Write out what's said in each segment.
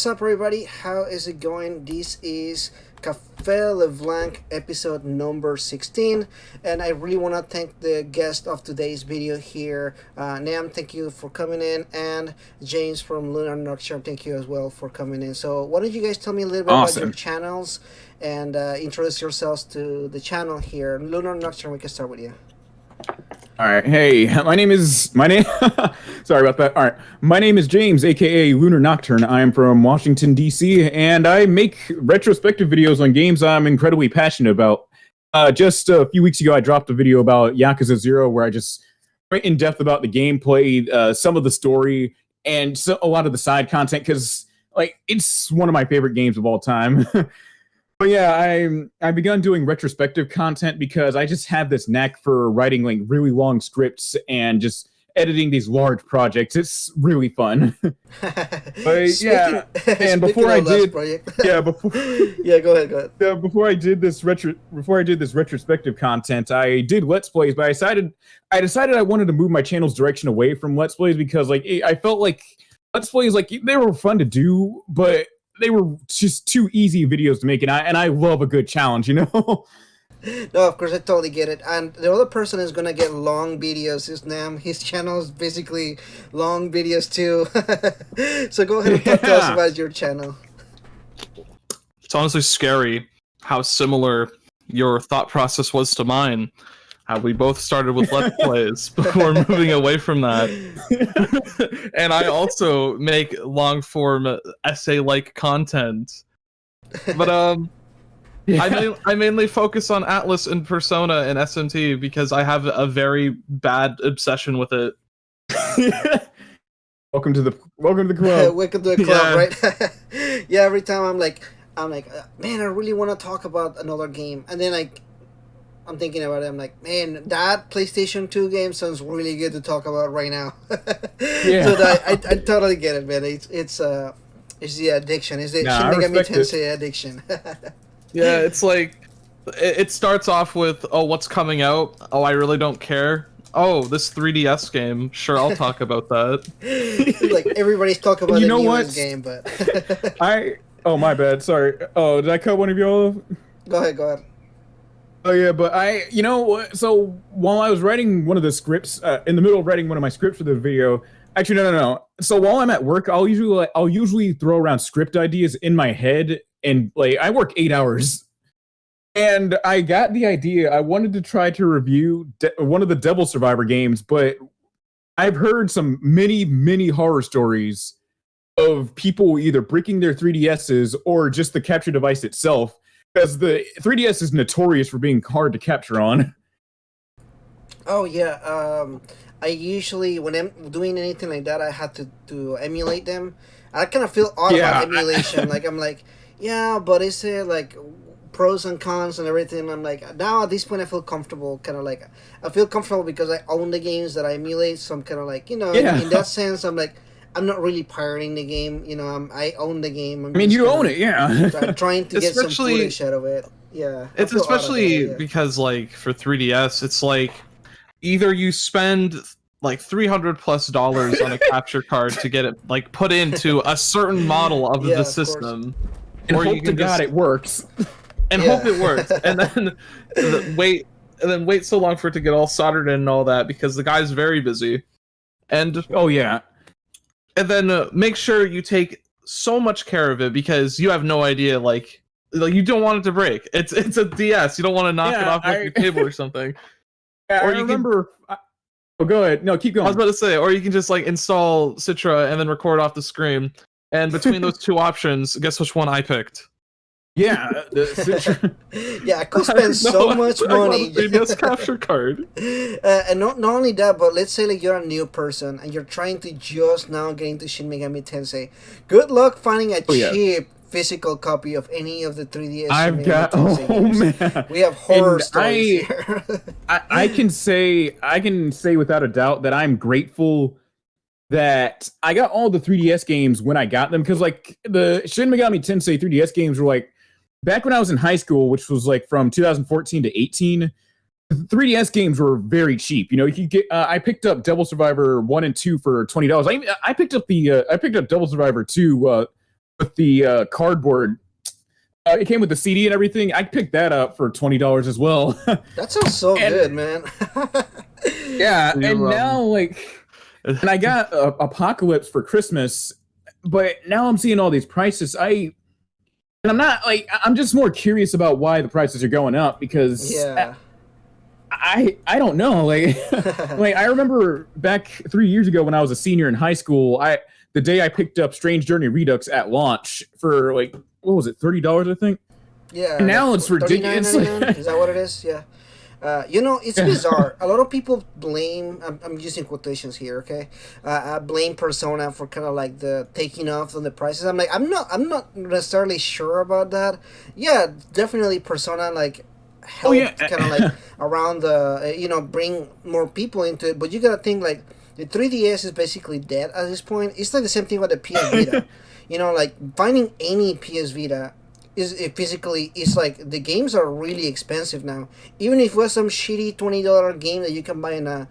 What's up, everybody? How is it going? This is Café LeBlanc episode number 16, and I really want to thank the guest of today's video here. Nam, thank you for coming in, and James from Lunar Nocturne, thank you as well for coming in. So, why don't you guys tell me a little bit about your channels and introduce yourselves to the channel here? Lunar Nocturne, we can start with you. All right, hey, my name sorry about that. All right, my name is James, aka Lunar Nocturne. I'm from Washington, D.C., and I make retrospective videos on games I'm incredibly passionate about. Just a few weeks ago, I dropped a video about Yakuza 0 where I just went in depth about the gameplay, some of the story, and a lot of the side content, because it's one of my favorite games of all time. But yeah, I've begun doing retrospective content because I just have this knack for writing really long scripts and just editing these large projects. It's really fun. But yeah, and before I did, yeah, go ahead. Before I did this retrospective content, I did Let's Plays, but I decided I wanted to move my channel's direction away from Let's Plays because I felt like Let's Plays they were fun to do, but they were just too easy videos to make, and I love a good challenge, you know? No, of course, I totally get it. And the other person is gonna get long videos. Is Nam. His channel is basically long videos too. So go ahead and talk to us about your channel. It's honestly scary how similar your thought process was to mine. How we both started with Let's Plays before moving away from that. And I also make long-form essay-like content. But I mainly focus on Atlas and Persona and SMT because I have a very bad obsession with it. Welcome to the club. Welcome to the club, right? Yeah, every time I'm like, man, I really want to talk about another game, and then I'm thinking about it. I'm like, man, that PlayStation 2 game sounds really good to talk about right now. Yeah. So I totally get it, man. It's the addiction. It's the Shin Megami Tensei addiction. Yeah, it's like it starts off with, oh, what's coming out? Oh, I really don't care. Oh, this 3DS game. Sure, I'll talk about that. Like everybody's talking about the newest game, but oh, my bad. Sorry. Oh, did I cut one of y'all? Go ahead. Oh yeah, but so while I was writing one of the scripts, in the middle of writing one of my scripts for the video, actually no. So while I'm at work, I'll usually throw around script ideas in my head, and I work 8 hours. And I got the idea. I wanted to try to review one of the Devil Survivor games, but I've heard some many horror stories of people either breaking their 3DSs or just the capture device itself. Because the 3DS is notorious for being hard to capture on. Oh yeah, I usually, when I'm doing anything like that, I had to emulate them. I kind of feel odd about emulation. I'm like, yeah, but is it pros and cons and everything? I'm like, now at this point I feel comfortable. I feel comfortable because I own the games that I emulate. So I'm kind of in that sense, I'm like, I'm not really pirating the game, I own the game. You own it, yeah. I'm trying to get some footage out of it. Yeah. It's especially because, for 3DS, it's either you spend $300+ on a capture card to get it put into a certain model of the system, and or hope you can to God it works, and hope it works, and then wait so long for it to get all soldered in and all that because the guy's very busy, and oh yeah. And then make sure you take so much care of it because you have no idea, you don't want it to break. It's a DS. You don't want to knock it off with your cable or something. Or you remember. Oh, go ahead. No, keep going. I was about to say, or you can just install Citra and then record off the screen. And between those two options, guess which one I picked? Yeah, yeah, I could spend so much money. Previous capture card. And not only that, but let's say you're a new person and you're trying to just now get into Shin Megami Tensei. Good luck finding a cheap physical copy of any of the 3DS. I've got man. We have horror stories here. I can say without a doubt that I'm grateful that I got all the 3DS games when I got them, because the Shin Megami Tensei 3DS games were back when I was in high school, which was from 2014 to 18, 3DS games were very cheap. You could get. I picked up Devil Survivor 1 and 2 for $20. I picked up Devil Survivor 2 with the cardboard. It came with the CD and everything. I picked that up for $20 as well. That sounds so good, man. Yeah, and now and I got Apocalypse for Christmas, but now I'm seeing all these prices. And I'm not I'm just more curious about why the prices are going up because I don't know. I remember back 3 years ago when I was a senior in high school, the day I picked up Strange Journey Redux at launch for what was it, $30, I think? Yeah. And now it's ridiculous. Is that what it is? Yeah. It's bizarre. A lot of people blame. I'm using quotations here, okay? Blame Persona for kind of like the taking off on the prices. I'm not necessarily sure about that. Yeah, definitely Persona helped kind of around the bring more people into it. But you gotta think the 3DS is basically dead at this point. It's like the same thing with the PS Vita. Finding any PS Vita is the games are really expensive now. Even if it was some shitty $20 game that you can buy in a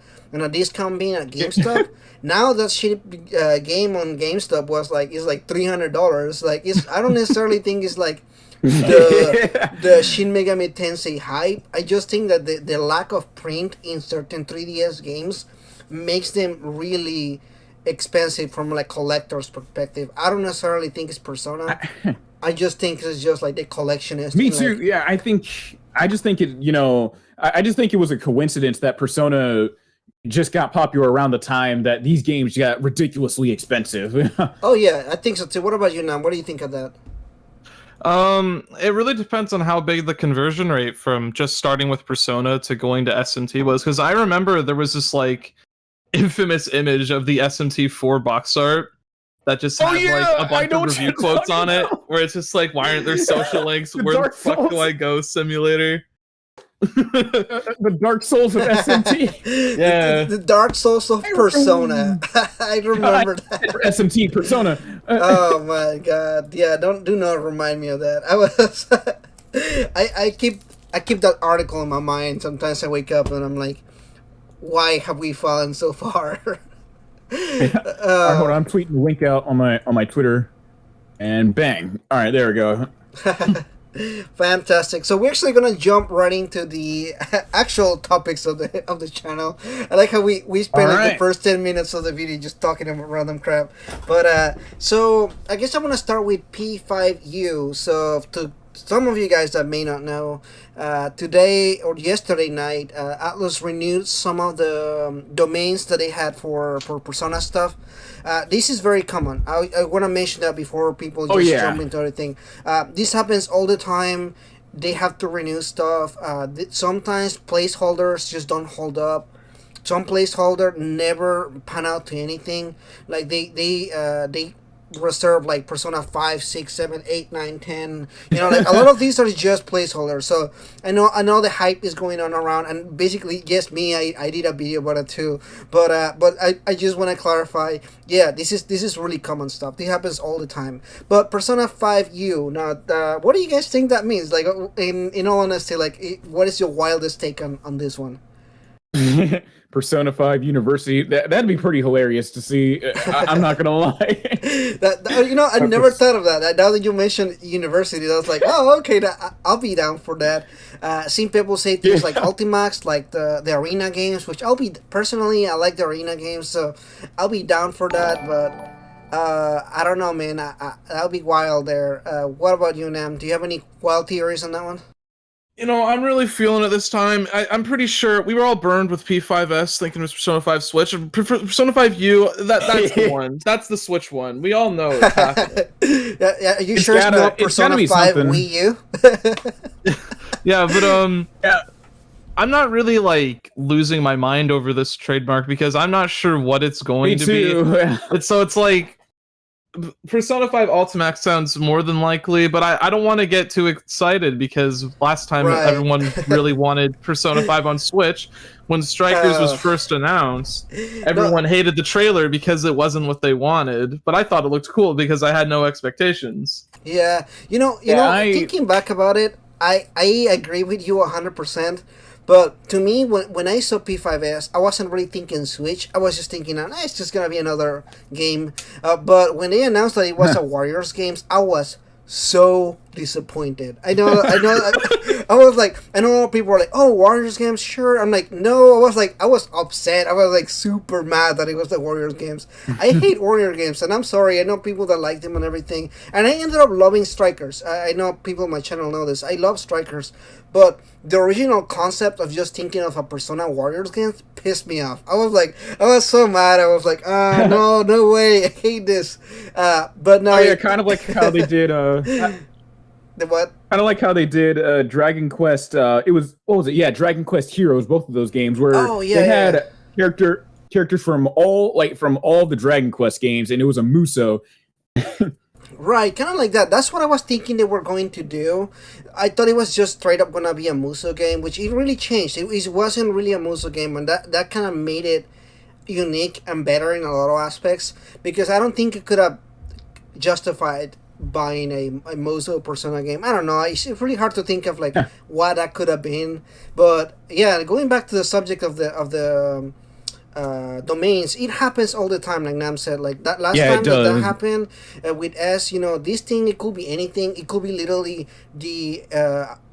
discount bin at GameStop, now that shitty game on GameStop is $300. I don't necessarily think it's the Shin Megami Tensei hype. I just think that the lack of print in certain 3DS games makes them really expensive from collector's perspective. I don't necessarily think it's Persona. I just think it's just the collectionist. Me too. Yeah, I just think it. I just think it was a coincidence that Persona just got popular around the time that these games got ridiculously expensive. Oh yeah, I think so too. What about you, Nam? What do you think of that? It really depends on how big the conversion rate from just starting with Persona to going to SMT was, because I remember there was this infamous image of the SMT4 box art that just had a bunch of review quotes on it, where it's just why aren't there social links? Where the fuck do I go, simulator? The Dark Souls of SMT. Yeah, the Dark Souls of Persona. I remember that. SMT Persona. Oh my god! Yeah, do not remind me of that. I keep that article in my mind. Sometimes I wake up and I'm like, why have we fallen so far? Hold on, I'm tweeting the link out on my Twitter, and bang! All right, there we go. Fantastic. So we're actually gonna jump right into the actual topics of the channel. I like how we spent the first 10 minutes of the video just talking about random crap. But so I guess I'm gonna start with P5U. So to some of you guys that may not know, today or yesterday night, Atlus renewed some of the domains that they had for Persona stuff. This is very common. I want to mention that before people just jump into everything. This happens all the time. They have to renew stuff. Sometimes placeholders just don't hold up. Some placeholder never pan out to anything. They reserve Persona 5, 6, 7, 8, 9, 10. A lot of these are just placeholders. So I know the hype is going on around, and basically, yes, I did a video about it too. But I just want to clarify. Yeah, this is really common stuff. This happens all the time. But Persona 5U. Now, what do you guys think that means? In all honesty, what is your wildest take on this one? Persona 5 University. That'd be pretty hilarious to see. I'm not gonna lie. I never thought of that. Now that you mentioned university, I was like, oh, okay, I'll be down for that. Seen people say things like Ultimax, the arena games, which I like the arena games, so I'll be down for that. But I don't know, man. That'll be wild there. What about you, Nam? Do you have any wild theories on that one? I'm really feeling it this time. I'm pretty sure we were all burned with P5S thinking it was Persona 5 Switch. Persona 5U, that's the one. That's the Switch one. We all know it's happening. Are you sure it's not Persona 5 Wii U? Yeah, but I'm not really losing my mind over this trademark because I'm not sure what it's going to be. So it's Persona 5 Ultimax sounds more than likely, but I don't want to get too excited because last time everyone really wanted Persona 5 on Switch. When Strikers was first announced, everyone hated the trailer because it wasn't what they wanted, but I thought it looked cool because I had no expectations. Yeah, thinking back about it, I agree with you 100%. But to me, when I saw P5S, I wasn't really thinking Switch. I was just thinking, it's just gonna be another game. But when they announced that it was a Warriors games, I was so disappointed. I know. I was like, I know people were like, "Oh, Warriors games, sure." I'm like, no. I was upset. I was like super mad that it was the Warriors games. I hate Warrior games, and I'm sorry. I know people that like them and everything, and I ended up loving Strikers. I know people on my channel know this. I love Strikers, but the original concept of just thinking of a Persona Warriors game pissed me off. I was so mad. I was like, no way, I hate this. But now, kind of like how they did. The what? Kind of like how they did Dragon Quest. It was what was it? Yeah, Dragon Quest Heroes. Both of those games where they had characters from all the Dragon Quest games, and it was a Muso. Right, kind of like that. That's what I was thinking they were going to do. I thought it was just straight up gonna be a Muso game, which it really changed. It wasn't really a Muso game, and that kind of made it unique and better in a lot of aspects. Because I don't think it could have justified buying a Muso Persona game. I don't know. It's really hard to think of like what that could have been. But yeah, going back to the subject of the domains, it happens all the time, like Nam said. Like that last time that happened with S, this thing, it could be anything. It could be literally the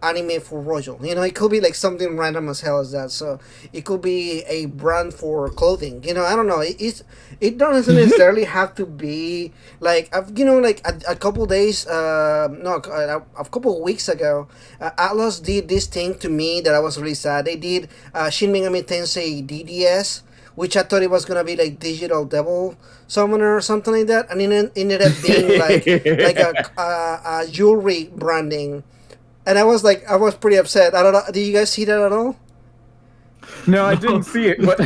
anime for Rojo. It could be like something random as hell as that. So it could be a brand for clothing. I don't know. It doesn't necessarily have to be like a couple days a couple of weeks ago, Atlas did this thing to me that I was really sad. They did Shin Megami Tensei DDS, which I thought it was gonna be like Digital Devil Summoner or something like that, and it ended up being like a jewelry branding, and I was pretty upset. I don't know. Did you guys see that at all? No, I didn't see it. But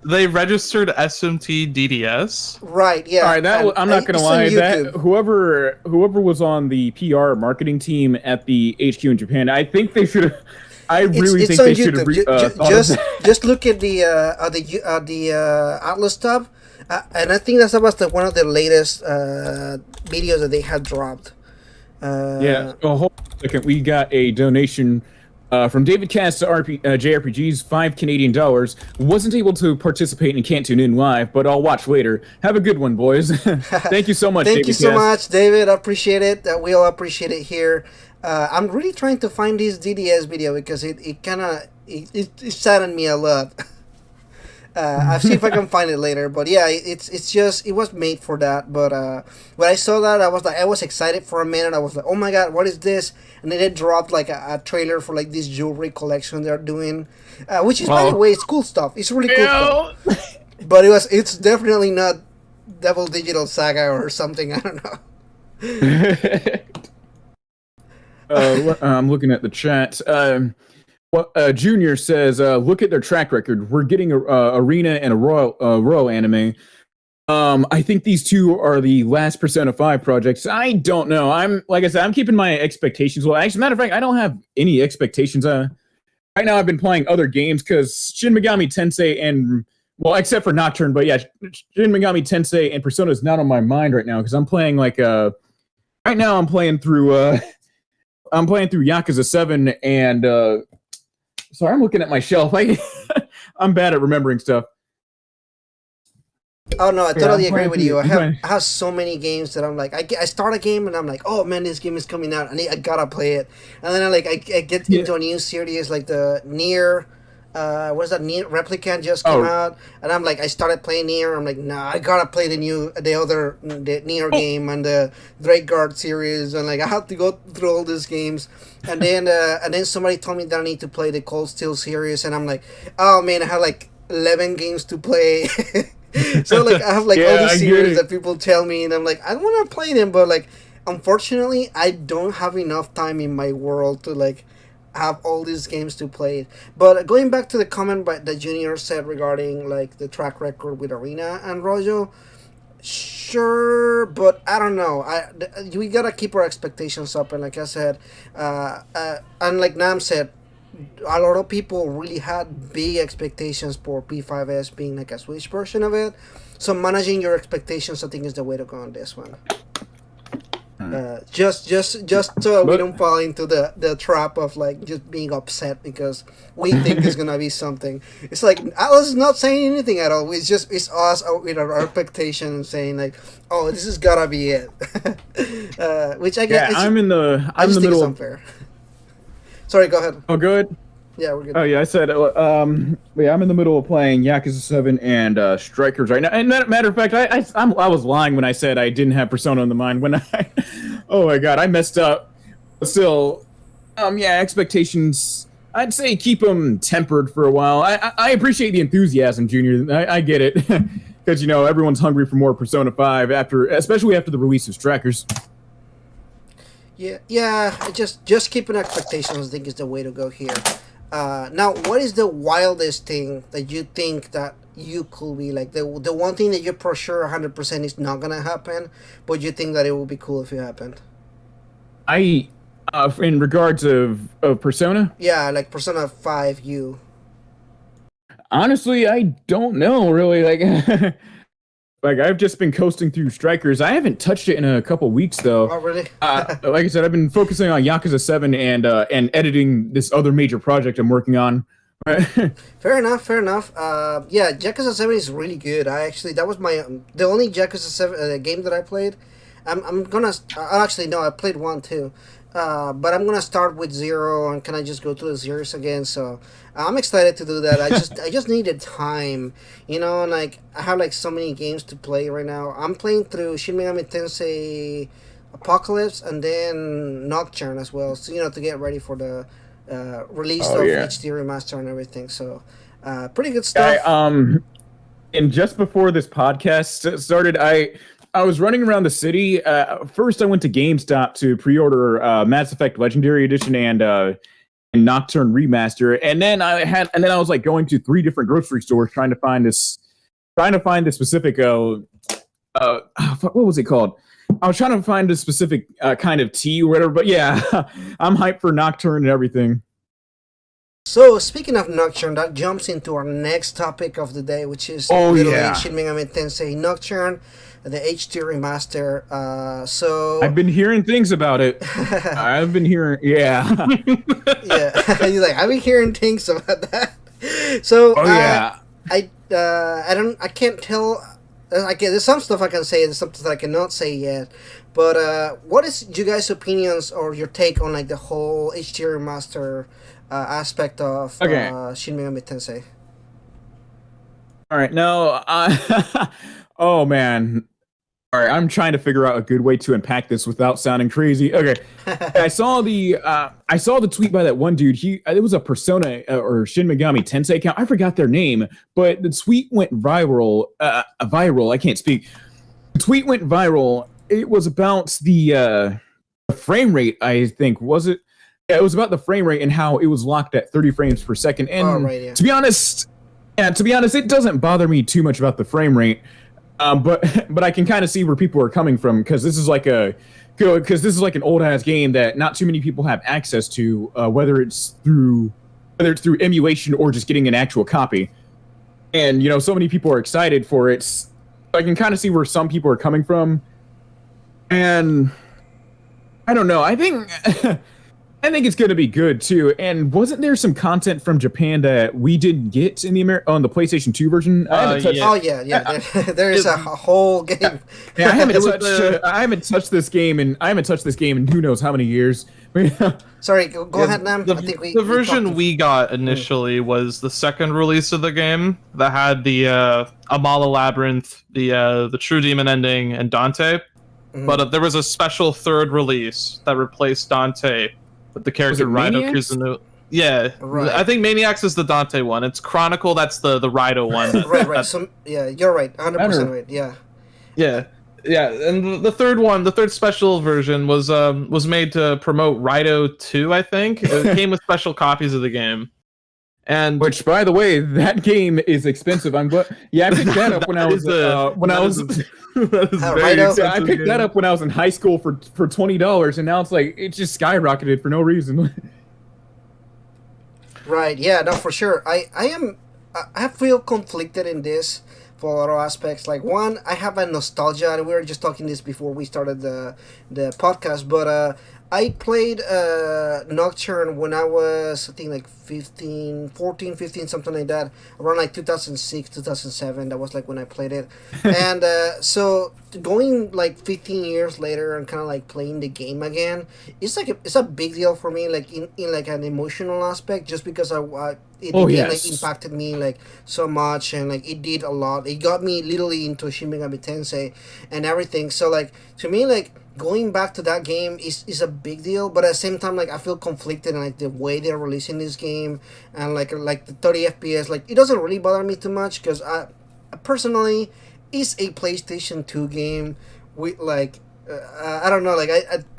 they registered SMT DDS. Right. Yeah. All right. I'm not gonna lie. That whoever was on the PR marketing team at the HQ in Japan, I think they should have. I really think they should have just look at the Atlas tab, and I think that's about one of the latest videos that they had dropped. Yeah. Hold on a second. We got a donation from David Cass to JRPGs, $5 Canadian. Wasn't able to participate and can't tune in live, but I'll watch later. Have a good one, boys. Thank you so much. Thank you so much, David. I appreciate it. We all appreciate it here. I'm really trying to find this DDS video because it kind of it saddened me a lot. I'll see if I can find it later. But yeah, it was made for that. But when I saw that, I was excited for a minute. I was like, oh my god, what is this? And then it dropped like a trailer for like this jewelry collection they're doing, which is by the way, it's cool stuff. It's really cool stuff. But it's definitely not Devil Digital Saga or something. I don't know. I'm looking at the chat. Junior says, look at their track record. We're getting a Arena and a Royal anime. I think these two are the last Persona 5 projects. I don't know. Like I said, I'm keeping my expectations low. As a matter of fact, I don't have any expectations. Right now, I've been playing other games because Shin Megami Tensei and, well, except for Nocturne, but yeah, Shin Megami Tensei and Persona is not on my mind right now because I'm playing like right now I'm playing through Yakuza 7 and sorry, I'm looking at my shelf. I'm bad at remembering stuff. Oh no, I totally agree with you. I have so many games that I'm like, I start a game and I'm like, oh man, this game is coming out, I gotta play it, and then I get into a new series like the Nier. What is that? Nier Replicant just came out, and I'm like, I started playing Nier. I'm like, nah, I gotta play the Nier game and the Drakegard series, and like I have to go through all these games, and then somebody told me that I need to play the Cold Steel series, and I'm like, oh man, I have like 11 games to play. So like I have like all these series that people tell me, and I'm like, I want to play them, but like unfortunately I don't have enough time in my world to like have all these games to play. But going back to the comment that Junior said regarding like the track record with Arena and Rojo, sure, but I don't know. We gotta keep our expectations up, and like I said, and like Nam said, a lot of people really had big expectations for P5S being like a Switch version of it. So managing your expectations, I think, is the way to go on this one. Just so we don't fall into the trap of like just being upset because we think there's gonna be something. It's like Alice is not saying anything at all. It's us with our expectations saying like, oh, this has gotta be it. Which I guess I'm in the middle. Unfair. Sorry, go ahead. Oh, good. Yeah, we're good. Oh yeah, I said, yeah, I'm in the middle of playing Yakuza 7 and Strikers right now. And matter of fact, I was lying when I said I didn't have Persona in the mind. Oh my god, I messed up. Still, yeah, expectations. I'd say keep them tempered for a while. I appreciate the enthusiasm, Junior. I get it, because everyone's hungry for more Persona 5 especially after the release of Strikers. Yeah. Just keeping expectations, I think, is the way to go here. Now, what is the wildest thing that you think that you could be like the one thing that you're for sure 100% is not gonna happen, but you think that it would be cool if it happened? In regards of Persona? Yeah, like Persona 5U. Honestly, I don't know really. Like, like I've just been coasting through Strikers. I haven't touched it in a couple weeks though. Oh, really? Like I said, I've been focusing on Yakuza 7 and editing this other major project I'm working on. Fair enough. Yeah, Yakuza 7 is really good. That was the only Yakuza 7 game that I played. I'm gonna actually no, I played 1 too. But I'm gonna start with 0 and can I just go through the series again? So I'm excited to do that. I just needed time, and like I have like so many games to play right now. I'm playing through Shin Megami Tensei Apocalypse and then Nocturne as well. So to get ready for the release of HD remaster and everything. So pretty good stuff. And just before this podcast started, I was running around the city. First, I went to GameStop to pre-order Mass Effect Legendary Edition and Nocturne Remaster, and then I was like going to 3 different grocery stores trying to find the specific what was it called? I was trying to find a specific kind of tea or whatever. But yeah, I'm hyped for Nocturne and everything. So, speaking of Nocturne, that jumps into our next topic of the day, which is Shin Megami Tensei Nocturne, the HD remaster. So I've been hearing things about it. I've been hearing, yeah. You're like, I've been hearing things about that. So, I can't tell. There's some stuff I can say, and some stuff that I cannot say yet. But what is you guys' opinions or your take on like the whole HD remaster aspect of Shin Megami Tensei? All right, no, oh man, all right, I'm trying to figure out a good way to unpack this without sounding crazy. Okay, I saw the tweet by that one dude. It was a Persona or Shin Megami Tensei account. I forgot their name, but the tweet went viral. I can't speak. The tweet went viral. It was about the frame rate. I think was it. Yeah, it was about the frame rate and how it was locked at 30 frames per second. And to be honest, it doesn't bother me too much about the frame rate. But I can kind of see where people are coming from because this is like an old ass game that not too many people have access to, whether it's through emulation or just getting an actual copy. And so many people are excited for it. So I can kind of see where some people are coming from. And I don't know. I think it's going to be good too. And wasn't there some content from Japan that we didn't get in on the PlayStation 2 version? Oh yeah. There is a whole game. Yeah, I haven't touched this game in who knows how many years. Sorry, go ahead, Nam. The version we got initially was the second release of the game that had the Amala Labyrinth, the True Demon ending, and Dante. Mm-hmm. But there was a special third release that replaced Dante with the character Raido Kuzuno. Yeah, right. I think Maniacs is the Dante one. It's Chronicle. That's the Raido one. Right. So you're right. 100% right. Yeah. And the third special version was made to promote Raido 2. I think it came with special copies of the game. And which, by the way, that game is expensive. I picked that up when I was I picked that up when I was in high school for $20, and now it's just skyrocketed for no reason. Right? Yeah, no, for sure. I feel conflicted in this for a lot of aspects. Like one, I have a nostalgia, and we were just talking this before we started the podcast. But I played Nocturne when I was, I think, like 14, 15, something like that, around like 2006, 2007. That was like when I played it. And so going like 15 years later and kind of like playing the game again, it's like it's a big deal for me, like in like an emotional aspect, just because it again like impacted me like so much, and like it did a lot. It got me literally into Shin Megami Tensei and everything. So like to me, like going back to that game is a big deal, but at the same time, like I feel conflicted in like the way they're releasing this game, and like the 30 FPS, like it doesn't really bother me too much, because I personally, it's a PlayStation 2 game with like I don't know, like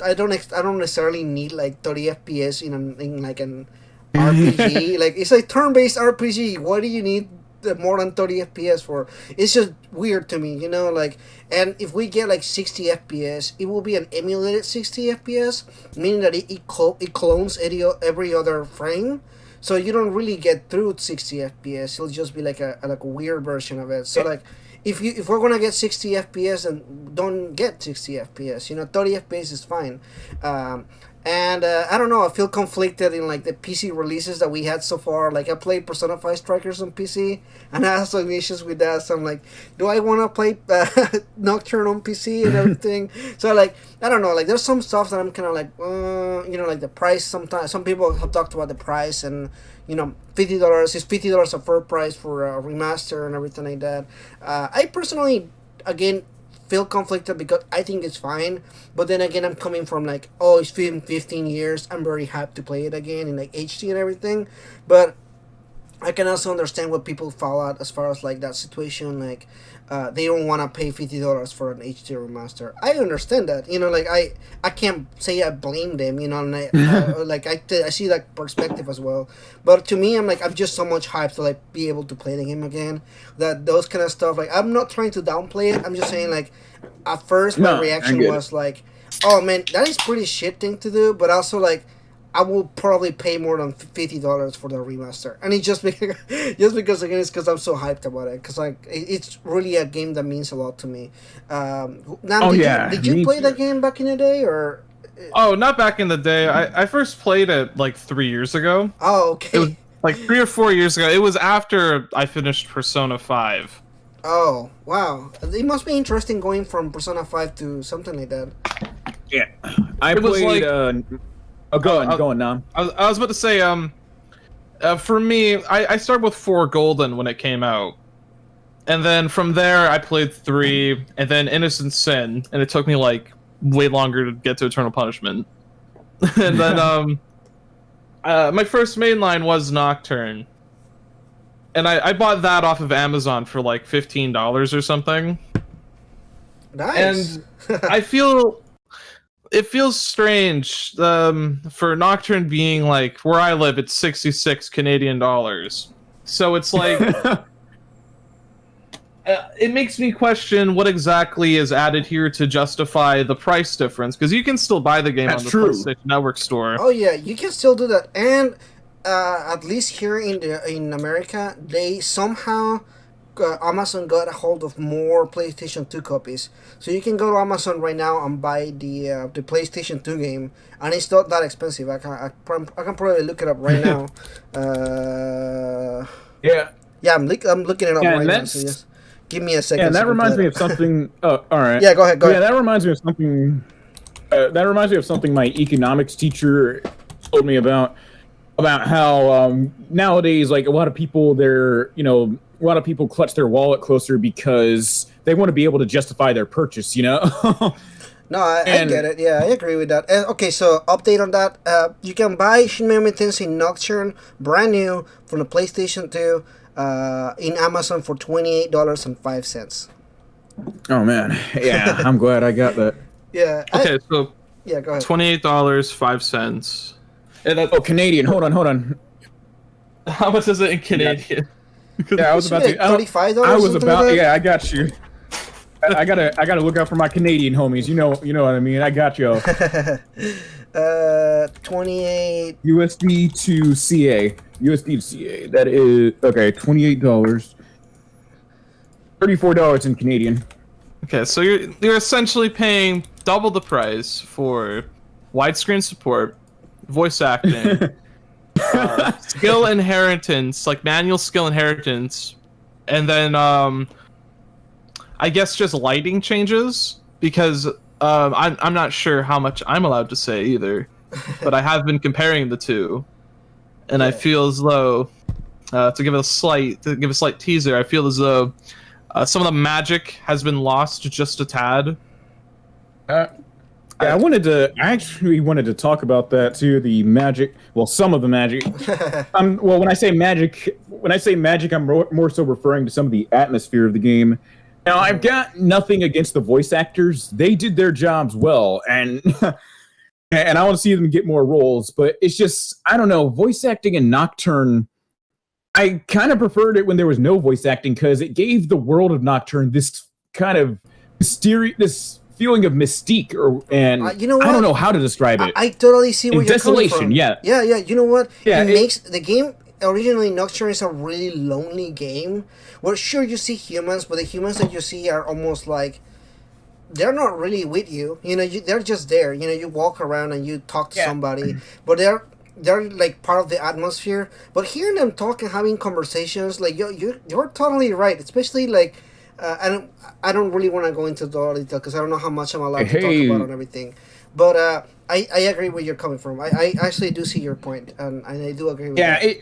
I don't necessarily need like 30 FPS in like an RPG. Like it's a turn-based RPG. What do you need more than 30 FPS for? It's just weird to me, like. And if we get like 60 FPS, it will be an emulated 60 FPS, meaning that it clones every other frame, so you don't really get through 60 FPS. It'll just be like a weird version of it. So like if we're gonna get 60 FPS, then don't get 60 FPS. 30 FPS is fine. And I don't know, I feel conflicted in like the PC releases that we had so far. Like I played Persona 5 Strikers on PC, and I have some issues with that. So I'm like, do I want to play Nocturne on PC and everything? So like, I don't know, like there's some stuff that I'm kind of like, like the price. Sometimes some people have talked about the price, and $50 is $50 a fair price for a remaster and everything like that. I personally, again, feel conflicted because I think it's fine, but then again, I'm coming from like, oh, it's been 15 years, I'm very hyped to play it again in like HD and everything. But I can also understand what people fall out as far as like that situation, like they don't want to pay $50 for an HD remaster. I understand that, like I can't say I blame them, and like I see that perspective as well. But to me, I'm just so much hyped to like be able to play the game again, that those kind of stuff, like I'm not trying to downplay it. I'm just saying, like, at first my reaction was like, oh man, that is pretty shit thing to do, but also like I will probably pay more than $50 for the remaster, and it's just because again, it's because I'm so hyped about it, because like it's really a game that means a lot to me. Now, did you play that game back in the day, or? Oh, not back in the day. I first played it like 3 years ago. Oh, okay. It was like 3 or 4 years ago. It was after I finished Persona 5. Oh, wow. It must be interesting going from Persona 5 to something like that. Yeah. I played go on, Nam. I was about to say, for me, I started with 4 Golden when it came out. And then from there, I played 3, and then Innocent Sin, and it took me, like, way longer to get to Eternal Punishment. And then, my first mainline was Nocturne. And I bought that off of Amazon for, like, $15 or something. Nice. And I feel... It feels strange for Nocturne being like, where I live, it's 66 Canadian dollars. So it's like, it makes me question what exactly is added here to justify the price difference, because you can still buy the game on the PlayStation Network store. Oh yeah, you can still do that, and at least here in America, they somehow. Amazon got a hold of more PlayStation 2 copies, so you can go to Amazon right now and buy the PlayStation 2 game, and it's not that expensive. I can probably look it up right now. Yeah, I'm looking it up right now. So just give me a second. Yeah, that reminds me of something. Oh, all right. Yeah, go ahead. Yeah, that reminds me of something. That reminds me of something my economics teacher told me about how nowadays, like, a lot of people, a lot of people clutch their wallet closer because they want to be able to justify their purchase, No, I get it. Yeah, I agree with that. Okay, so update on that. You can buy Shin Megami Tensei Nocturne brand new from the PlayStation 2 in Amazon for $28.05. Oh man, yeah, I'm glad I got that. Yeah. Okay, so yeah, go ahead. $28.05. Oh, Canadian. Hold on. How much is it in Canadian? Yeah, I was about to. $35. I was about. Like I got you. I gotta look out for my Canadian homies. You know what I mean. I got you. 28 USD to CA. USD to CA. That is okay. $28. $34 in Canadian. Okay, so you're essentially paying double the price for widescreen support, voice acting, skill inheritance, like manual skill inheritance, and then I guess just lighting changes, because I'm not sure how much I'm allowed to say either, but I have been comparing the two, and I feel as though to give a slight teaser, I feel as though some of the magic has been lost just a tad. I actually wanted to talk about that too. The magic, well, some of the magic. Well, when I say magic, I'm more so referring to some of the atmosphere of the game. Now, I've got nothing against the voice actors; they did their jobs well, and and I want to see them get more roles. But it's just, I don't know, voice acting in Nocturne. I kind of preferred it when there was no voice acting because it gave the world of Nocturne this kind of mysterious, this feeling of mystique, and you know what? I don't know how to describe it. I totally see where you're desolation, coming from. yeah. Yeah. You know what? Yeah, it makes the game originally Nocturne is a really lonely game. Well, sure you see humans, but the humans that you see are almost like they're not really with you. You know, they're just there. You know, you walk around and you talk to somebody, but they're like part of the atmosphere. But hearing them talking, having conversations, like you're totally right. Especially like I don't really want to go into the detail because I don't know how much I'm allowed to talk about and everything. But I agree where you're coming from. I actually do see your point, and I do agree with that. Yeah,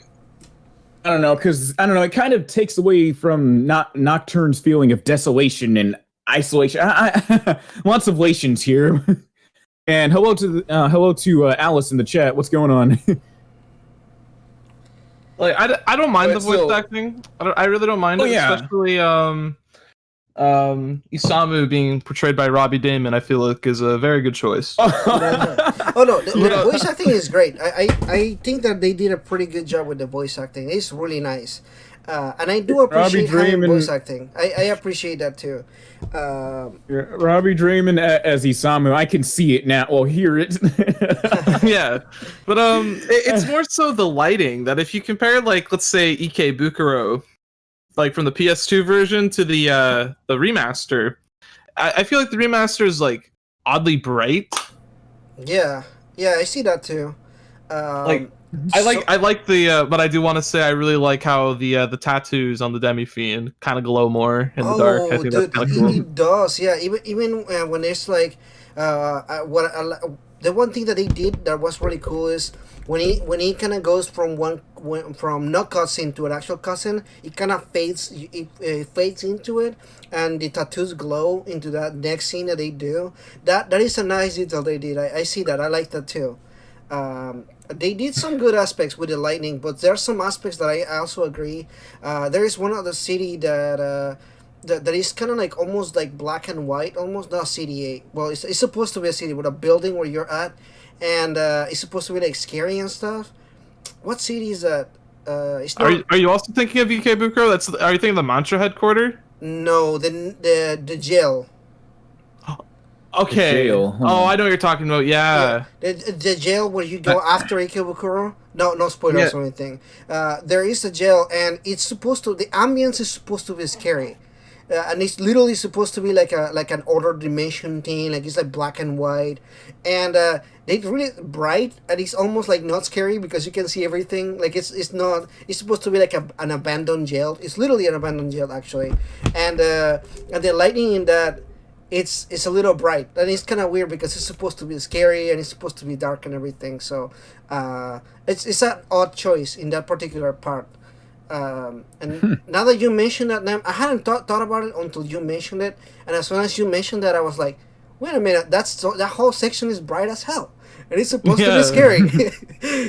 I don't know, because I don't know. It kind of takes away from Nocturne's feeling of desolation and isolation. Lots of lations here. And hello to Alice in the chat. What's going on? Like I don't mind the voice acting. I really don't mind it, especially Isamu being portrayed by Robbie Damon. I feel like is a very good choice. Oh no, the voice acting is great. I think that they did a pretty good job with the voice acting. It's really nice. And I do appreciate having voice acting. I appreciate that too. Robbie Draymond as Isamu, I can see it now. Well, hear it. Yeah, but it's more so the lighting that if you compare, like, let's say Ikebukuro, like from the PS2 version to the remaster, I feel like the remaster is like oddly bright. Yeah, I see that too. I like the, but I do want to say I really like how the tattoos on the Demi-Fiend kind of glow more in the dark. I think that's kind of cool. It does, yeah. Even when it's like, the one thing that they did that was really cool is when he kind of goes from no cutscene to an actual cutscene, it kind of fades into it, and the tattoos glow into that next scene that they do. That is a nice detail they did. I see that. I like that too. They did some good aspects with the lightning, but there are some aspects that I also agree. There is one other city that is kind of like almost like black and white, almost not city. Well, it's supposed to be a city with a building where you're at, and it's supposed to be like scary and stuff. What city is that? It's not. Are you also thinking of Ikebukuro? Are you thinking of the Mantra headquarter? No, the jail. Okay. Jail. Oh, I know what you're talking about. Yeah. The jail where you go after Ikebukuro. No spoilers or anything. There is a jail, and it's supposed to. The ambience is supposed to be scary, and it's literally supposed to be like an other dimension thing. Like it's like black and white, and it's really bright, and it's almost like not scary because you can see everything. Like it's not. It's supposed to be like an abandoned jail. It's literally an abandoned jail actually, and the lighting in that. It's a little bright, and it's kind of weird because it's supposed to be scary and it's supposed to be dark and everything. So it's an odd choice in that particular part. And now that you mentioned that name, I hadn't thought about it until you mentioned it. And as soon as you mentioned that, I was like, wait a minute, that whole section is bright as hell, and it's supposed to be scary.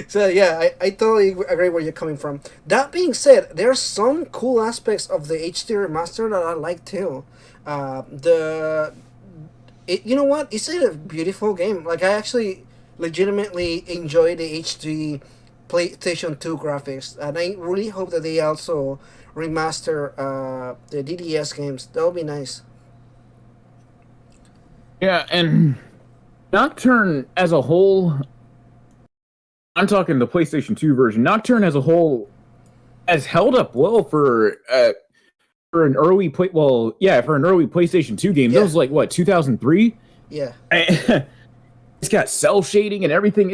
So yeah, I totally agree where you're coming from. That being said, there are some cool aspects of the HD remaster that I like too. You know what? It's a beautiful game. Like I actually legitimately enjoy the HD PlayStation 2 graphics, and I really hope that they also remaster the DDS games. That would be nice. Yeah, and Nocturne as a whole, I'm talking the PlayStation 2 version. Nocturne as a whole has held up well for for an early for an early PlayStation 2 game, that was like what, 2003? Yeah. It's got cell shading and everything.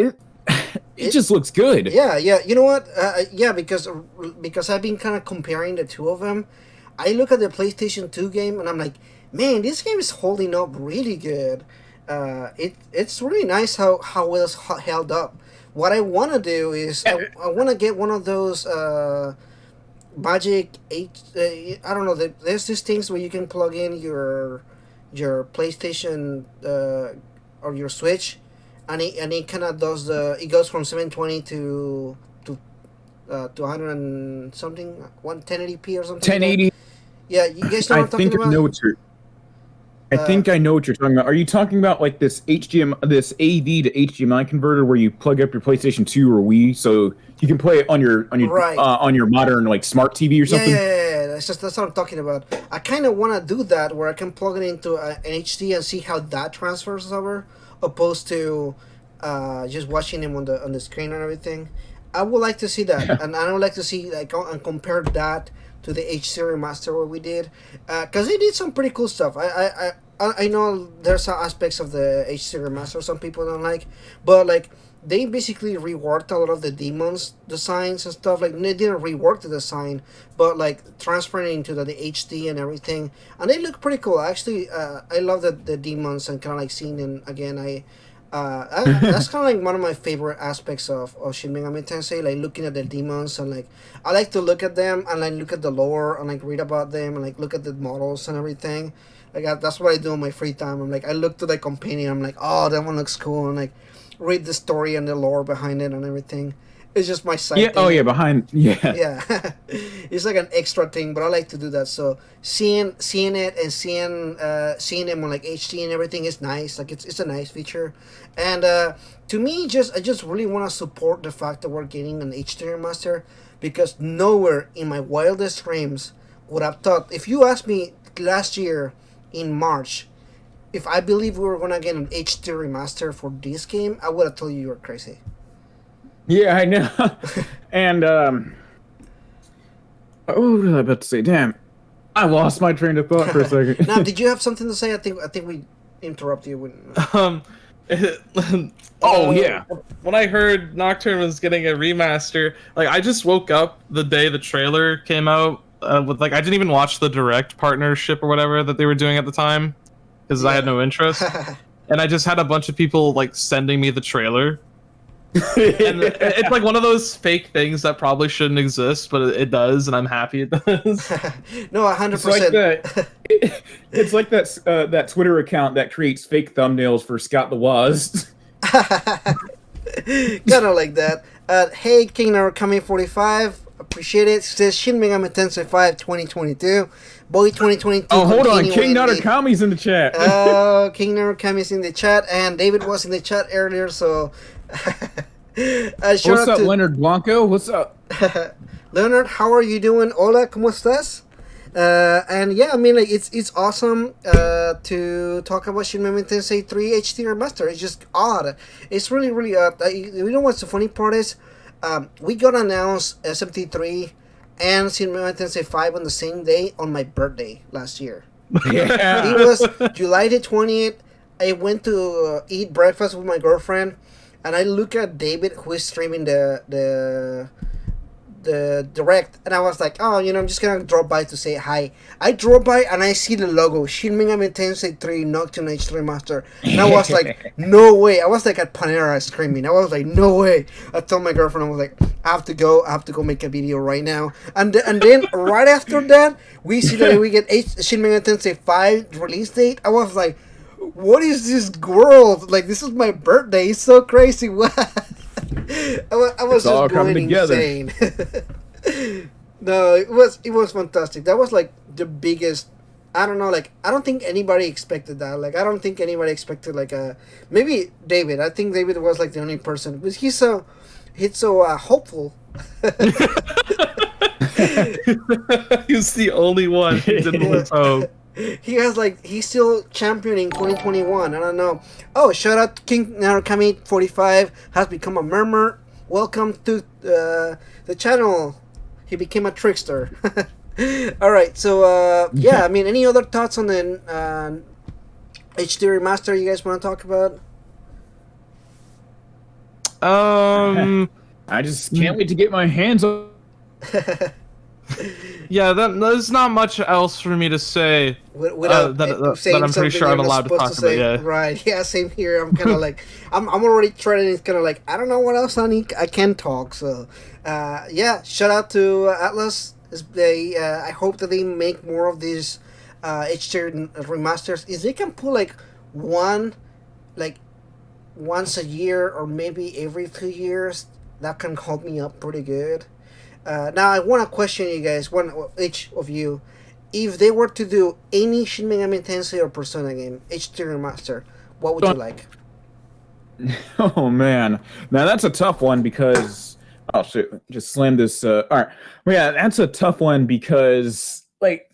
It just looks good. Yeah. You know what? Yeah, because I've been kind of comparing the two of them. I look at the PlayStation 2 game and I'm like, man, this game is holding up really good. It's really nice how well it's held up. What I want to do is I want to get one of those Magic 8. I don't know. There's these things where you can plug in your PlayStation or your Switch, and it kind of does it goes from 720 to 100 and something, 1080p or something. 1080. Yeah, you guys know what I'm talking about? I think I know what you're talking about. Are you talking about like this AV to HDMI converter where you plug up your PlayStation 2 or Wii so you can play it on your modern like smart TV or something? Yeah. That's what I'm talking about. I kind of want to do that where I can plug it into an HD and see how that transfers over, opposed to just watching him on the screen and everything. I would like to see that, and I would like to see and compare that to the HD remaster what we did, because they did some pretty cool stuff. I know there's some aspects of the HD remaster some people don't like, but like they basically reworked a lot of the demons designs and stuff. Like they didn't rework the design, but like transferring it into the HD and everything, and they look pretty cool. Actually, I love the demons and kind of like seeing them again. That's kind of like one of my favorite aspects of Shin Megami Tensei, like looking at the demons, and like I like to look at them and like look at the lore and like read about them and like look at the models and everything. Like that's what I do in my free time. I'm like I look to the companion. I'm like, oh, that one looks cool, and like read the story and the lore behind it and everything. It's just my side. Yeah. thing. Oh yeah. Yeah. It's like an extra thing, but I like to do that. So seeing it and seeing them on like HD and everything is nice. Like it's a nice feature, and to me, I just really want to support the fact that we're getting an HD remaster, because nowhere in my wildest dreams would have thought. If you asked me last year in March if I believe we were gonna get an HD remaster for this game, I would have told you were crazy. Yeah, I know. And what was I about to say? Damn, I lost my train of thought for a second. Now, did you have something to say? I think we interrupted you. Yeah. When I heard Nocturne was getting a remaster, like I just woke up the day the trailer came out. With like I didn't even watch the direct partnership or whatever that they were doing at the time because I had no interest, and I just had a bunch of people like sending me the trailer. And it's like one of those fake things that probably shouldn't exist, but it does, and I'm happy it does. No, 100%. It's like that Twitter account that creates fake thumbnails for Scott the Woz. Kind of like that. Hey, King Narukami 45. Appreciate it. Says Shin Megami Tensei 5 2022. Boy 2022. Oh, hold on. King Narukami's in the chat. Oh, King Narukami's in the chat, and David was in the chat earlier, so. What's up, Leonard Blanco? What's up? Leonard, how are you doing? Hola, ¿cómo estás? And yeah, I mean, like it's awesome to talk about Shin Megami Tensei 3 HD Remaster. It's just odd. It's really, really odd. You know what's the funny part is? We got announced SMT 3 and Shin Megami Tensei 5 on the same day on my birthday last year. Yeah. It was July the 20th. I went to eat breakfast with my girlfriend, and I look at David, who is streaming the direct, and I was like, oh, I'm just gonna drop by to say hi. I drove by and I see the logo, Shin Megami Tensei 3 Nocturne HD Remaster, and I was like, no way. I was like at Panera screaming. I was like, no way. I told my girlfriend, I was like, I have to go make a video right now. And then right after that, we see that we get Shin Megami Tensei 5 release date. I was like, what is this world? Like, this is my birthday. It's so crazy. What? I was just going insane. No, it was fantastic. That was like the biggest. I don't know. Like, I don't think anybody expected that. Like, I don't think anybody expected like maybe David. I think David was like the only person, because he's so hopeful. He's the only one who didn't lose hope. He's still championing 2021. I don't know. Oh, shout out to King Narukami 45 has become a murmur. Welcome to the channel. He became a trickster. All right, so yeah, I mean, any other thoughts on the HD remaster you guys want to talk about? I just can't wait to get my hands on. Yeah, there's not much else for me to say Without that I'm pretty sure I'm allowed to talk about. Yeah, right. Yeah, same here. I'm kind of like I'm already trying. It's kind of like I don't know what else I can talk. So, yeah. Shout out to Atlas. They I hope that they make more of these HD remasters. If they can put like one, like once a year or maybe every 2 years, that can hold me up pretty good. Now I want to question you guys, each of you, if they were to do any Shin Megami Tensei or Persona game, HD remaster, what would you like? Oh man, now that's a tough one because oh shit, just slam this. All right, well, yeah, that's a tough one because like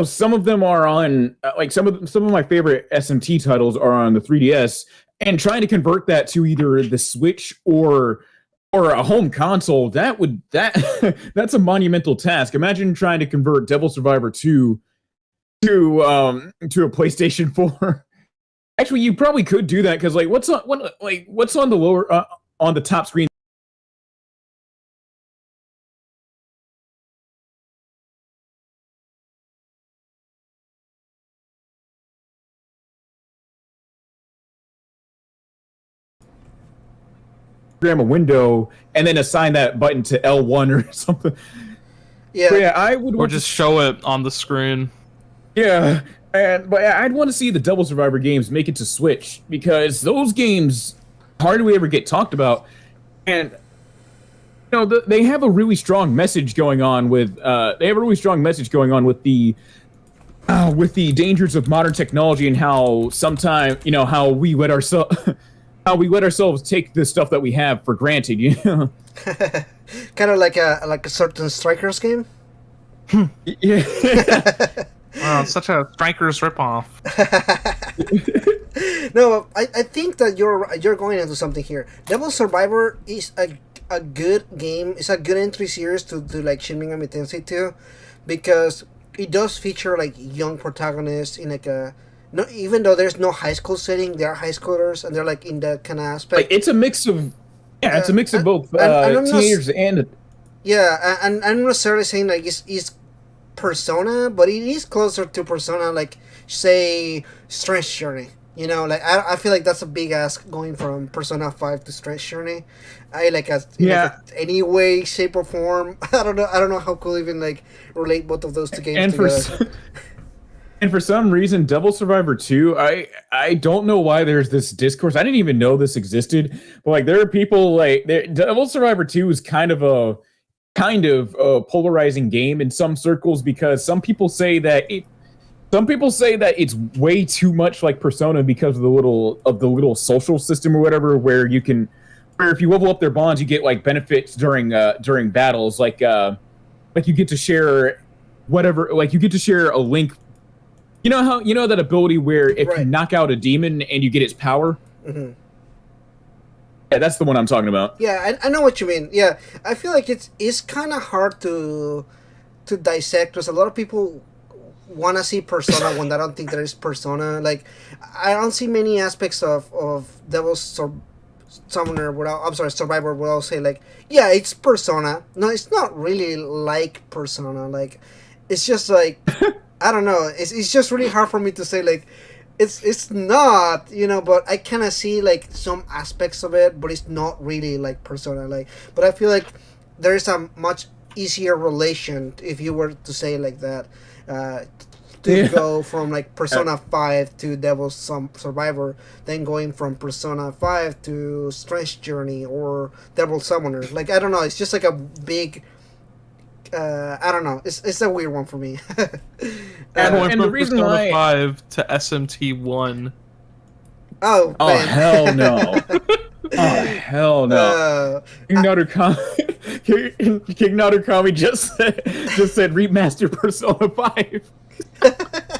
some of them are on like some of my favorite SMT titles are on the 3DS, and trying to convert that to either the Switch or a home console, that's a monumental task. Imagine trying to convert Devil Survivor 2 to a PlayStation 4. Actually, you probably could do that because like what's on the lower on the top screen? A window and then assign that button to L1 or something. Yeah, but yeah, I would or just show it on the screen. Yeah, but I'd want to see the Devil Survivor games make it to Switch because those games hardly ever get talked about, and they have a really strong message going on with the dangers of modern technology and how sometimes how we let ourselves take the stuff that we have for granted. Kind of like a certain Strikers game. Yeah. Wow, such a Strikers ripoff. No, I think that you're going into something here. Devil Survivor is a good game. It's a good entry series to like Shin Megami Tensei 2 because it does feature like young protagonists in like a no, even though there's no high school setting, they are high schoolers and they're like in that kind of aspect. Like, it's a mix of it's a mix of both teenagers and yeah, and I'm not necessarily saying like it's Persona, but it is closer to Persona, like say Strange Journey. Like I feel like that's a big ask going from Persona 5 to Strange Journey. I like any way, shape or form. I don't know how cool even like relate both of those two games together. And for some reason, Devil Survivor 2, I don't know why there's this discourse. I didn't even know this existed, but like there are people like Devil Survivor 2 is kind of a polarizing game in some circles because some people say that it's way too much like Persona because of the little social system or whatever where if you level up their bonds you get like benefits during battles like you get to share whatever, like you get to share a link. You know that ability where if you knock out a demon and you get its power? Mm-hmm. Yeah, that's the one I'm talking about. Yeah, I know what you mean. Yeah, I feel like it's kind of hard to dissect because a lot of people want to see Persona when I don't think there is Persona. Like, I don't see many aspects of Survivor where I'll say like, yeah, it's Persona. No, it's not really like Persona. Like, it's just like... I don't know. It's just really hard for me to say like, it's not, but I kind of see like some aspects of it, but it's not really like Persona. Like, but I feel like there is a much easier relation if you were to say like that, to go from like Persona 5 to Devil Survivor, then going from Persona 5 to Strange Journey or Devil Summoner. Like, I don't know. It's just like a big. I don't know. It's a weird one for me. And the reason why 5 to SMT 1. Oh hell no! Oh hell no! King Narukami just said remaster Persona 5.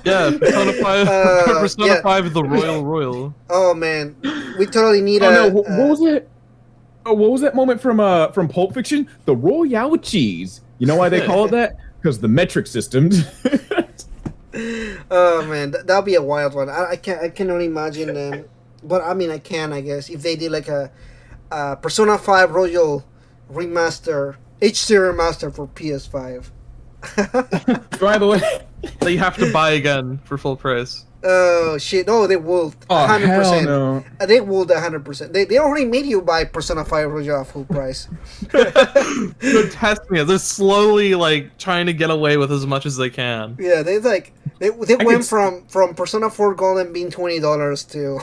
Yeah, Persona 5. Persona 5 the Royal. Oh man, we totally need what was it? Oh, what was that moment from Pulp Fiction? The Royal cheese. You know why they call it that? because the metric system. Oh man, that'll be a wild one. I can't. I can only imagine them. But I mean, I can. I guess if they did like a Persona 5 Royal remaster, HD remaster for PS5. By the way, that you have to buy again for full price. Oh shit! No, they will. 100%. Hell no. They will 100%. They already made you buy Persona 5 Royal at full price. They're testing it. They're slowly like trying to get away with as much as they can. Yeah, they went from Persona 4 Golden being $20 to.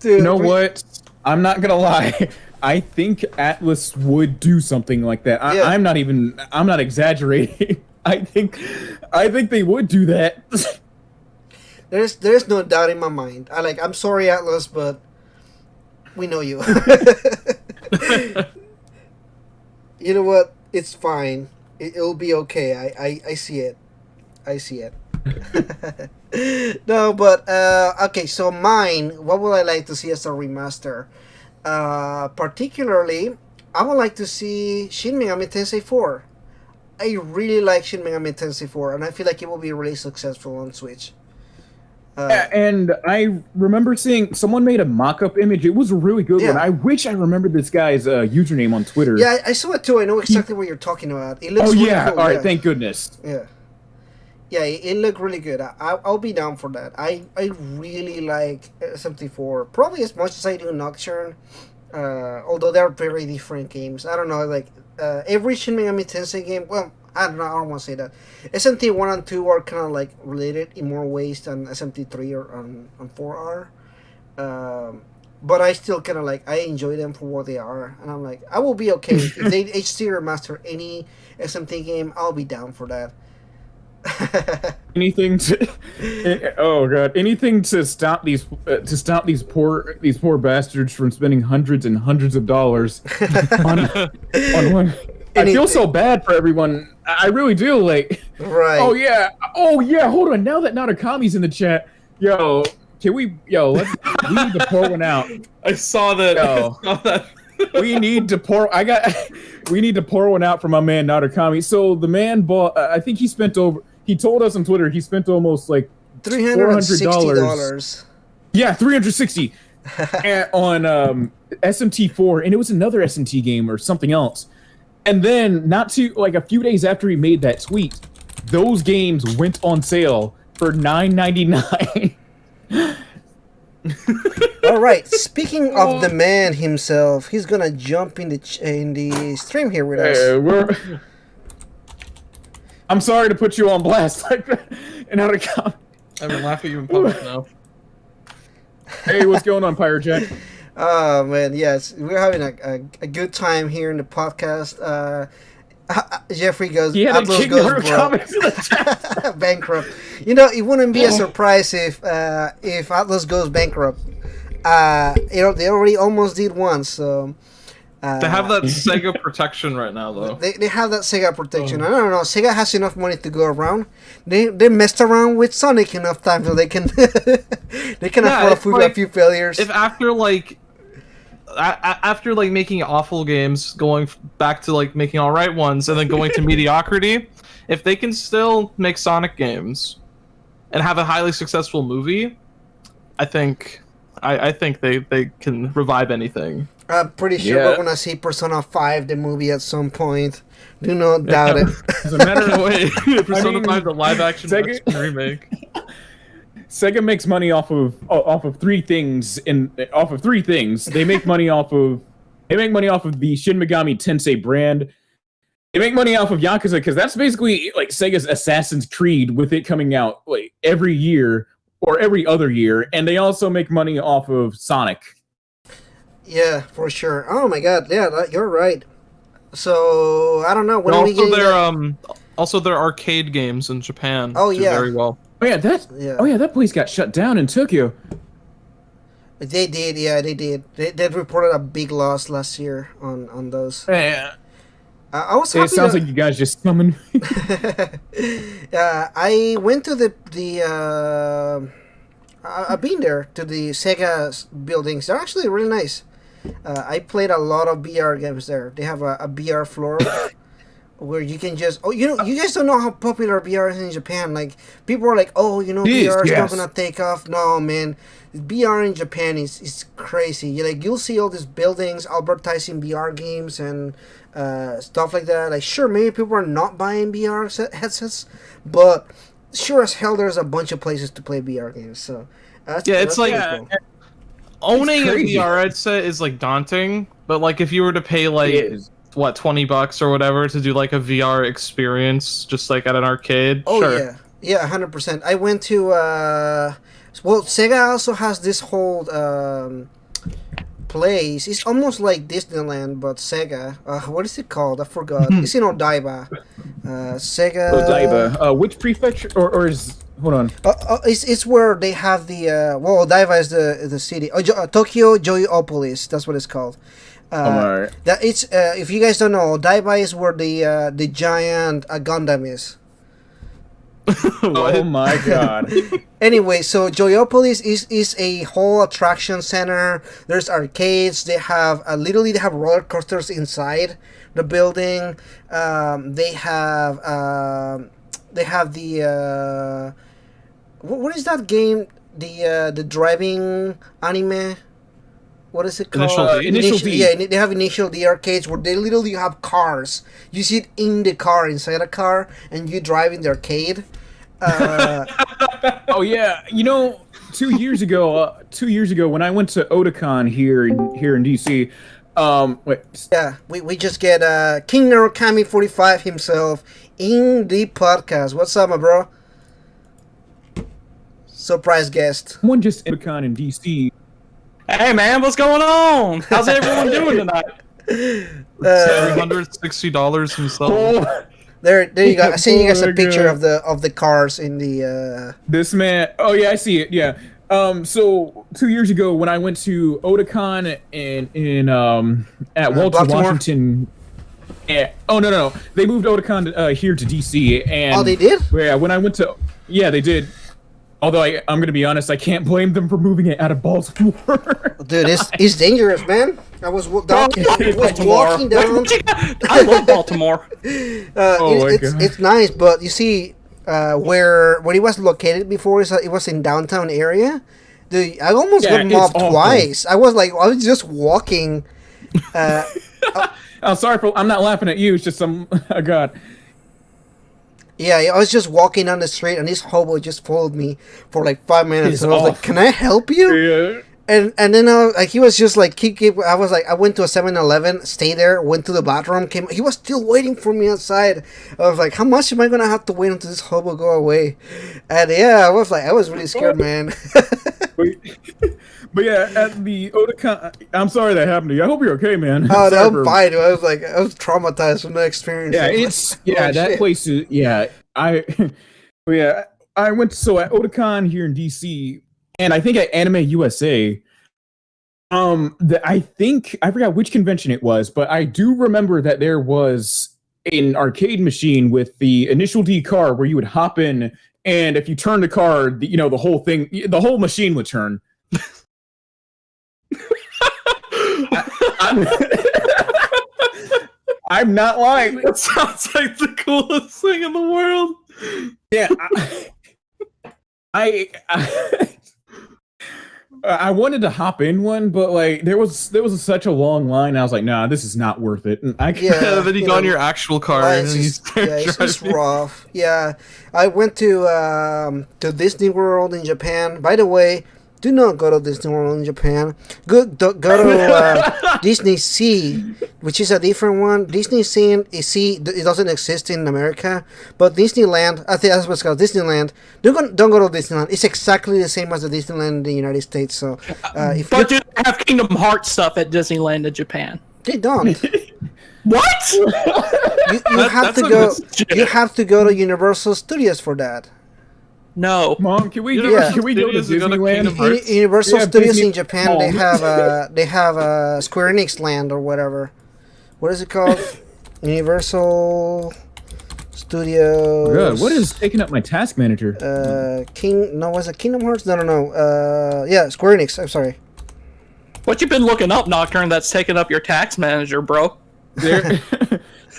You know what? I'm not gonna lie. I think Atlas would do something like that. Yeah. I'm not exaggerating. I think they would do that. There's no doubt in my mind. I'm sorry, Atlas, but we know you. You know what? It's fine. It'll be okay. I see it. I see it. No, but okay. So mine. What would I like to see as a remaster? Particularly, I would like to see Shin Megami Tensei 4. I really like Shin Megami Tensei 4, and I feel like it will be really successful on Switch. And I remember seeing someone made a mock-up image. It was a really good one. I wish I remembered this guy's username on Twitter. Yeah, I saw it too. I know exactly what you're talking about. It looks really cool. All right, thank goodness. Yeah. Yeah, it looked really good. I'll be down for that. I really like SMT4, probably as much as I do Nocturne. Although they're very different games. I don't know, every Shin Megami Tensei game. Well, I don't know. I don't want to say that. SMT 1 and 2 are kind of related in more ways than SMT 3 or on 4 are. But I still kind of I enjoy them for what they are, and I'm I will be okay if they HD remaster any SMT game. I'll be down for that. Anything to anything to stop these poor bastards from spending hundreds and hundreds of dollars on one. I feel so bad for everyone. I really do. Right. Oh yeah. Hold on. Now that Natakami's in the chat, we need to pour one out. I saw that. We need to pour one out for my man Natakami. So the man bought. I think he spent over. He told us on Twitter he spent almost $360. Yeah, $360 on SMT4, and it was another SMT game or something else. And then a few days after he made that tweet, those games went on sale for $9.99. All right. Speaking of the man himself, he's gonna jump in the stream here with us. I'm sorry to put you on blast like that. And how to come. I would laugh at you in public now. Hey, what's going on, Pirate Jack? Oh man, yes, we're having a good time here in the podcast. Jeffrey goes, Atlas goes broke. Bankrupt. It wouldn't be a surprise if Atlas goes bankrupt. They already almost did once, so. They have that Sega protection right now, though. They have that Sega protection. I don't know. Sega has enough money to go around. They messed around with Sonic enough time so they can afford a few failures. If after making awful games, going back to making all right ones, and then going to mediocrity, if they can still make Sonic games and have a highly successful movie, I think they can revive anything. I'm pretty sure we're gonna see Persona 5 the movie at some point. Do not doubt it. As a matter of way, Persona 5 the live action remake. Sega makes money off of three things. They make money off of the Shin Megami Tensei brand. They make money off of Yakuza because that's basically Sega's Assassin's Creed, with it coming out every year or every other year, and they also make money off of Sonic. Yeah, for sure. Oh my god, yeah, you're right. So I don't know when are we getting also their arcade games in Japan. Oh do yeah, very well. Oh yeah, that place got shut down in Tokyo. They did, yeah, they did. They reported a big loss last year on those. Yeah. I was happy. It sounds like you guys just summoned. I went to I've been there to the Sega buildings. They're actually really nice. I played a lot of VR games there. They have a VR floor where you can just you guys don't know how popular VR is in Japan. Like people are like, oh, It VR is not yes. gonna take off. No, man, VR in Japan is crazy. You'll see all these buildings advertising VR games and stuff like that. Like sure, maybe people are not buying VR headsets, but sure as hell there's a bunch of places to play VR games. So it's like pretty cool. owning a crazy. VR headset is like daunting, but like if you were to pay like It is. what, $20 or whatever to do like a VR experience just like at an arcade, Oh sure. yeah, 100%. I went to Sega also has this whole place. It's almost like Disneyland, but Sega. What is it called? I forgot. It's in Odaiba. Sega. Odaiba. Which prefecture or is hold on? It's where they have the Odaiba is the city. Tokyo Joyopolis. That's what it's called. Alright. That it's if you guys don't know, Odaiba is where the giant Gundam is. Oh my god. Anyway, so Joyopolis is a whole attraction center. There's arcades. They have literally they have roller coasters inside the building. They have the what is that game? The driving anime. What is it called? Initial D. Initial D. Yeah, they have Initial D arcades where they literally have cars. You sit in the car, inside a car, and you drive in the arcade. Oh yeah, 2 years ago, when I went to Otakon here in DC, wait, Yeah, we just get King Narukami 45 himself in the podcast. What's up, my bro? Surprise guest. someone just Otakon in DC. Hey man, what's going on? How's everyone doing tonight? $360 himself. Oh, There you go. I sent you guys Oh a my picture God. of the cars in the. this man. Oh yeah, I see it. Yeah. So 2 years ago, when I went to Otakon in at Walter Baltimore? Washington. Oh no, they moved Otakon here to DC, and Oh, they did? Yeah, when I went to they did. Although I'm gonna be honest, I can't blame them for moving it out of Baltimore. Dude, it's dangerous, man. I was walking down. I love Baltimore. Oh my God. It's nice, but you see, where it was located before, it was in downtown area. Dude, I almost Yeah, got it's mobbed awful. twice. I was just walking. I'm sorry I'm not laughing at you. It's just some. Oh God. Yeah, I was just walking down the street, and this hobo just followed me for like 5 minutes. It's And I was like, awful. "Can I help you?" Yeah. And then he was just like, I was like, I went to a 7-Eleven, stayed there, went to the bathroom, came. He was still waiting for me outside. I was like, how much am I gonna have to wait until this hobo go away? And yeah, I was really scared, man. But yeah, at the Otakon, I'm sorry that happened to you. I hope you're okay, man. Oh, Sorry no, I'm for- fine. I was traumatized from that experience. Yeah, I was it's like, oh, that shit. place is I went at Otakon here in DC, and I think at Anime USA. I forgot which convention it was, but I do remember that there was an arcade machine with the Initial D car where you would hop in, and if you turn the car, the whole machine would turn. I'm not lying. That sounds like the coolest thing in the world. Yeah, I wanted to hop in one, but like there was such a long line. I was like, nah, this is not worth it. And Yeah. Then you go on your actual car and then you start it's just driving. rough. Yeah, I went to Disney World in Japan. By the way, do not go to Disney World in Japan. Go to Disney Sea, which is a different one. Disney Sea, it doesn't exist in America, but Disneyland, I think that's what's called Disneyland. Don't go to Disneyland. It's exactly the same as the Disneyland in the United States. So if But you have Kingdom Hearts stuff at Disneyland in Japan. they don't. What? You have That's to a go. mischief. You have to go to Universal Studios for that. No. Mom, can we Universal can we go to Studios, you go to Disneyland? Kingdom Hearts? Universal Yeah, Studios Disney- in Japan, Oh. they have a Square Enix Land or whatever. What is it called? Universal Studios. Good. What is taking up my task manager? Was it Kingdom Hearts? No. Yeah, Square Enix. I'm sorry. What you been looking up, Nocturne, that's taking up your tax manager, bro? There,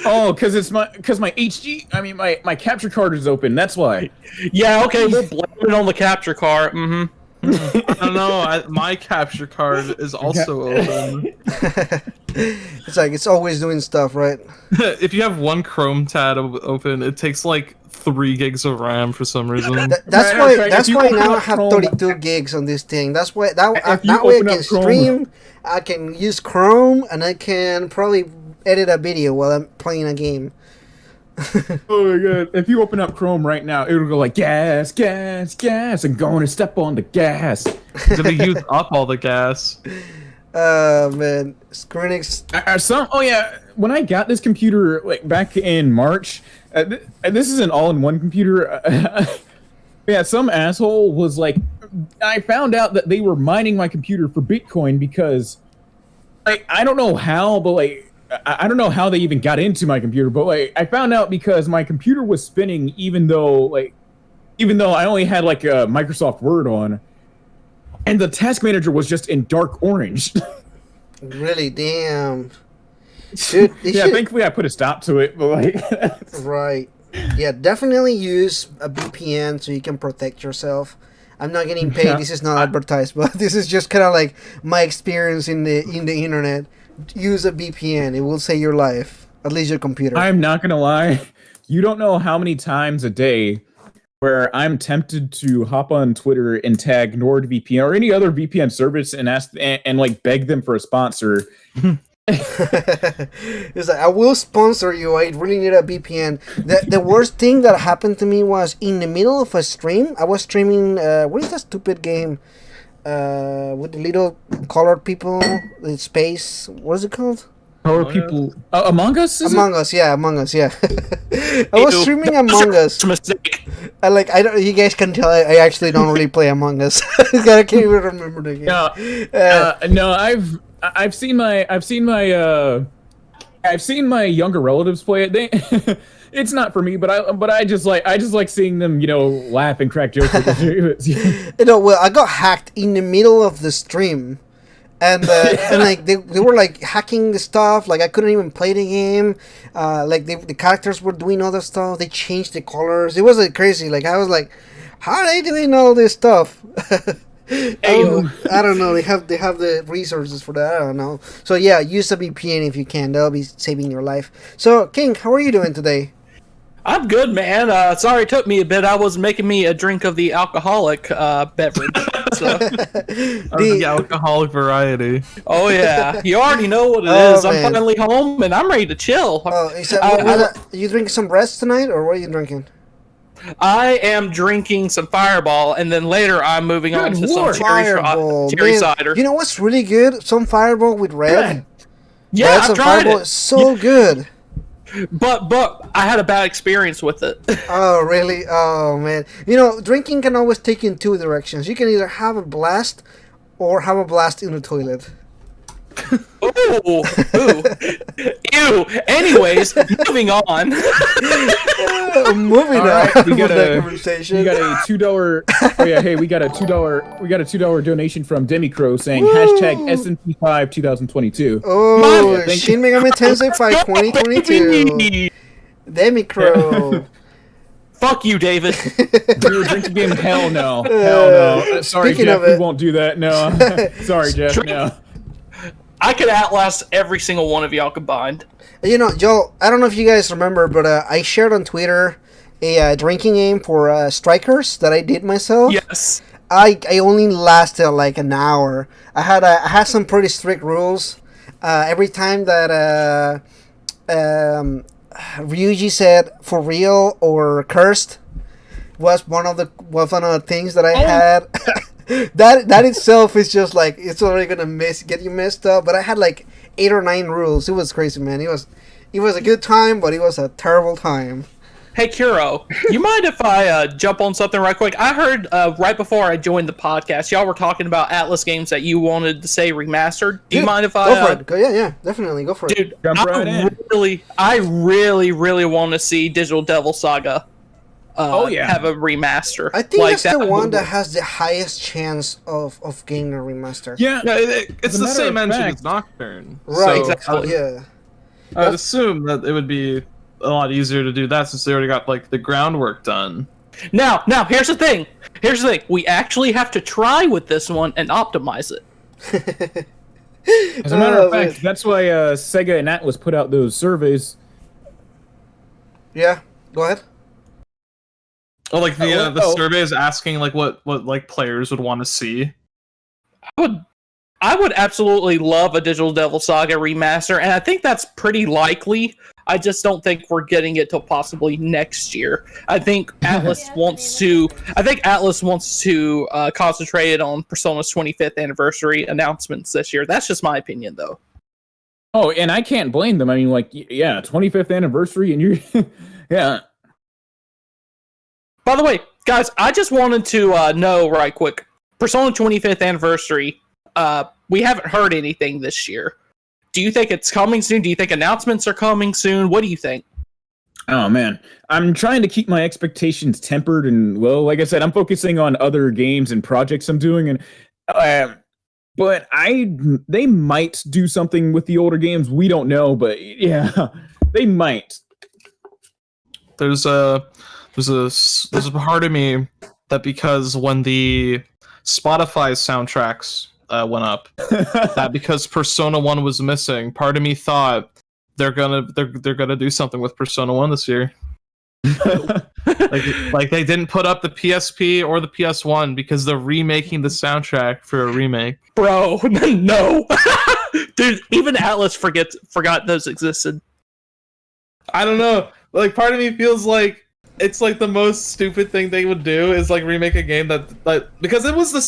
Oh, because my HG. I mean, my capture card is open. That's why. Yeah, okay, we'll blame it on the capture card. Mm-hmm. I don't know. My capture card is also open. It's like it's always doing stuff, right? If you have one Chrome tab open, it takes like 3 gigs of RAM for some reason. That's Right, why. right. That's If you why open now I up have Chrome- 32 gigs on this thing. That's why If you that way I open can up Chrome- stream. I can use Chrome and I can probably edit a video while I'm playing a game. Oh my god! If you open up Chrome right now, it'll go like gas, gas, gas, and going to step on the gas. Gonna use up all the gas. Man, Square Oh yeah, when I got this computer like back in March, this is an all-in-one computer. Yeah, some asshole was like, I found out that they were mining my computer for Bitcoin because, like, I don't know how, but like, I don't know how they even got into my computer, but like, I found out because my computer was spinning even though I only had like a Microsoft Word on, and the task manager was just in dark orange. Really, damn. Dude, Yeah, thankfully I put a stop to it, but like, right. Yeah, definitely use a VPN so you can protect yourself. I'm not getting paid. Yeah. This is not advertised, but this is just kind of like my experience in the internet. Use a VPN. It will save your life, at least your computer. I'm not gonna lie, you don't know how many times a day where I'm tempted to hop on Twitter and tag NordVPN or any other VPN service and ask and like beg them for a sponsor. It's like, I will sponsor you. I really need a VPN. The worst thing that happened to me was in the middle of a stream. I was streaming. What is that stupid game? With the little colored people in space. What is it called? How are people? Among Us? Among Us, yeah, Among Us, yeah. I was streaming Among Us. Mistake. I don't. You guys can tell I actually don't really play Among Us. I can't even remember the game. No, I've seen my younger relatives play it. It's not for me, but I just like seeing them, laugh and crack jokes. Well, I got hacked in the middle of the stream, and like they were like hacking the stuff. Like I couldn't even play the game. Like the characters were doing other stuff. They changed the colors. It was like crazy. Like I was like, how are they doing all this stuff? I don't know. They have the resources for that. I don't know. So yeah, use a VPN if you can. That'll be saving your life. So King, how are you doing today? I'm good, man. Sorry it took me a bit. I was making me a drink of the alcoholic beverage. So. The alcoholic variety. Oh yeah, you already know what it is. I'm finally home and I'm ready to chill. You drinking some rest tonight, or what are you drinking? I am drinking some Fireball, and then later I'm moving on to some cherry cider. You know what's really good? Some Fireball with red. Yeah, I've tried Fireball it. is so good. But I had a bad experience with it. Oh, really? Oh, man. Drinking can always take you in two directions. You can either have a blast or have a blast in the toilet. Ooh. Ew. Anyways, moving on. Moving on. We got a conversation. $2. Oh yeah, hey, we got a $2. We got a $2 donation from Demicro saying #SMT5 2022. Oh, Shin Megami Tensei 5 2022. Demicro. Fuck you, David. We were drinking game. Hell no. Hell no. Sorry, Jeff. We won't do that. No. Sorry, Jeff. No. I could outlast every single one of y'all combined. Joel, I don't know if you guys remember, but I shared on Twitter a drinking game for Strikers that I did myself. Yes. I only lasted like an hour. I had some pretty strict rules. Every time that Ryuji said "for real" or "cursed" was one of the things that I had. that itself is just like it's already gonna get you messed up. But I had like 8 or 9 rules. It was crazy, man. It was a good time, but it was a terrible time. Hey, Kuro, you mind if I jump on something right quick? I heard right before I joined the podcast, y'all were talking about Atlas games that you wanted to say remastered. Do you mind if I... Go for it. Yeah, definitely. Go for it. Dude, I really want to see Digital Devil Saga have a remaster. I think that's the one that has the highest chance of getting a remaster. Yeah, it's the same engine as Nocturne. Right, so, exactly. Yeah. I would assume that it would be a lot easier to do that since they already got like the groundwork done. Now, here's the thing. We actually have to try with this one and optimize it. As a matter of fact, that's why Sega and Atlas put out those surveys. Yeah, go ahead. Oh, like the survey is asking like what like players would want to see. I would absolutely love a Digital Devil Saga remaster, and I think that's pretty likely. I just don't think we're getting it till possibly next year. I think Atlas wants to. Concentrate on Persona's 25th anniversary announcements this year. That's just my opinion, though. Oh, and I can't blame them. I mean, like, yeah, 25th anniversary, and you're, yeah. By the way, guys, I just wanted to know right quick. Persona 25th anniversary. We haven't heard anything this year. Do you think it's coming soon? Do you think announcements are coming soon? What do you think? Oh man, I'm trying to keep my expectations tempered, and well, like I said, I'm focusing on other games and projects I'm doing, and but they might do something with the older games. We don't know, but yeah, they might. There's a part of me that because when the Spotify soundtracks went up, that because Persona 1 was missing, part of me thought they're gonna do something with Persona 1 this year. like they didn't put up the PSP or the PS1 because they're remaking the soundtrack for a remake. Bro, no. Dude, even Atlas forgot those existed. I don't know. Like part of me feels like it's like the most stupid thing they would do is like remake a game that because it's the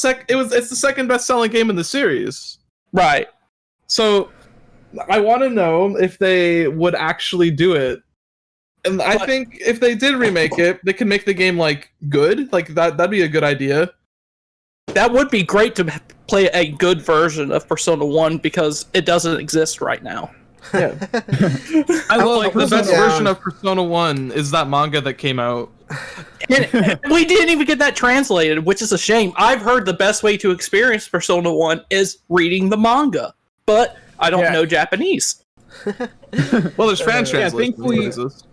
second best selling game in the series. Right. So I want to know if they would actually do it. And I think if they did remake it, they could make the game like good. Like that'd be a good idea. That would be great to play a good version of Persona 1 because it doesn't exist right now. Yeah. I love like the best version of Persona 1 is that manga that came out. And we didn't even get that translated, which is a shame. I've heard the best way to experience Persona 1 is reading the manga, but I don't know Japanese. Well, there's fan translations.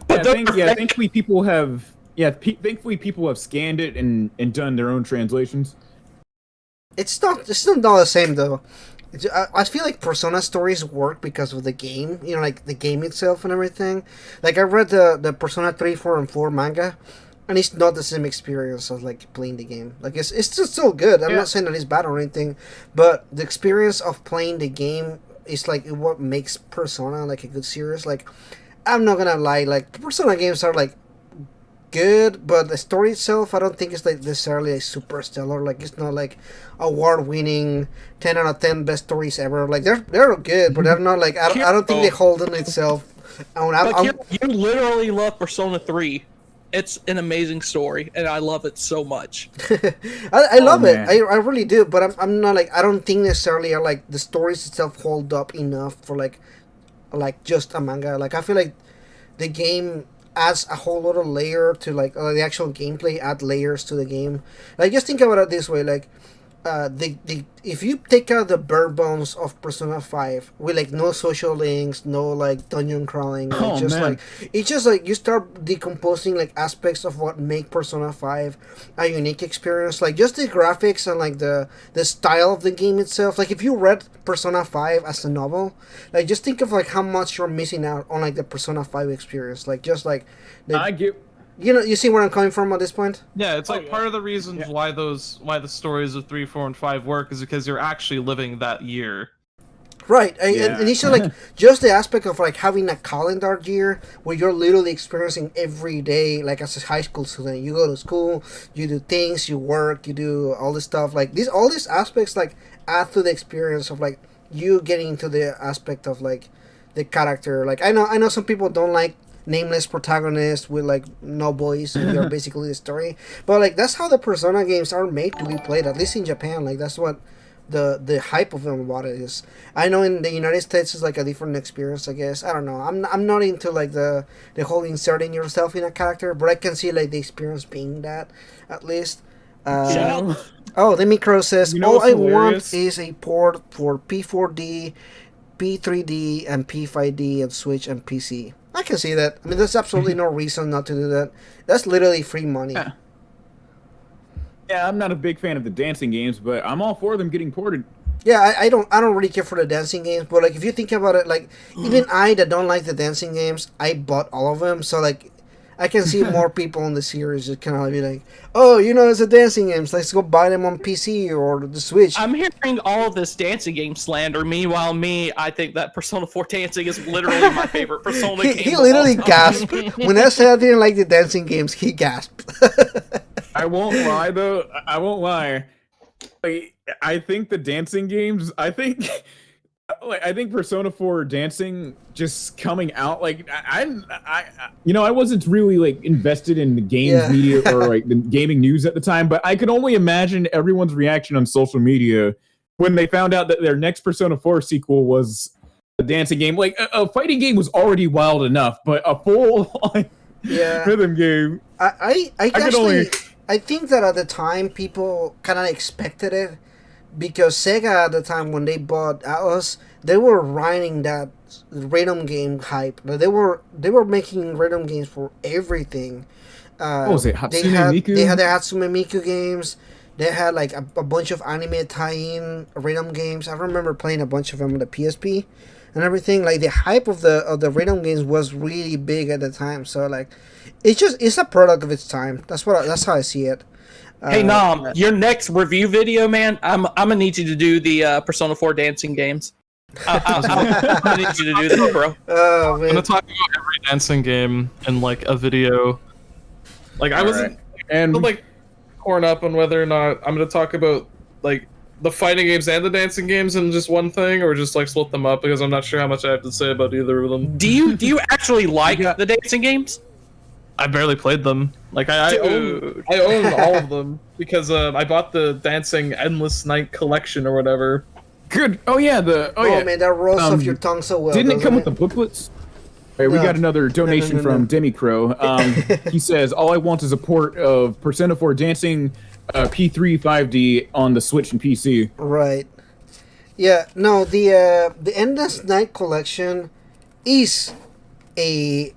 Thankfully people have scanned it and done their own translations. It's still not the same though. I feel like Persona stories work because of the game, you know, like the game itself and everything. Like I read the Persona 3, 4, and 4 manga, and it's not the same experience as like playing the game. Like it's still good. I'm not saying that it's bad or anything, but the experience of playing the game is like what makes Persona like a good series. Like I'm not gonna lie, like Persona games are like good, but the story itself I don't think it's like necessarily like super stellar. Like it's not like award-winning 10 out of 10 best stories ever. Like they're good, but they're not like I don't think they hold in itself. You literally love Persona 3. It's an amazing story, and I love it so much. I love it. I really do, but I'm not like I don't think necessarily are like the stories itself hold up enough for like just a manga. Like I feel like the game adds a whole lot of layer to like the actual gameplay. Add layers to the game. Like just think about it this way, like if you take out the bare bones of Persona 5 with like no social links, no like dungeon crawling, like, it's just like you start decomposing like aspects of what make Persona 5 a unique experience, like just the graphics and like the style of the game itself. Like if you read Persona 5 as a novel, like just think of like how much you're missing out on like the Persona 5 experience. Like just like I get. You know, you see where I'm coming from at this point? Yeah, it's like part of the reasons why the stories of 3, 4, and 5 work is because you're actually living that year. Right, and it's like just the aspect of like having a calendar year where you're literally experiencing every day, like as a high school student, you go to school, you do things, you work, you do all this stuff. Like all these aspects like add to the experience of like you getting into the aspect of like the character. Like I know some people don't like nameless protagonist with like no voice and you're basically the story, but like that's how the Persona games are made to be played, at least in Japan. Like that's what the hype of them about it is. I know in the United States it's like a different experience, I guess. I don't know, I'm not into like the whole inserting yourself in a character, but I can see like the experience being that at least. Oh, the micro says all I want is a port for P4D P3D and P5D and Switch and PC. I can see that. I mean, there's absolutely no reason not to do that. That's literally free money. Yeah, I'm not a big fan of the dancing games, but I'm all for them getting ported. Yeah, I don't really care for the dancing games, but like if you think about it, like even I that don't like the dancing games, I bought all of them. So like I can see more people in the series just kind of be like, oh, you know, it's a dancing games. Let's go buy them on PC or the Switch. I'm hearing all of this dancing game slander. Meanwhile, I think that Persona 4 dancing is literally my favorite Persona game. He literally gasped when I said I didn't like the dancing games. He gasped. I won't lie though. I won't lie. Like, I think the dancing games. I think Persona 4 dancing just coming out. Like I wasn't really like invested in the games media or like the gaming news at the time, but I could only imagine everyone's reaction on social media when they found out that their next Persona 4 sequel was a dancing game. Like a fighting game was already wild enough, but a full rhythm game. I think that at the time people kind of expected it because Sega at the time when they bought Atlas, they were riding that rhythm game hype. But they were making rhythm games for everything. What was it? Hatsune Miku? They had the Hatsune Miku games. They had like a bunch of anime tie-in rhythm games. I remember playing a bunch of them on the PSP and everything. Like the hype of the rhythm games was really big at the time. So like, it's a product of its time. That's how I see it. Hey Nam, your next review video, man, I'm gonna need you to do the Persona 4 dancing games. I'm gonna need you to do that, bro. Oh man, I'm gonna talk about every dancing game in like a video. Like I wasn't like torn up on whether or not I'm gonna talk about like the fighting games and the dancing games in just one thing, or just like split them up because I'm not sure how much I have to say about either of them. Do you actually like the dancing games? I barely played them. Like I own all of them because I bought the Dancing Endless Night collection or whatever. Good. Oh yeah, oh man, that rolls off your tongue so well. Didn't it come with the booklets? All right, we got another donation from Demi Crow. He says, "All I want is a port of Persona 4 Dancing P3 5D on the Switch and PC." Right. Yeah. No, the Endless Night collection is a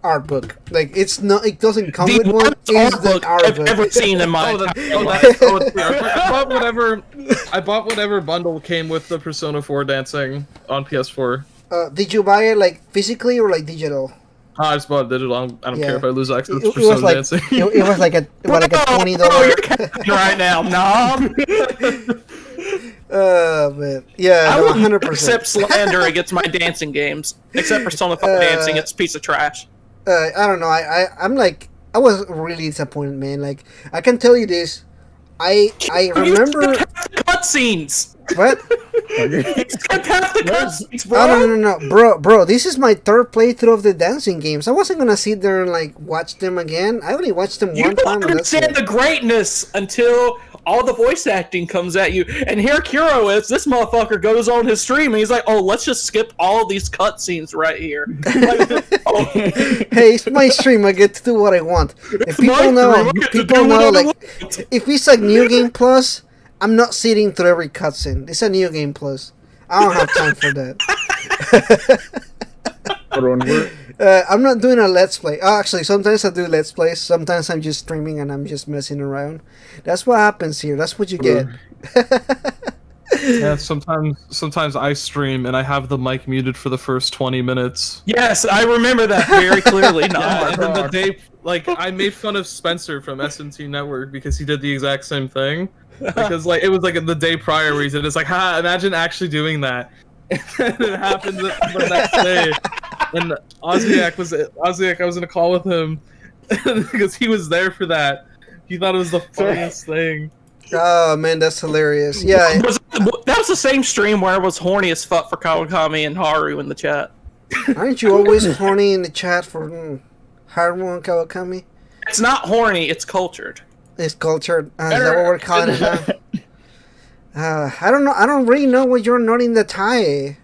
art book. Like it's not. It doesn't come with one. It's the art I've book. ever seen in my. I bought whatever bundle came with the Persona 4 Dancing on PS4. Did you buy it like physically or like digital? I just bought it digital. I don't care if I lose access to It Persona was like Dancing. it was like a $20. Right now, Nam. Man. Yeah, I no, wouldn't 100%. accept slander against my dancing games. Except Persona 4 dancing, it's a piece of trash. I don't know. I'm like, I was really disappointed, man. Like, I can tell you this. I remember cutscenes. What? You skipped half the cutscenes, bro. Oh no, bro. This is my third playthrough of the dancing games. I wasn't gonna sit there and like watch them again. I only watched them one You time. don't understand the greatness until all the voice acting comes at you. And here Kuro is. This motherfucker goes on his stream and he's like, "Oh, let's just skip all these cutscenes right here." Hey, it's my stream. I get to do what I want. If people know, like, if it's like New Game Plus, I'm not sitting through every cutscene. It's a New Game Plus. I don't have time for that. I'm not doing a Let's Play. Oh, actually, sometimes I do Let's Plays. Sometimes I'm just streaming and I'm just messing around. That's what happens here. That's what you get. Yeah, sometimes I stream and I have the mic muted for the first 20 minutes. Yes, I remember that very clearly. Yeah, and then the day, like, I made fun of Spencer from SMT Network because he did the exact same thing. Because, like, it was like the day prior where he said, "It's like, imagine actually doing that." And then it happened the next day. And Ozziak, I was in a call with him because he was there for that. He thought it was the funniest thing. Oh man, that's hilarious. Yeah, that was the same stream where I was horny as fuck for Kawakami and Haru in the chat. Aren't you always horny in the chat for Haru and Kawakami? It's not horny, it's cultured. It's cultured. Is that what we're calling it now? I don't know. I don't really know what you're noting the tie.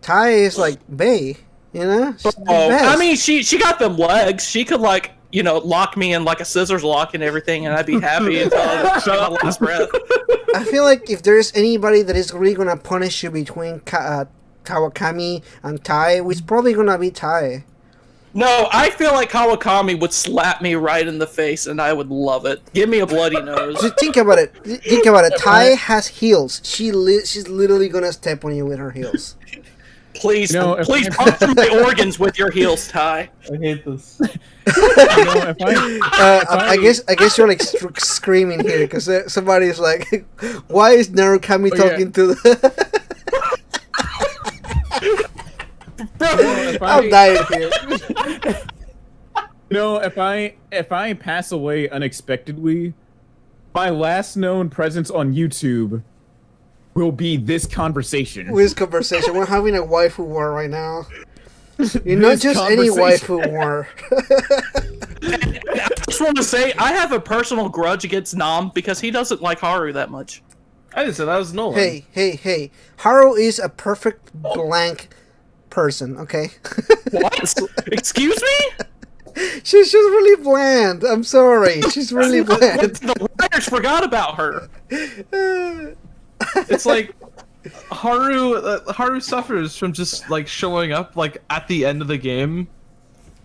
Tai is like bae, you know? I mean, she got them legs. She could like, you know, lock me in like a scissors lock and everything, and I'd be happy until my last breath. I feel like if there's anybody that is really gonna punish you between Kawakami and Tai, it's probably gonna be Tai. No, I feel like Kawakami would slap me right in the face, and I would love it. Give me a bloody nose. Just think about it. Think about it. Tai has heels. She's literally gonna step on you with her heels. Please, please puncture my organs with your heels, Tai. I hate this. I guess you're like screaming here because somebody's like, "Why is Narukami talking to the?" I'm dying here. If I pass away unexpectedly, my last known presence on YouTube will be this conversation. This conversation. We're having a waifu war right now. You're not just any waifu war. I just want to say, I have a personal grudge against Nam because he doesn't like Haru that much. I didn't say that was Nolan. Hey. Haru is a perfect blank person, okay? What? Excuse me? She's just really bland. I'm sorry. She's really bland. The writers forgot about her. It's like Haru suffers from just like showing up like at the end of the game,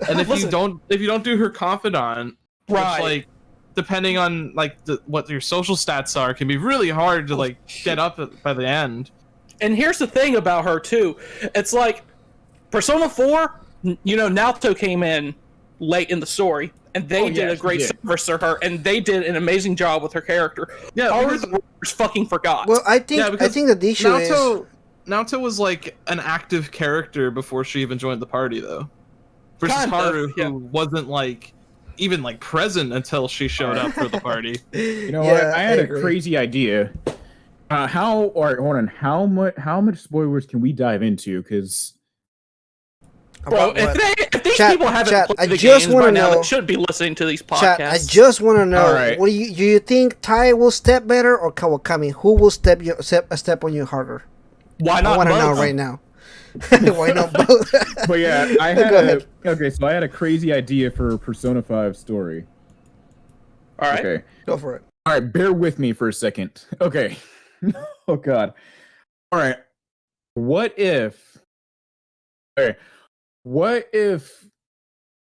and if you don't do her confidant, right? Which, like, depending on like what your social stats are, can be really hard to like get up by the end. And here's the thing about her too. It's like Persona 4, Naoto came in late in the story, and they did a great service to her, and they did an amazing job with her character. Yeah, the writers fucking forgot. Well, I think the issue is Naoto was like an active character before she even joined the party, though. Versus Haru, who wasn't like even like present until she showed up for the party. I had a crazy idea. How much spoilers can we dive into? Because bro, if these people haven't played the games by now, they should be listening to these podcasts. I just want to know, do you think Tai will step better or Kawakami? Who will step on you harder? Why not? I want to know right now. Why not both? But yeah, I had a crazy idea for a Persona 5 story. All right, okay, go for it. All right, bear with me for a second. Okay. Oh God. All right. What if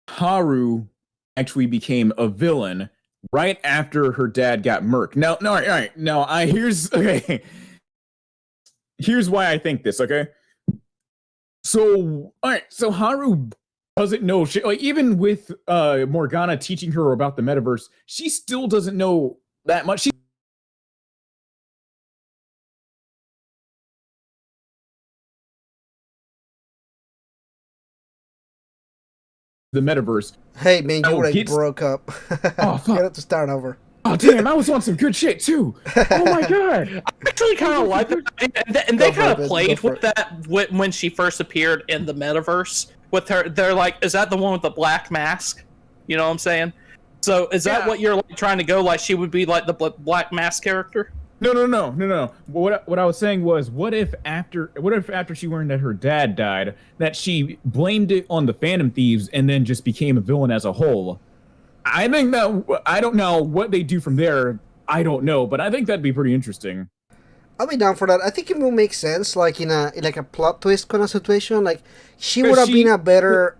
Haru actually became a villain right after her dad got murked? No, all right. No, here's why I think this, okay? So, all right, so Haru doesn't know shit. Like, even with Morgana teaching her about the metaverse, she still doesn't know that much. The metaverse. Hey man, you broke up. Oh fuck! You have to start over. Oh damn! I was on some good shit too. Oh my god! I actually kind of like it, and they kind of played with that when she first appeared in the metaverse. With her, they're like, "Is that the one with the black mask?" You know what I'm saying? So is that what you're like, trying to go? Like she would be like the black mask character? No. What I was saying was, what if after she learned that her dad died, that she blamed it on the Phantom Thieves and then just became a villain as a whole? I think that I don't know what they do from there. I don't know, but I think that'd be pretty interesting. I'll be down for that. I think it will make sense, like in a plot twist kind of situation. Like she would have been a better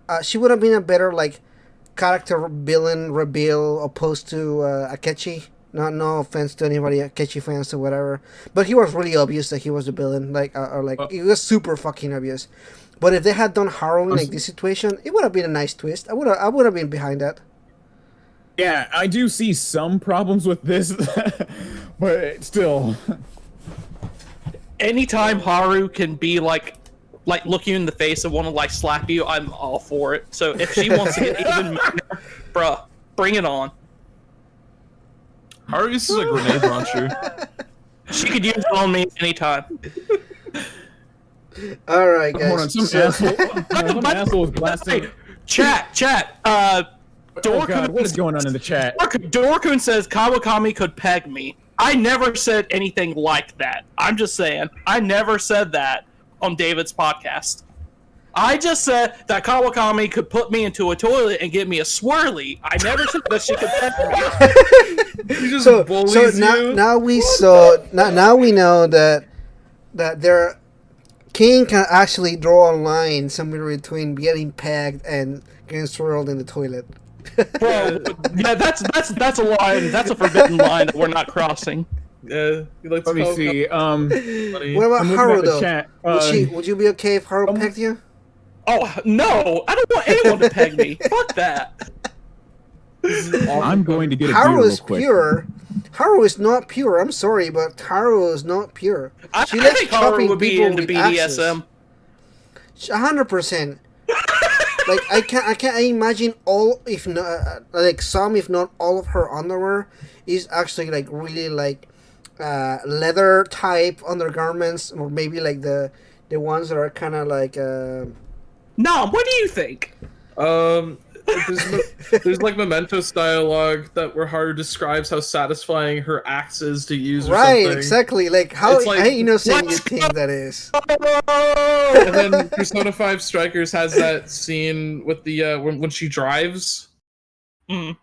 like character villain reveal opposed to Akechi. No offense to anybody, Akechi fans or whatever, but he was really obvious that he was the villain. It was super fucking obvious. But if they had done Haru in like this situation, it would have been a nice twist. I would have been behind that. Yeah, I do see some problems with this, but still. Anytime Haru can be like look you in the face and want to like slap you, I'm all for it. So if she wants to get even minor, bruh, bring it on. Haru uses a grenade launcher. She could use it on me anytime. All right, guys. Hold on, some asshole is blasting. Chat. Oh God, what is going on in the chat? Dorkun says Kawakami could peg me. I never said anything like that. I'm just saying, I never said that on David's podcast. I just said that Kawakami could put me into a toilet and give me a swirly. I never said that she could peg me. He just bullies now we know that there King can actually draw a line somewhere between getting pegged and getting swirled in the toilet. Bro, yeah, that's a line. That's a forbidden line that we're not crossing. Yeah, Let me see. What about I'm looking Haru at the though? chat. Would you be okay if Haru pegged you? Oh no, I don't want anyone to peg me. Fuck that. I'm going to get a beer Haru real is quick. pure. Haru is not pure. I'm sorry, but Haru is not pure. I She likes think Haru chopping would be people into with BDSM. 100%. Like I can't imagine all, if not like some, if not all of her underwear is actually like really like leather type undergarments, or maybe like the ones that are kind of like. Nom, what do you think? There's like Mementos dialogue where Haru describes how satisfying her axe is to use, or Right, something. exactly. Like how It's like, innocent you let's think that is. And then Persona 5 Strikers has that scene with the when she drives. Mm.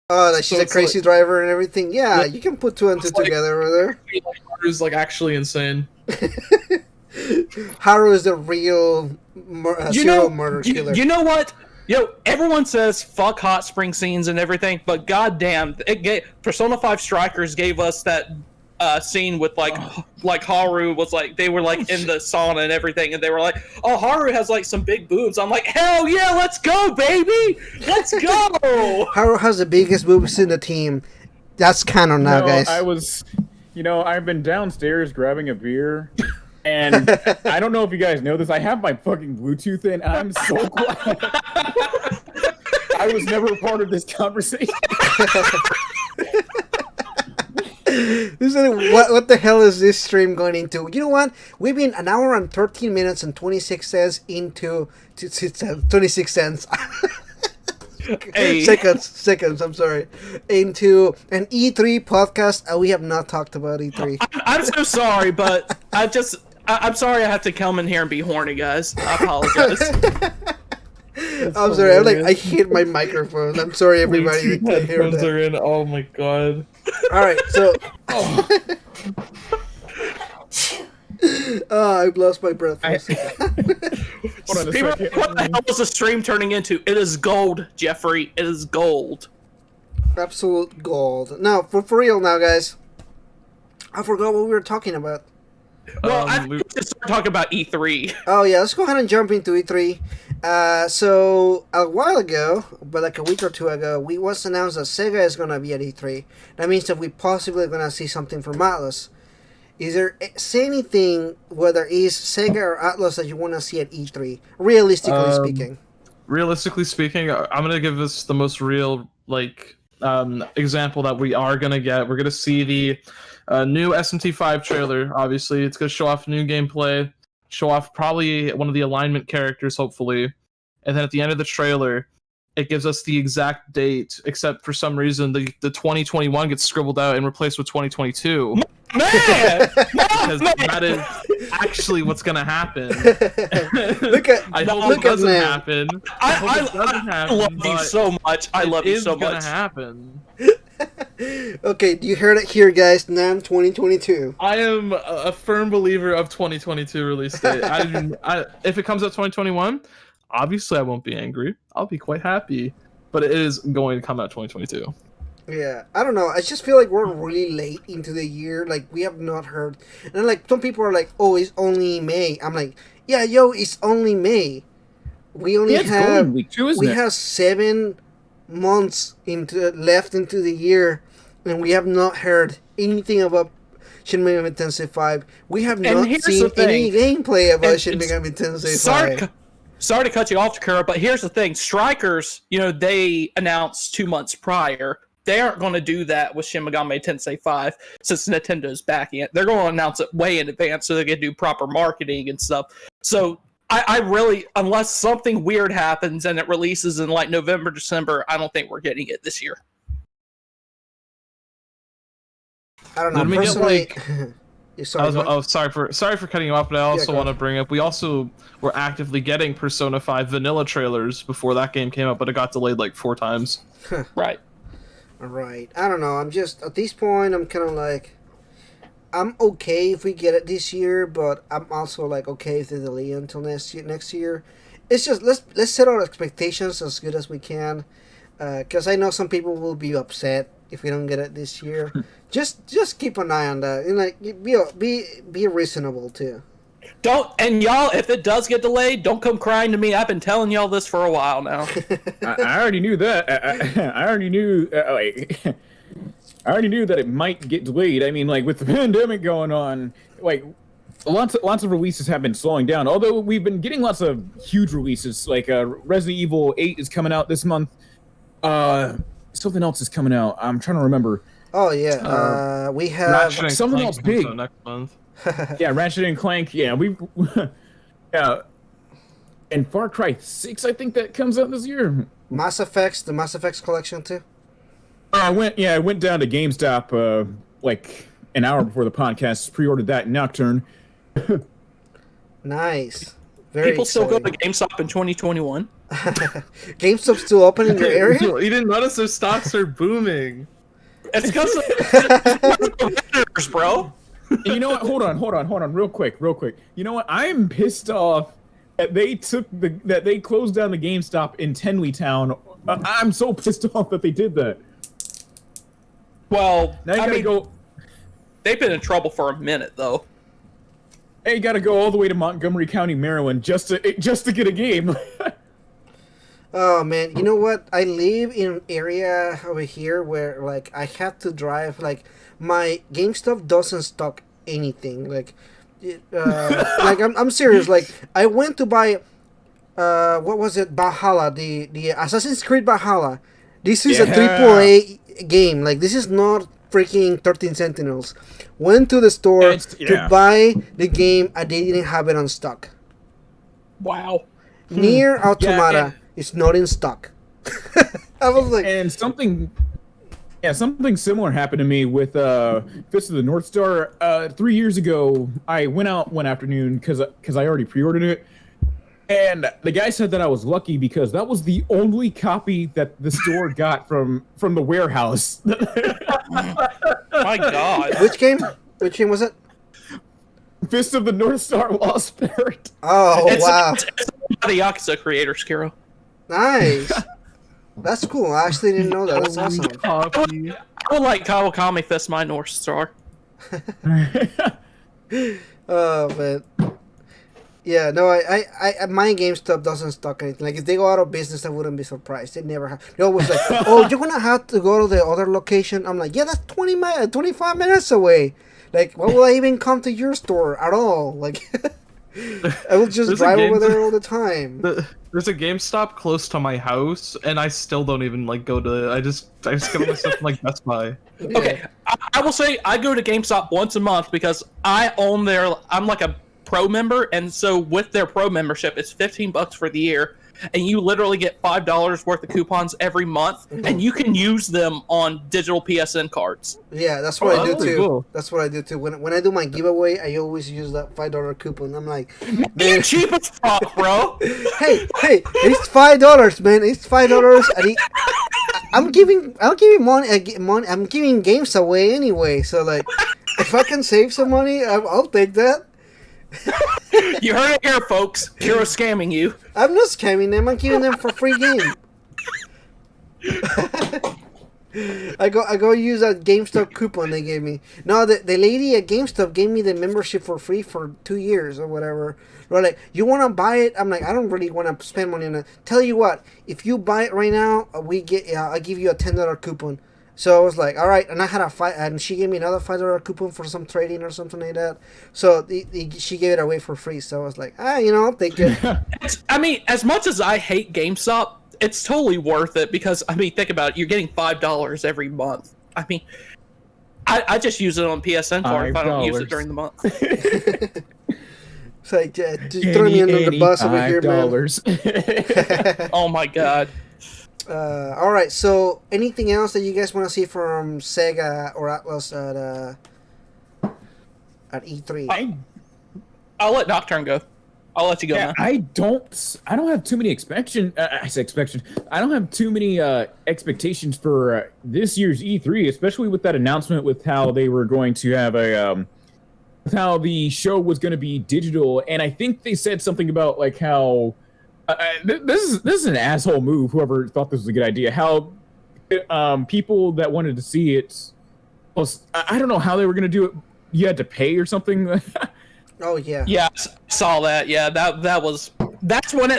Oh, like So she's a it's crazy driver and everything. Yeah, Like, you can put two and two it's like- together over Haru's like actually insane. there. Haru is the real serial murder killer. You know what? Everyone says fuck hot spring scenes and everything, but goddamn, Persona 5 Strikers gave us that scene with like Haru was like, they were like in the sauna and everything, and they were like, oh, Haru has like some big boobs. I'm like, hell yeah, let's go, baby, let's go. Haru has the biggest boobs in the team. That's canon now, guys. I've been downstairs grabbing a beer, and I don't know if you guys know this. I have my fucking Bluetooth in, and I'm so glad I was never a part of this conversation. What the hell is this stream going into? You know what? We've been an hour and 13 minutes and 26 cents into 26 cents. Hey. Seconds, I'm sorry. Into an E3 podcast, and we have not talked about E3. I'm so sorry, but I'm sorry I have to come in here and be horny, guys. I apologize. I'm sorry. I hit my microphone. I'm sorry, everybody. That can't hear Headphones that. are in. Oh my god. All right, so. I've lost my breath. Hold on a People, second. what the hell is the stream turning into? It is gold, Jeffrey. It is gold. Absolute gold. No, for real now, guys. I forgot what we were talking about. Well, I think we should start talking about E3. Oh yeah, let's go ahead and jump into E3. So a while ago, but like a week or two ago, we was announced that Sega is gonna be at E3. That means that we possibly gonna see something from Atlas. Is there anything, whether it's Sega or Atlas, that you want to see at E3? Realistically speaking. Realistically speaking, I'm gonna give this the most real example that we are gonna get. We're gonna see the new SMT 5 trailer. Obviously, it's gonna show off new gameplay, show off probably one of the alignment characters, hopefully, and then at the end of the trailer, it gives us the exact date. Except for some reason, the 2021 gets scribbled out and replaced with 2022. Man! Because that is actually what's gonna happen. Look at I hope look it doesn't at man. happen. I love you but so much. I love you so It is gonna much. happen. Okay, you heard it here, guys. NAM 2022. I am a firm believer of 2022 release date. If it comes out 2021, obviously I won't be angry. I'll be quite happy. But it is going to come out 2022. Yeah, I don't know. I just feel like we're really late into the year. Like, we have not heard. And, like, some people are like, oh, it's only May. I'm like, yeah, yo, it's only May. We only It's have... Golden Week too, isn't we it? have 7 months left into the year, and we have not heard anything about Shin Megami Tensei 5. We have And not here's seen the thing. any gameplay about And Shin it's- Megami Tensei 5. Sorry to cut you off, Takura, but here's the thing. Strikers, they announced 2 months prior. They aren't going to do that with Shin Megami Tensei 5 since Nintendo's backing it. They're going to announce it way in advance so they can do proper marketing and stuff. So I really, unless something weird happens and it releases in like November, December, I don't think we're getting it this year. I don't know. Let me get, Personally... like- Sorry, go ahead. sorry for cutting you off, but I also go want to bring up, we also were actively getting Persona 5 vanilla trailers before that game came out, but it got delayed like 4 times. Right. Right. I don't know. I'm just, at this point, I'm kind of like, I'm okay if we get it this year, but I'm also like okay if they delay until next year. Next year, it's just let's set our expectations as good as we can, because I know some people will be upset if we don't get it this year. just keep an eye on that, and like be reasonable too. Don't, and y'all, if it does get delayed, don't come crying to me. I've been telling y'all this for a while now. I already knew that. I already knew. I already knew that it might get delayed. I mean, like with the pandemic going on, like lots of releases have been slowing down. Although we've been getting lots of huge releases, like Resident Evil 8 is coming out this month. Something else is coming out. I'm trying to remember. Oh yeah, we have something else big next month. Yeah, Ratchet and Clank. Yeah, yeah, and Far Cry 6. I think that comes out this year. the Mass Effects collection too. I went down to GameStop like an hour before the podcast. Pre-ordered that Nocturne. Nice. Very People exciting. still go to GameStop in 2021. GameStop's still open in your area? You didn't notice their stocks are booming. It's because of vendors, bro. You know what? Hold on, real quick. You know what? I'm pissed off that they closed down the GameStop in Tenleytown. I'm so pissed off that they did that. Well, Now you gotta go. They've been in trouble for a minute, though. Hey, you gotta go all the way to Montgomery County, Maryland, just to get a game. Oh man, you know what? I live in an area over here where like I have to drive. Like my GameStop doesn't stock anything. Like, like I'm serious. Like I went to buy, what was it? Valhalla, the Assassin's Creed Valhalla. This is a AAA game. Like this is not freaking 13 Sentinels. Went to the store to buy the game and they didn't have it on stock. Wow. Near Automata is not in stock. I was like, and something similar happened to me with Fist of the North Star. 3 years ago, I went out one afternoon because I already pre-ordered it. And the guy said that I was lucky because that was the only copy that the store got from the warehouse. My God. which game? Which game was it? Fist of the North Star Lost Spirit. Oh, wow. It's the Yakuza creator, Skiro. Nice. That's cool. I actually didn't know that. That's awesome. Copy. I would like Kawakami Fist my North Star. Oh, man. Yeah, no, I my GameStop doesn't stock anything. Like, if they go out of business, I wouldn't be surprised. They never have. They always like, oh, you're going to have to go to the other location. I'm like, yeah, that's 25 minutes away. Like, why will I even come to your store at all? Like, I will just drive over there all the time. There's a GameStop close to my house, and I still don't even like go to. I just get all my stuff from like Best Buy. Yeah. Okay, I will say I go to GameStop once a month because I own I'm like a pro member, and so with their pro membership, it's $15 for the year, and you literally get $5 worth of coupons every month, and you can use them on digital PSN cards. Yeah, that's what I do that's too. cool. That's what I do too. When I do my giveaway, I always use that $5 coupon. I'm like, You're cheap as fuck, bro. hey, it's $5, man. It's $5, and I'm giving money. I'm giving games away anyway. So like, if I can save some money, I'll take that. You heard it here, folks. Kiro's scamming you. I'm not scamming them. I'm giving them for free game. I go use that GameStop coupon they gave me. No, the lady at GameStop gave me the membership for free for 2 years or whatever. They're like, you want to buy it? I'm like, I don't really want to spend money on it. Tell you what, if you buy it right now, I'll give you a $10 coupon. So I was like, all right, and I had and she gave me another $5 coupon for some trading or something like that. So she gave it away for free. So I was like, I'll take it. I mean, as much as I hate GameStop, it's totally worth it because, I mean, think about it. You're getting $5 every month. I mean, I just use it on PSN card if I don't use it during the month. It's like, just throw me under the bus over here, man. Oh my God. All right. So, anything else that you guys want to see from Sega or Atlas at E3? I'll let Nocturne go. I'll let you go now. I don't have too many expectations. I don't have too many expectations for this year's E3, especially with that announcement with how they were going to have a how the show was going to be digital, and I think they said something about like how this is an asshole move. Whoever thought this was a good idea, how people that wanted to see it, well, I don't know how they were going to do it. You had to pay or something. Oh yeah. Yeah, I saw that. Yeah, that's when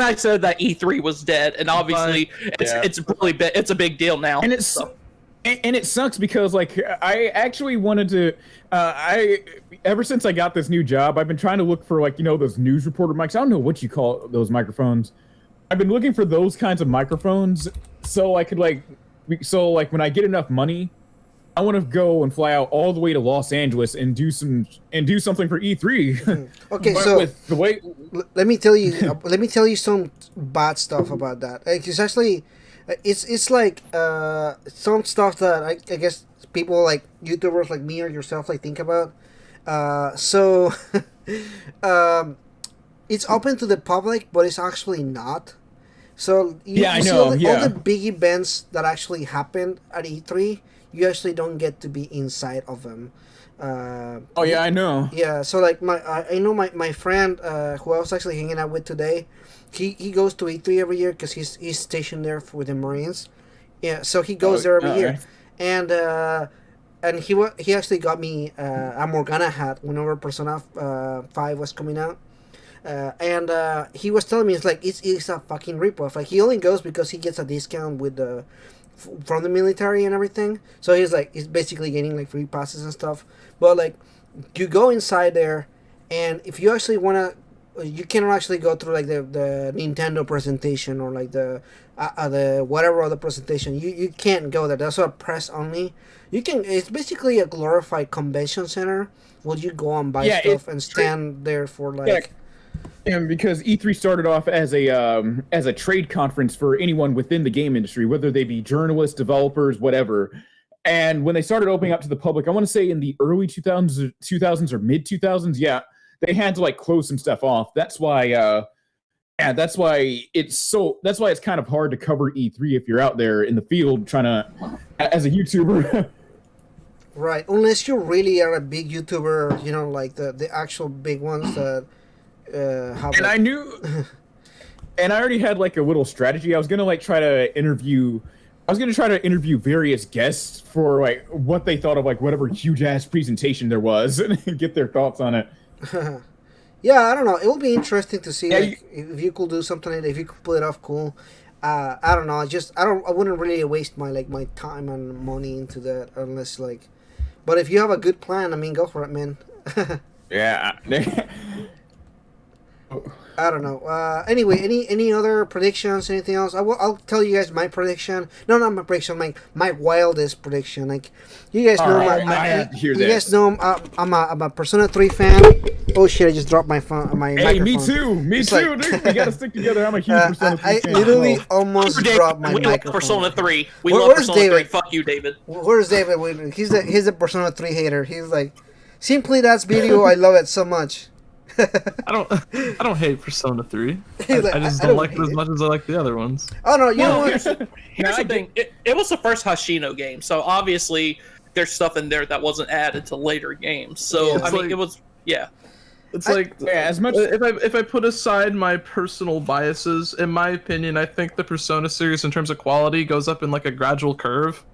I said that E3 was dead, and obviously it's really it's a big deal now. And and it sucks because like I actually wanted to ever since I got this new job, I've been trying to look for like, you know, those news reporter mics. I don't know what you call those microphones. I've been looking for those kinds of microphones so I could like when I get enough money, I want to go and fly out all the way to Los Angeles and do something for E3. Okay, but so with the way let me tell you some bad stuff about that. It's actually it's like some stuff that I guess people like YouTubers like me or yourself like think about. So it's open to the public, but it's actually not. So you see all the big events that actually happened at E3. You actually don't get to be inside of them. I know. Yeah, so like I know my friend who I was actually hanging out with today, he goes to E3 every year because he's stationed there with the Marines. Yeah, so he goes there every year, and he actually got me a Morgana hat whenever Persona 5 was coming out. And he was telling me it's a fucking ripoff. Like he only goes because he gets a discount with the from the military and everything. So he's basically getting like free passes and stuff. But like you go inside there, and if you actually wanna, you cannot actually go through like the Nintendo presentation or like the whatever other presentation. You can't go there. That's a press only. You can. It's basically a glorified convention center. Will you go and buy stuff and stand there for like? Yeah. And because E3 started off as a trade conference for anyone within the game industry, whether they be journalists, developers, whatever. And when they started opening up to the public, I want to say in the early 2000s or mid 2000s, they had to like close some stuff off. That's why that's why it's kind of hard to cover E3 if you're out there in the field trying to as a YouTuber. Right, unless you really are a big YouTuber, you know, like the actual big ones that have. And I knew, and I already had like a little strategy. I was gonna try to interview various guests for like what they thought of like whatever huge ass presentation there was and get their thoughts on it. Yeah, I don't know. It would be interesting to see if you could do something like that, if you could pull it off cool. I don't know. I wouldn't really waste my time and money into that unless like. But if you have a good plan, I mean, go for it, man. Yeah. I don't know. Anyway, any other predictions? Anything else? I'll tell you guys my prediction. No, not my prediction. My wildest prediction. Like you guys know, you guys know I'm a Persona 3 fan. Oh shit! I just dropped my phone. My microphone. Me too. Me too. Dude, we gotta stick together. I'm a huge Persona 3 fan. I literally almost dropped my microphone. Love Persona 3. We love Persona David? 3. Fuck you, David. Where's David? He's a Persona 3 hater. He's like, simply that's video. I love it so much. I don't hate Persona 3. I just don't like it as much as I like the other ones. Oh no, you know what? Here's the thing. It was the first Hashino game, so obviously there's stuff in there that wasn't added to later games. So I mean, it was It's as much if I put aside my personal biases, in my opinion, I think the Persona series in terms of quality goes up in like a gradual curve.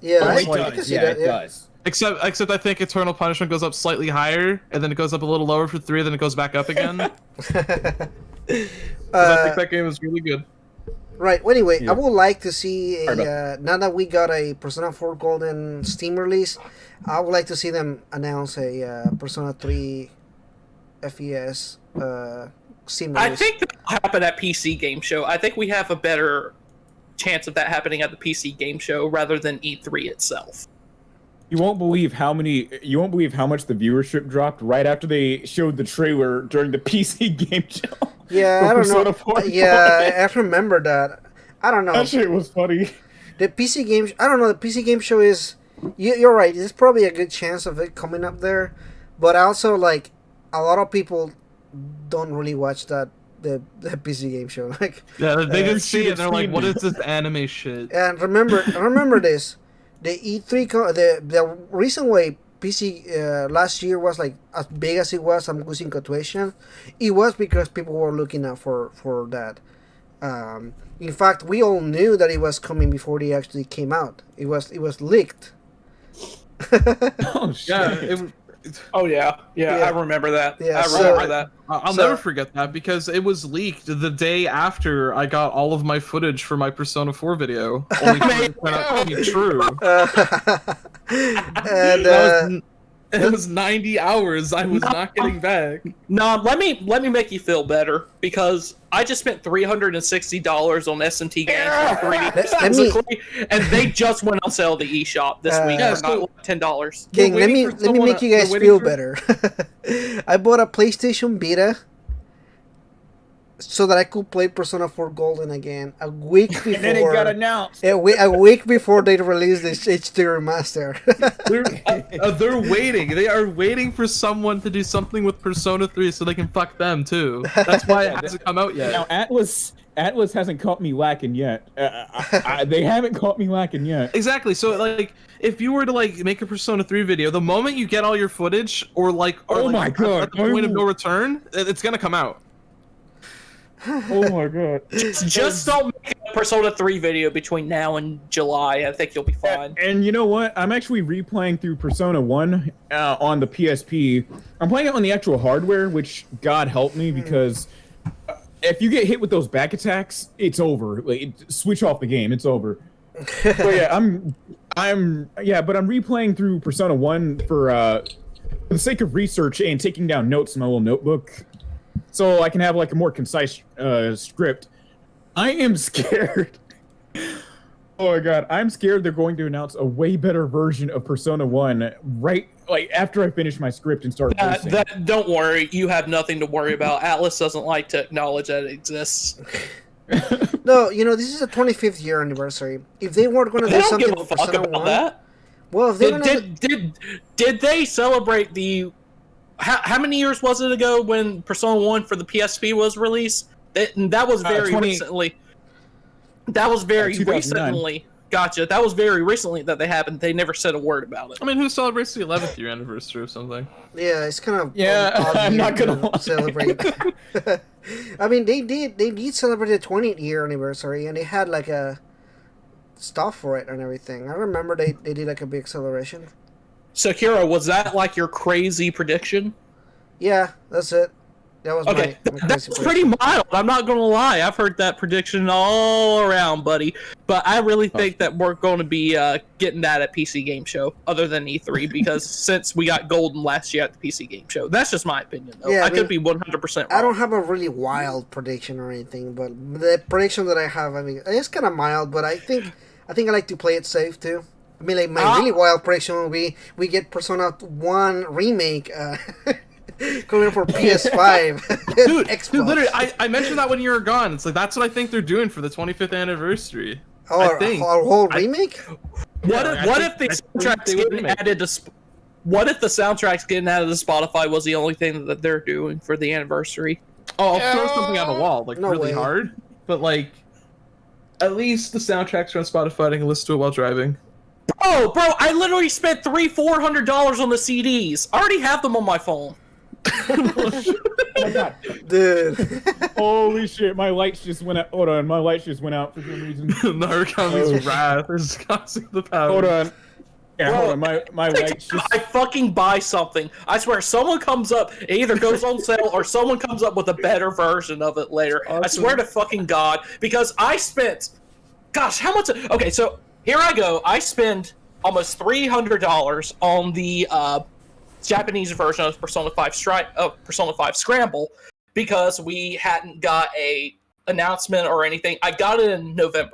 Yeah, it does. Except I think Eternal Punishment goes up slightly higher, and then it goes up a little lower for 3, then it goes back up again. I think that game is really good. Right. Well, anyway, I would like to see now that we got a Persona 4 Golden Steam release, I would like to see them announce a Persona 3 FES Steam release. I think that will happen at PC Game Show. I think we have a better chance of that happening at the PC Game Show rather than E3 itself. You won't believe how much the viewership dropped right after they showed the trailer during the PC Game Show. Yeah, I don't know. I remember that. I don't know. That shit was funny. The PC Game, I don't know. The PC Game Show is. You're right. There's probably a good chance of it coming up there, but also like a lot of people don't really watch the PC Game Show. Like they didn't see it. They're like, "What is this anime shit?" And remember this. The E3 the recent way PC last year was like as big as it was, I'm losing situation. It was because people were looking out for that. In fact, we all knew that it was coming before they actually came out. It was leaked. Oh shit! Yeah, Oh yeah, I remember that. Yeah, I remember that. I'll never forget that because it was leaked the day after I got all of my footage for my Persona 4 video. Only for it to turn out to be true. And It was 90 hours I was not getting back. No, let me make you feel better because I just spent $360 on SMT games for 3D physically, and they just went on sale at the eShop this week for $10. King, let me make you guys feel better. I bought a PlayStation Vita so that I could play Persona 4 Golden again a week before. And then it got announced. A week before they released this HD remaster. They're waiting. They are waiting for someone to do something with Persona 3 so they can fuck them too. That's why it hasn't come out yet. Now Atlas hasn't caught me lacking yet. They haven't caught me lacking yet. Exactly. So like, if you were to like make a Persona 3 video, the moment you get all your footage, or my god, at the point of no return, it's gonna come out. Oh my god. Just don't make a Persona 3 video between now and July. I think you'll be fine. And you know what? I'm actually replaying through Persona 1 on the PSP. I'm playing it on the actual hardware, which God help me, because if you get hit with those back attacks, it's over. Like, switch off the game. It's over. But yeah, I'm replaying through Persona 1 for the sake of research and taking down notes in my little notebook, so I can have like a more concise script. I am scared. Oh my god, I'm scared they're going to announce a way better version of Persona 1 right like after I finish my script and start posting. Don't worry, you have nothing to worry about. Atlas doesn't like to acknowledge that it exists. No, this is a 25th year anniversary. If they weren't going to do something with Persona 1, that. Well, if they did they celebrate the? How many years was it ago when Persona 1 for the PSP was released? That was very recently. That was very recently. Gotcha. That was very recently that they happened. They never said a word about it. I mean, who celebrates the 11th year anniversary or something? Yeah, it's kind of I'm not gonna celebrate. I mean, they did celebrate the 20th year anniversary, and they had like a stuff for it and everything. I remember they did like a big celebration. Sakura, was that like your crazy prediction? Yeah, that's it. That was okay. My that's pretty mild. I'm not gonna lie. I've heard that prediction all around, buddy. But I really think that we're going to be getting that at PC Game Show, other than E3, because since we got Golden last year at the PC Game Show, that's just my opinion. Though. Yeah, I could be 100% wrong. I don't have a really wild prediction or anything, but the prediction that I have, I mean, it's kind of mild. But I think I like to play it safe too. I mean, like my really wild prediction will be we get Persona 1 remake. Coming for PS5. Dude, literally, I mentioned that when you were gone. It's like, that's what I think they're doing for the 25th anniversary. Oh, a whole remake? What if the soundtrack's getting added to... What if the soundtrack's getting added to Spotify was the only thing that they're doing for the anniversary? Oh, I'll throw something on the wall, like, no really way. hard. But, like, at least the soundtracks are on Spotify. I can listen to it while driving. Bro, I literally spent $400 on the CDs. I already have them on my phone. Oh my god. Dude. Holy shit, my lights just went out. Hold on, my lights just went out for some reason. Narukami's wrath is causing the power. Hold on. Yeah, Bro, hold on, my lights just... I fucking buy something. I swear, someone comes up, it either goes on sale or someone comes up with a better version of it later. Awesome. I swear to fucking God, because I spent... Gosh, how much... Okay, so here I go. I spend almost $300 on the... Japanese version of Persona 5 Scramble, because we hadn't got a announcement or anything. I got it in November.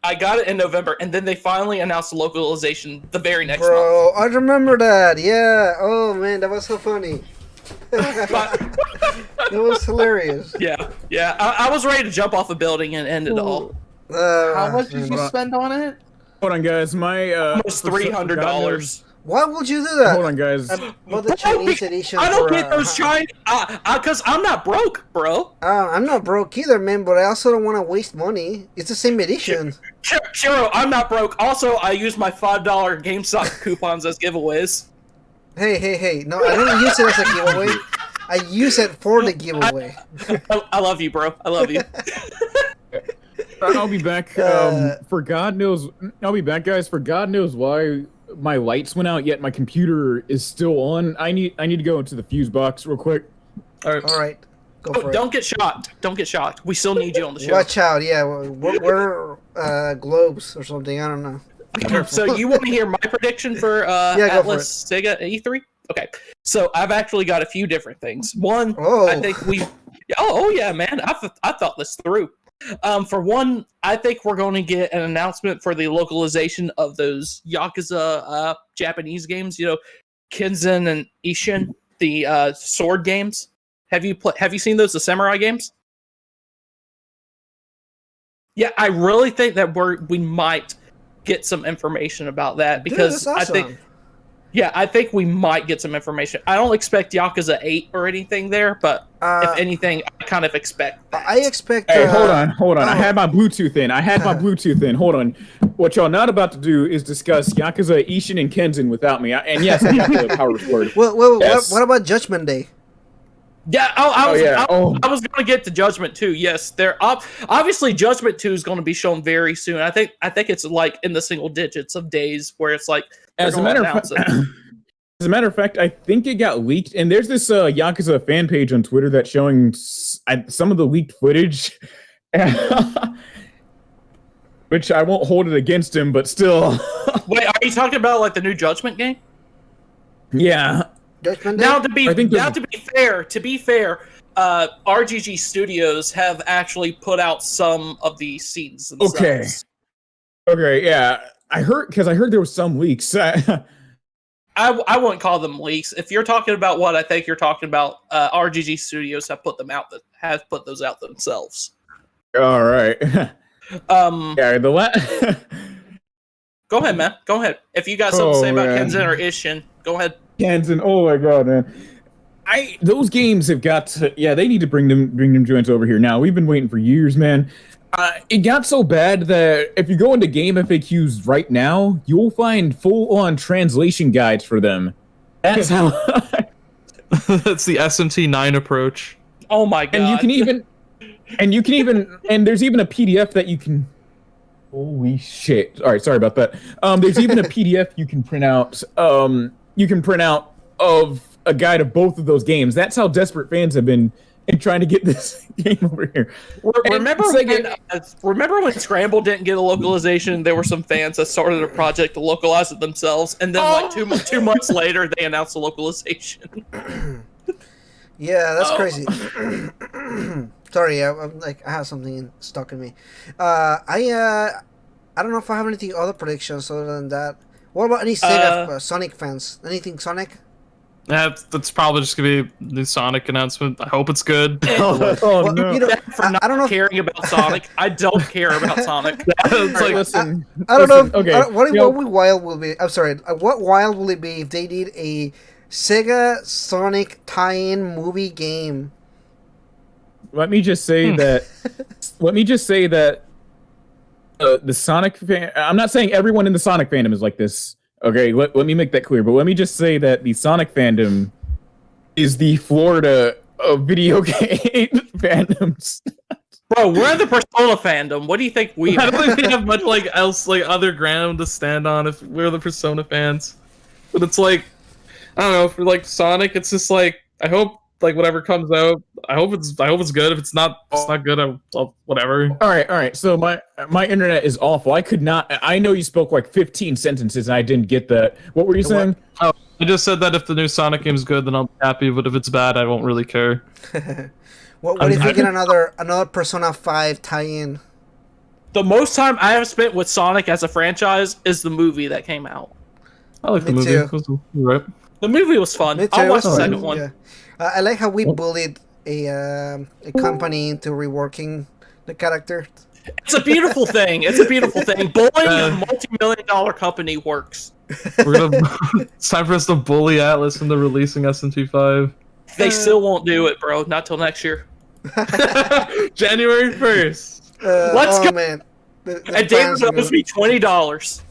I got it in November, and then they finally announced the localization the very next month. Bro, I remember that. Yeah. Oh man, that was so funny. That was hilarious. Yeah. I was ready to jump off a building and end it all. How much did you spend on it? Hold on, guys. My almost $300. Why would you do that? Hold on, guys. Well, the Chinese edition. I don't for, get those Chinese, because I'm not broke, bro. I'm not broke either, man, but I also don't want to waste money. It's the same edition. Shiro, I'm not broke. Also, I use my $5 GameStop coupons as giveaways. Hey. No, I don't use it as a giveaway. I use it for the giveaway. I love you, bro. I love you. I'll be back. For God knows, I'll be back, guys. For God knows why my lights went out, yet my computer is still on. I need to go into the fuse box real quick. All right. Go for it. Don't get shocked. Don't get shocked. We still need you on the show. Watch out. Yeah, we're globes or something. I don't know. So you want to hear my prediction for Atlas Sega E3? Okay. So I've actually got a few different things. One, I think we. Oh yeah, man. I thought this through. For one, I think we're going to get an announcement for the localization of those Yakuza Japanese games. You know, Kenzan and Ishin, the sword games. Have you seen those, the samurai games? Yeah, I really think that we might get some information about that because Dude, that's awesome. I think we might get some information. I don't expect Yakuza 8 or anything there, but if anything, I kind of expect that. I expect... Hey, hold on. I had my Bluetooth in. Hold on. What y'all not about to do is discuss Yakuza, Ishin, and Kenzan without me. And yes, I have the power word. Well, yes. what about Judgment Day? Yeah, I was going to get to Judgment 2. Yes, obviously Judgment 2 is going to be shown very soon. I think it's like in the single digits of days where it's like as a matter of fact, I think it got leaked, and there's this Yakuza fan page on Twitter that's showing some of the leaked footage, which I won't hold it against him, but still. Wait, are you talking about like the new Judgment game? Yeah. Now to be fair, RGG Studios have actually put out some of the scenes themselves. Okay, yeah. I heard there was some leaks. I wouldn't call them leaks. If you're talking about what I think you're talking about, RGG Studios have put those out themselves. All right. Yeah, Go ahead, man. Go ahead. If you got something to say about Kenzan or Ishin, go ahead. Kenzan, oh my god, man. Those games have got to, they need to bring them joints over here now. We've been waiting for years, man. It got so bad that if you go into game FAQs right now, you'll find full-on translation guides for them. That's how. That's the SMT 9 approach. Oh my god! And you can even, and there's even a PDF that you can. Holy shit! All right, sorry about that. There's even a PDF you can print out. You can print out of a guide of both of those games. That's how desperate fans have been in trying to get this game over here. Remember when Scramble didn't get a localization? There were some fans that started a project to localize it themselves, and then like two months later, they announced the localization. Yeah, that's crazy. Sorry, I'm like I have something stuck in me. I don't know if I have anything other predictions other than that. What about any Sega Sonic fans? Anything Sonic? That's probably just gonna be the Sonic announcement. I hope it's good. No! You know, I don't know caring about Sonic. I don't care about Sonic. It's like, listen. I don't know. Okay. What wild will be? I'm sorry. What wild will it be if they did a Sega Sonic tie-in movie game? Let me just say that. The Sonic fan. I'm not saying everyone in the Sonic fandom is like this. Okay, let me make that clear. But let me just say that the Sonic fandom is the Florida of video game fandoms. Bro, we're the Persona fandom. What do you think we? I don't think we have much other ground to stand on if we're the Persona fans. But it's like, I don't know, for like Sonic, it's just like I hope like whatever comes out, I hope it's good. If it's not good, I'll whatever. All right. So my internet is awful. I could not. I know you spoke like 15 sentences and I didn't get that. What were you saying? Oh, I just said that if the new Sonic game is good, then I'll be happy. But if it's bad, I won't really care. What if we get another Persona 5 tie-in? The most time I have spent with Sonic as a franchise is the movie that came out. I like the movie. Too. It was right. The movie was fun. Me too. I'll watch the second one. Yeah. I like how we bullied a company into reworking the character. It's a beautiful thing. It's a beautiful thing. Bullying a multi-million-dollar company works. It's time for us to bully Atlas into releasing SMT5. They still won't do it, bro. Not till next year. January 1st. Let's go. Man. And David owes me $20.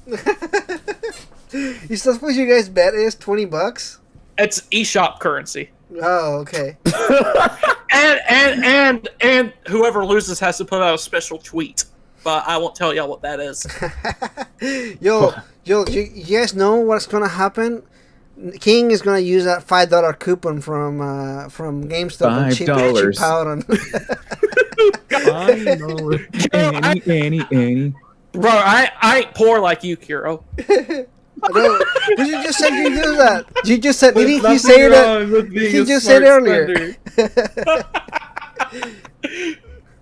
You still suppose you guys bet is $20? It's eShop currency. Oh, okay. and whoever loses has to put out a special tweet. But I won't tell y'all what that is. Yo, you guys know what's gonna happen? King is gonna use that $5 coupon from GameStop and cheap out on. Annie. Bro, I ain't poor like you, Kiro. No, but you just said you do that. You just said, didn't he say that? He just said earlier.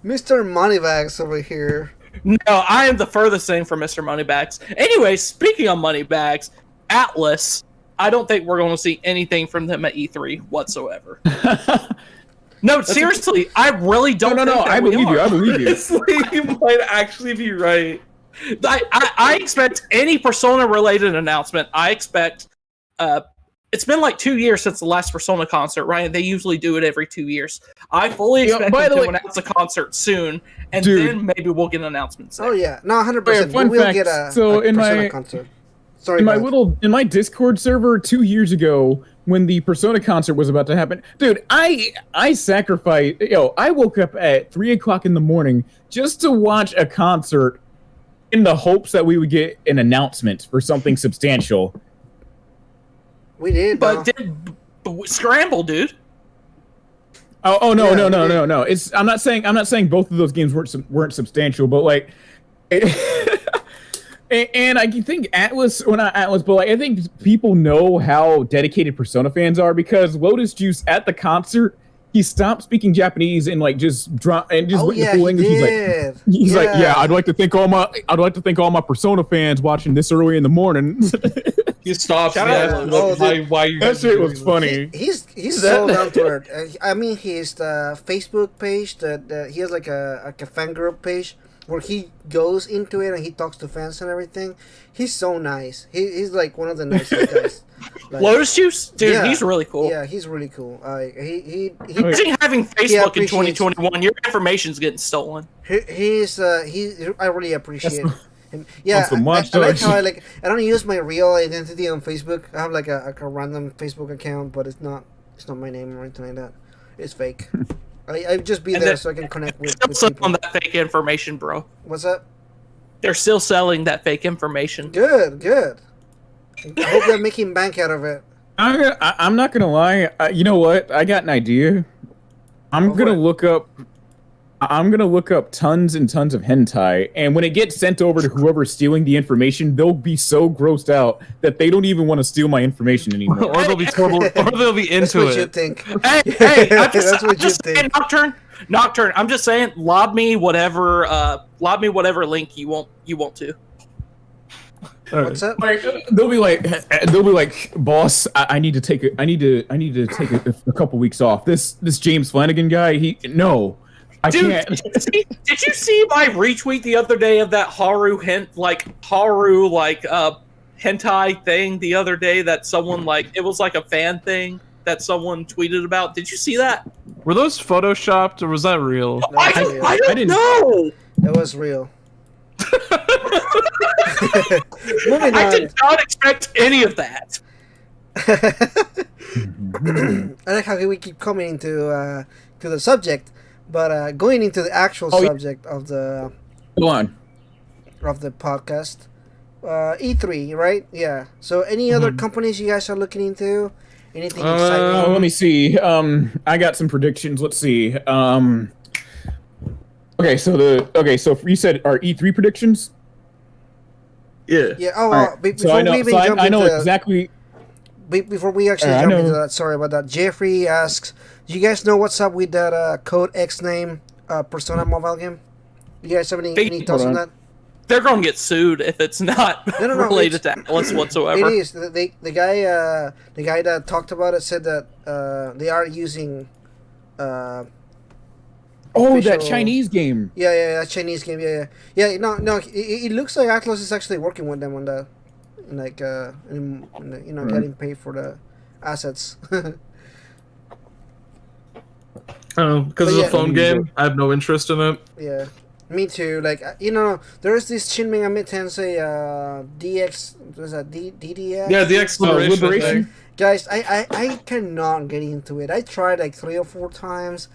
Mr. Moneybags over here. No, I am the furthest thing from Mr. Moneybags. Anyway, speaking of Moneybags, Atlas, I don't think we're going to see anything from them at E3 whatsoever. No, seriously, I really don't. No, I believe you. I believe you. You might actually be right. I expect any Persona-related announcement. I expect. It's been like 2 years since the last Persona concert, right? They usually do it every 2 years. I fully expect them to announce a concert soon, and then maybe we'll get an announcement soon. Oh yeah, no, 100%. Fun We will fact, get a so in Persona my concert. Sorry, in my Discord server 2 years ago, when the Persona concert was about to happen, dude, I sacrificed. I woke up at 3 o'clock in the morning just to watch a concert, in the hopes that we would get an announcement for something substantial. We did, but scramble, dude. Oh no, yeah, no. I'm not saying both of those games weren't substantial, but like. And I think Atlas, well, not Atlas, but like I think people know how dedicated Persona fans are, because Lotus Juice at the concert, he stopped speaking Japanese and like just went in full English. He's like, I'd like to thank all my Persona fans watching this early in the morning. He stopped. Why you? That shit was funny. He's so down to earth. I mean, his Facebook page that he has like a fan group page where he goes into it and he talks to fans and everything. He's so nice. He's like one of the nicest guys. Like, Lotus Juice, dude, he's really cool. Yeah, he's really cool. Imagine having Facebook in 2021. Your information's getting stolen. I really appreciate him. Yeah, I like how I don't use my real identity on Facebook. I have like a random Facebook account, but it's not my name or anything like that. It's fake. I just be there so I can connect with people. On that fake information, bro. What's up? They're still selling that fake information. Good. I hope they're making bank out of it. I'm not gonna lie. You know what? I got an idea. I'm gonna look up tons and tons of hentai, and when it gets sent over to whoever's stealing the information, they'll be so grossed out that they don't even want to steal my information anymore. Or they'll be total, or they'll be into That's what it. You think? Hey, That's what you think. Nocturne. I'm just saying, lob me whatever link you want to. What's up? Like, they'll be like, boss, I need to take a couple weeks off. This James Flanagan guy, I can't. Did you see my retweet the other day of that Haru hentai thing the other day that someone it was like a fan thing that someone tweeted about? Did you see that? Were those photoshopped or was that real? I didn't know. It was real. I did not expect any of that. I like how we keep coming to the subject, but going into the actual subject of the podcast, E3, right? Yeah. So, any other companies you guys are looking into? Anything exciting? Let me see. I got some predictions. Let's see. Okay, so you said our E3 predictions? Yeah. Yeah. Oh, before we exactly. Before we actually jump into that, sorry about that. Jeffrey asks, "Do you guys know what's up with that Code X name Persona mobile game? You guys have any thoughts on that?" They're going to get sued if it's not related to Atlas whatsoever. It is. The guy that talked about it said that they are using Oh, that official- Chinese game. Yeah, Chinese game. Yeah. No. It looks like Atlas is actually working with them on that, like getting paid for the assets. Because But it's yeah. a phone game. I have no interest in it. Yeah, me too. Like there's this Shin Megami Tensei DX. Was that DDX? Yeah, the exploration. Liberation. Thing. Guys, I cannot get into it. I tried like 3 or 4 times.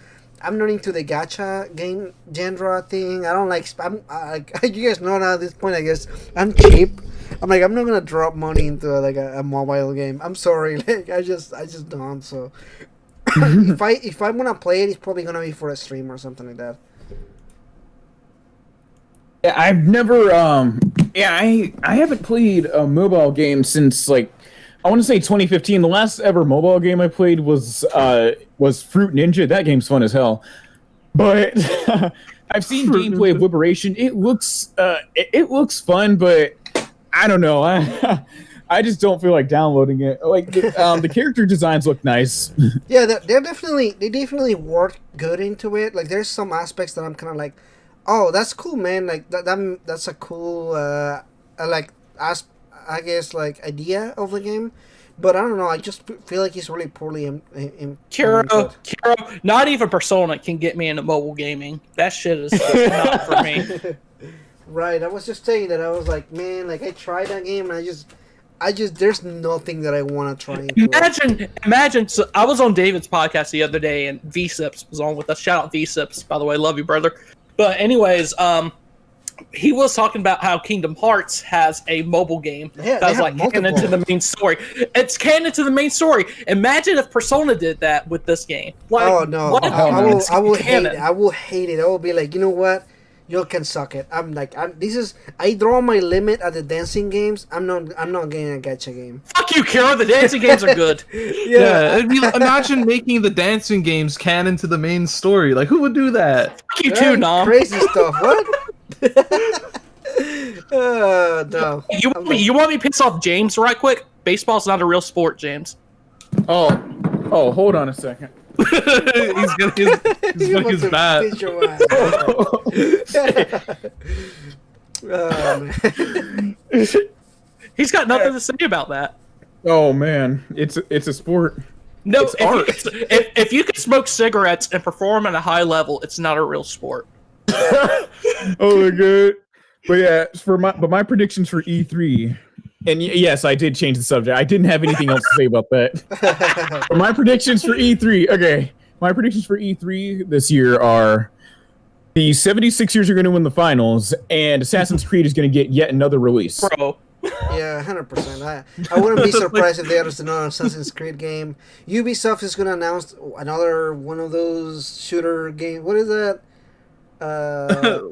I'm not into the gacha game genre thing. I don't like. You guys know now at this point. I guess I'm cheap. I'm like I'm not gonna drop money into like a mobile game. I'm sorry. Like I just don't. So if I'm gonna play it, it's probably gonna be for a stream or something like that. Yeah, I've never. I haven't played a mobile game since like I want to say 2015. The last ever mobile game I played was Fruit Ninja. That game's fun as hell. But I've seen gameplay of Liberation. It looks fun, but I don't know. I just don't feel like downloading it. Like the character designs look nice. Yeah, they definitely work good into it. Like there's some aspects that I'm kind of like, oh, that's cool, man. Like that's a cool I guess like idea of the game. But I don't know. I just feel like he's really poorly Kiro, not even Persona can get me into mobile gaming. That shit is not for me. Right. I was just saying that. I was like, man, like I tried that game and I just there's nothing that I want to try. Imagine. So I was on David's podcast the other day, and V-Sips was on with us. Shout out V-Sips, by the way, love you, brother. But anyways, he was talking about how Kingdom Hearts has a mobile game that was like canon to the main story. It's canon to the main story. Imagine if Persona did that with this game. Like, oh no, I will hate it. I will hate it. I will be like, you know what? You can suck it. I draw my limit at the dancing games. I'm not getting a gacha game. Fuck you, Kira. The dancing games are good. Yeah. Imagine making the dancing games canon to the main story. Like, who would do that? Fuck you too, Nom. Crazy stuff. What? No. You want me to piss off James right quick? Baseball's not a real sport, James. Oh, hold on a second. he's got his bat. He's got nothing to say about that. Oh man, it's a sport. No, it's art. If you can smoke cigarettes and perform at a high level, it's not a real sport. Oh my god. But yeah, my predictions for E3, and yes, I did change the subject. I didn't have anything else to say about that. But my predictions for E3, okay. My predictions for E3 this year are the 76ers are going to win the finals, and Assassin's Creed is going to get yet another release. Bro. Yeah, 100%. I wouldn't be surprised if there's another Assassin's Creed game. Ubisoft is going to announce another one of those shooter games. What is that?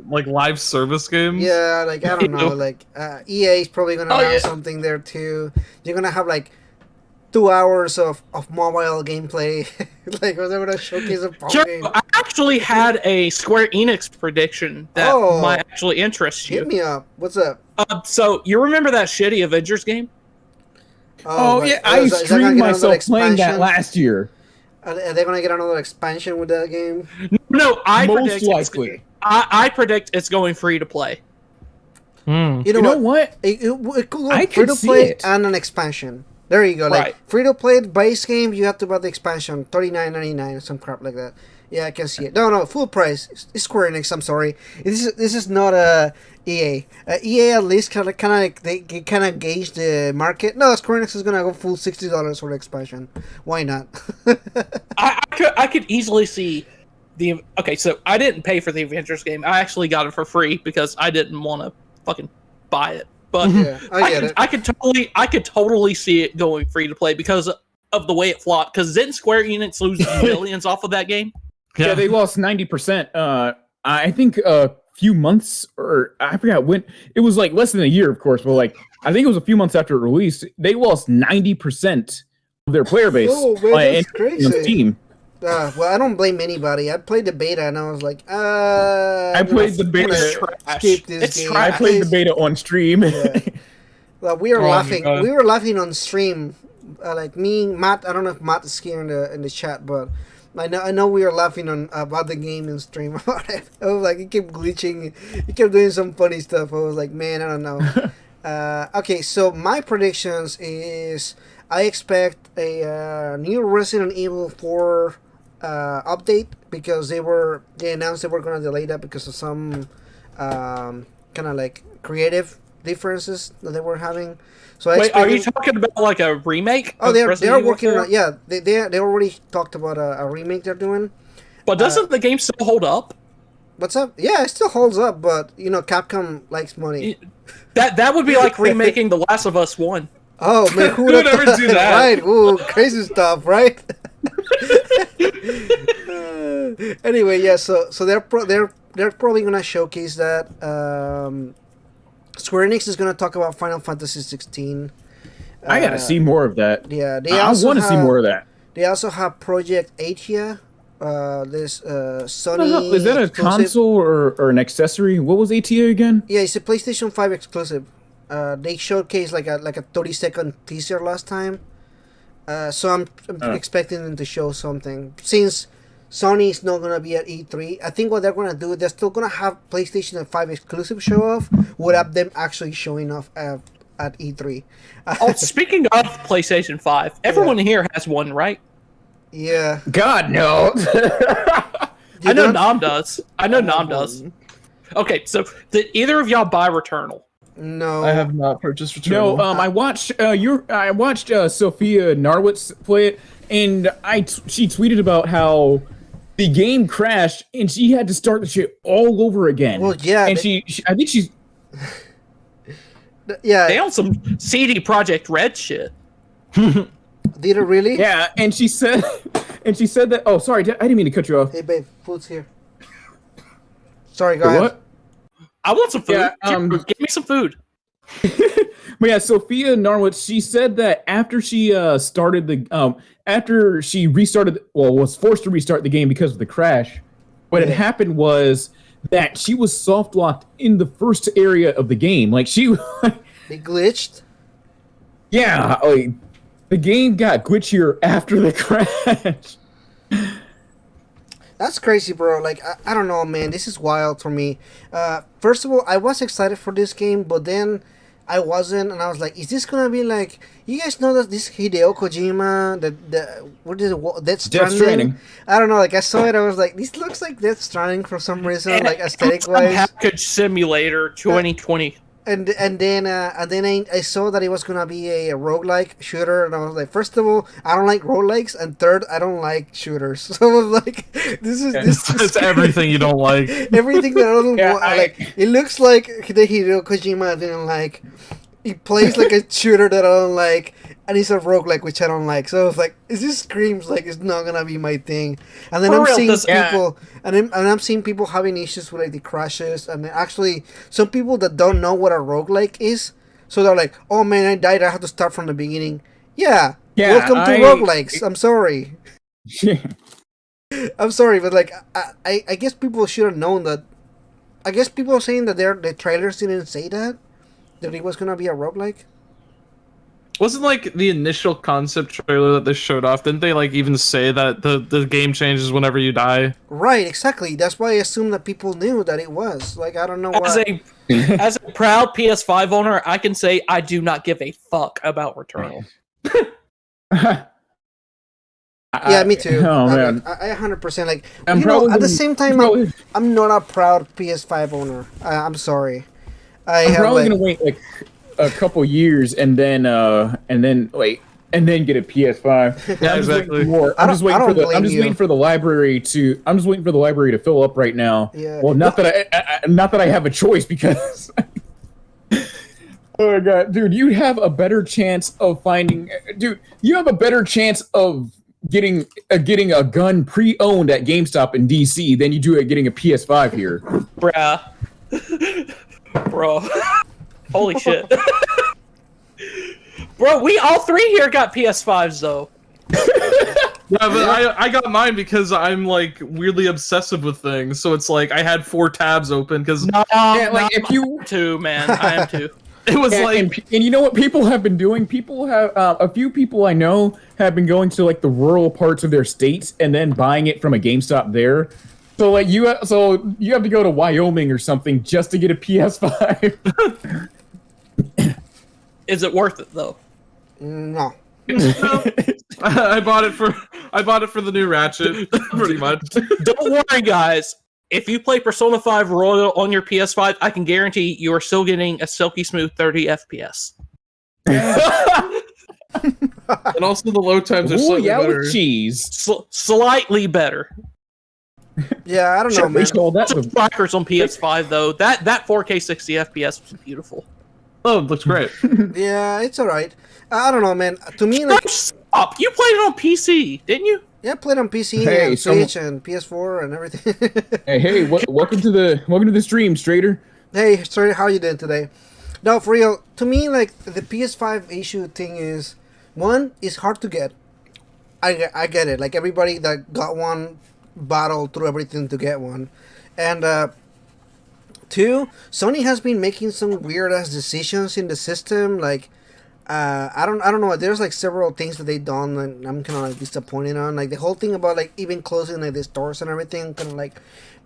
Like live service games? Yeah, like I don't know, like EA is probably gonna announce something there too. You're gonna have like 2 hours of mobile gameplay. Like they're gonna showcase a game. I actually had a Square Enix prediction that might actually interest you. Hit me up. What's up? So you remember that shitty Avengers game? Oh yeah, I streamed myself playing that last year. Are they gonna get another expansion with that game? No, I predict it's going free to play. You know what? It could go free to play and an expansion. There you go. Like free to play base game, you have to buy the expansion, $39.99 or some crap like that. Yeah, I can see it. No, full price. It's Square Enix. I'm sorry. This is not a EA. EA at least kind of gauge the market. No, Square Enix is gonna go full $60 for the expansion. Why not? I could easily see the. Okay, so I didn't pay for the Avengers game. I actually got it for free because I didn't want to fucking buy it. But yeah, I could totally see it going free to play because of the way it flopped. Because didn't Square Enix lose millions off of that game? Yeah, they lost 90%. I think a few months, or I forgot when. It was like less than a year, of course, but like I think it was a few months after it released. They lost 90% of their player base. Oh man, that's crazy. On Steam. Well, I don't blame anybody. I played the beta and I was like, I played the beta. Skip this game. I played the beta on stream. Yeah. Well, we were laughing. We were laughing on stream. Like me, Matt. I don't know if Matt is here in the chat, but I know we were laughing on about the game in stream about it. I was like, it kept glitching, it kept doing some funny stuff. I was like, man, I don't know. Okay, so my predictions is I expect a new Resident Evil 4 update because they announced they were gonna delay that because of some kind of like creative differences that they were having. So wait, are you talking about like a remake? Oh, they're working on. Yeah, they already talked about a remake they're doing. But doesn't the game still hold up? What's up? Yeah, it still holds up, but you know, Capcom likes money. That would be like remaking The Last of Us 1. Oh man, who would ever do that? Right? Ooh, crazy stuff, right? Anyway, yeah. So they're probably gonna showcase that. Square Enix is gonna talk about Final Fantasy 16. I gotta see more of that. Yeah, I want to see more of that. They also have Project Atia. This Sony. Is that a exclusive. console or an accessory? What was ATA again? Yeah, it's a PlayStation 5 exclusive. They showcased like a 30-second teaser last time. So I'm expecting them to show something. Since Sony is not gonna be at E3, I think what they're gonna do, they're still gonna have PlayStation 5 exclusive show off without them actually showing off at E3. Oh, speaking of PlayStation 5, everyone here has one, right? Yeah. God no. I know Nam does. Nam does. Okay, so did either of y'all buy Returnal? No. I have not purchased Returnal. No, I watched Sophia Narwitz play it, and she tweeted about how the game crashed and she had to start the shit all over again. Well, yeah, and I think she's yeah. They on some CD Project Red shit. Did it really? Yeah, and she said that. Oh, sorry, I didn't mean to cut you off. Hey, babe, food's here. Sorry, go ahead. What? I want some food. Yeah, Give me some food. But yeah, Sophia Narwitz, she said that after she started the after she restarted, was forced to restart the game because of the crash. What had happened was that she was soft locked in the first area of the game. Like They glitched. Yeah, the game got glitchier after the crash. That's crazy, bro. Like, I don't know, man. This is wild for me. First of all, I was excited for this game, but then I wasn't, and I was like, is this gonna be like... You guys know that this Hideo Kojima, what is it, Death Stranding? I don't know, like, I saw it, I was like, this looks like Death Stranding for some reason, like, aesthetic-wise. Package Simulator 2020. And then I saw that it was gonna be a roguelike shooter, and I was like, first of all, I don't like roguelikes, and third, I don't like shooters. So I was like, this is everything you don't like. Everything that I don't want. Like, it looks like the Hideo Kojima I didn't like. He plays like a shooter that I don't like, and he's a roguelike, which I don't like. So I was like, it just screams like it's not gonna be my thing. And then I'm seeing people having issues with like the crashes. I mean, actually, some people that don't know what a roguelike is, so they're like, oh man, I died, I have to start from the beginning. Yeah, welcome to roguelikes. I'm sorry. I'm sorry, but like, I guess people should have known that. I guess people are saying that the trailers didn't say that it was gonna be a roguelike. Wasn't like the initial concept trailer that they showed off, didn't they like even say that the game changes whenever you die? Right, exactly. That's why I assumed that people knew that it was. Like, I don't know why. As a proud PS5 owner, I can say I do not give a fuck about Returnal. Yeah, me too. Oh, man. I 100% like. At the same time, I'm not a proud PS5 owner. I'm sorry. I'm probably gonna wait like a couple years and then get a PS5. Yeah, exactly. I'm just waiting for the library to fill up right now. Yeah. Well, not that I have a choice because. Oh my god, dude! You have a better chance of getting a gun pre-owned at GameStop in DC than you do at getting a PS5 here. Bruh. Bro. Holy shit. Bro, we all three here got PS5s though. Yeah, but I got mine because I'm like weirdly obsessive with things. So it's like I had 4 tabs open because if you too, man, I am too. It was and you know what people have been doing? People have a few people I know have been going to like the rural parts of their states and then buying it from a GameStop there. So like you have to go to Wyoming or something just to get a PS5. Is it worth it though? No. I bought it for the new Ratchet, pretty much. Don't worry, guys. If you play Persona 5 Royal on your PS5, I can guarantee you are still getting a silky smooth 30 FPS. And also the load times are slightly better. With cheese. Slightly better. Yeah, I don't know, man. Strikers on PS5 though. That 4K 60 FPS was beautiful. Oh, it looks great. Yeah, it's alright. I don't know, man. To me, like, stop. You played it on PC, didn't you? yeah, I played on PC and Switch and PS4 and everything. hey, welcome to the stream, Strader. Hey, sorry, how you doing today? No, for real. To me, like the PS5 issue thing is, one, it's hard to get. I get it. Like everybody that got one battled through everything to get one, and two, Sony has been making some weird ass decisions in the system. Like, I don't know. There's like several things that they done, and I'm kind of like disappointed on. Like the whole thing about like even closing like the stores and everything. Kind of like,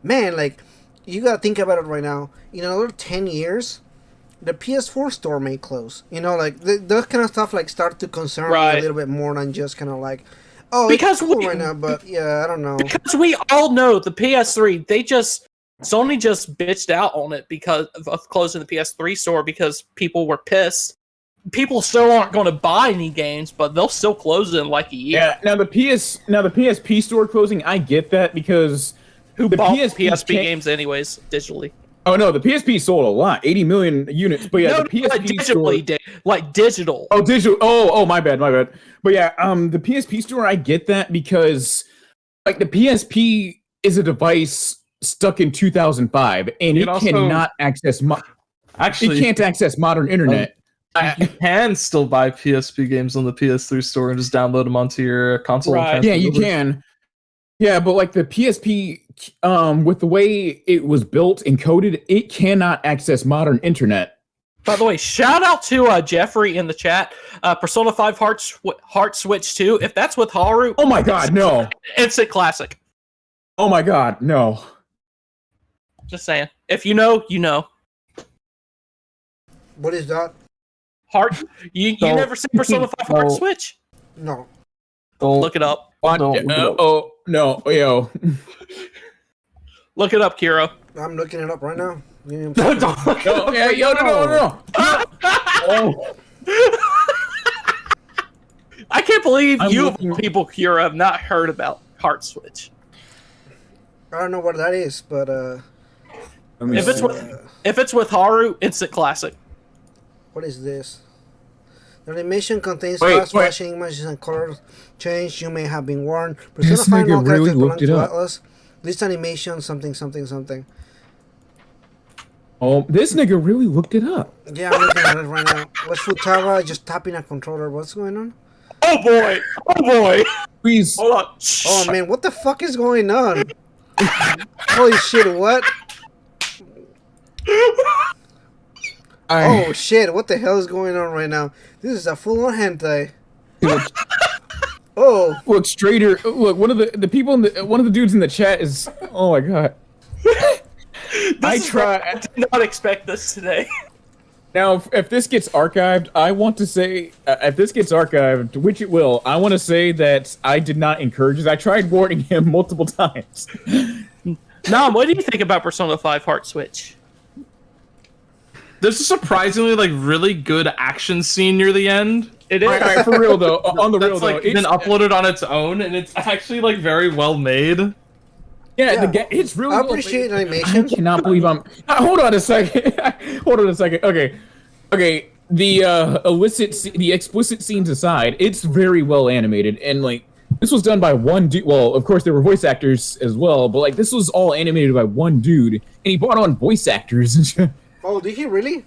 man, like you gotta think about it right now. In another 10 years, the PS4 store may close. You know, like those kind of stuff like start to concern me a little bit more than just kind of like, oh, because it's cool right now. But yeah, I don't know. Because we all know the PS3, Sony just bitched out on it because of closing the PS3 store because people were pissed. People still aren't going to buy any games, but they'll still close it in like a year. Yeah. Now the PSP store closing, I get that because who bought PSP games anyways digitally? Oh no, the PSP sold a lot, 80 million units. But yeah, the PSP digitally, like digital. Oh, digital. Oh, my bad. But yeah, the PSP store, I get that because like the PSP is a device stuck in 2005, and it cannot access. It can't access modern internet. You can still buy PSP games on the PS3 store and just download them onto your console. Right. Yeah, you can. Yeah, but like the PSP, with the way it was built and coded, it cannot access modern internet. By the way, shout out to Jeffrey in the chat. Persona 5 Heart Switch 2. If that's with Haru, oh my god, no! Instant classic. Oh my god, no! Just saying. If you know, you know. What is that? Heart? You never seen Persona 5 Heart Switch? No. Look it up. Oh no, yo. Look it up, Kiro. I'm looking it up right now. No. I can't believe people, Kiro, have not heard about Heart Switch. I don't know what that is, but if it's with Haru, instant classic. What is this? The animation contains fast flashing images and color change. You may have been warned. Persona 5 all characters belong to Atlas. This animation, something. Oh, this nigga really looked it up. Yeah, I'm looking at it right now. What's Futaba just tapping a controller? What's going on? Oh boy! Please. Hold on. Oh man, what the fuck is going on? Holy shit, what? Oh shit, what the hell is going on right now? This is a full-on hentai. Oh. Look, Strader, look, one of the people one of the dudes in the chat is, oh my god. I did not expect this today. Now, if this gets archived, I want to say, if this gets archived, which it will, I want to say that I did not encourage this. I tried warning him multiple times. Nam, what do you think about Persona 5 Heart Switch? There's a surprisingly really good action scene near the end. It is. All right, for real though. On the real though, it's been uploaded on its own, and it's actually very well made. Yeah, it's really. I appreciate animation. I cannot believe I'm. Hold on a second. Okay. The explicit scenes aside, it's very well animated, and this was done by one dude. Well, of course there were voice actors as well, but this was all animated by one dude, and he brought on voice actors. Oh, did he really?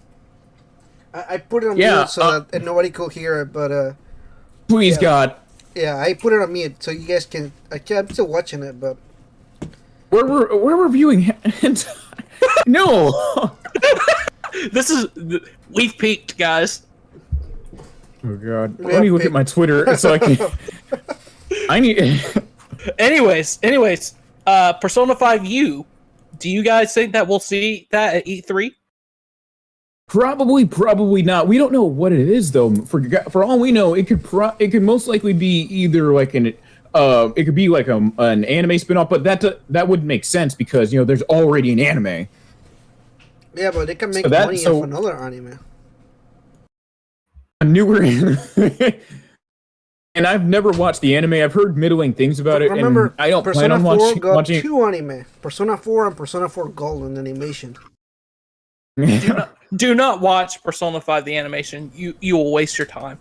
I put it on mute so that nobody could hear it, but please God. Yeah, I put it on mute so you guys can. I'm still watching it, but we're reviewing. No. We've peaked, guys. Oh god. Let me look at my Twitter so I can. I need. Anyways, Persona 5U. Do you guys think that we'll see that at E3? Probably not. We don't know what it is though. For all we know, it could most likely be either like it could be like an anime spinoff, but that wouldn't make sense because there's already an anime. Yeah, but they can make money off another anime. A newer anime. And I've never watched the anime. I've heard middling things about it. Remember, and I don't Persona plan on 4 got watching. 2 anime: Persona 4 and Persona 4 Gold in animation. Do not watch Persona 5 the animation. You will waste your time.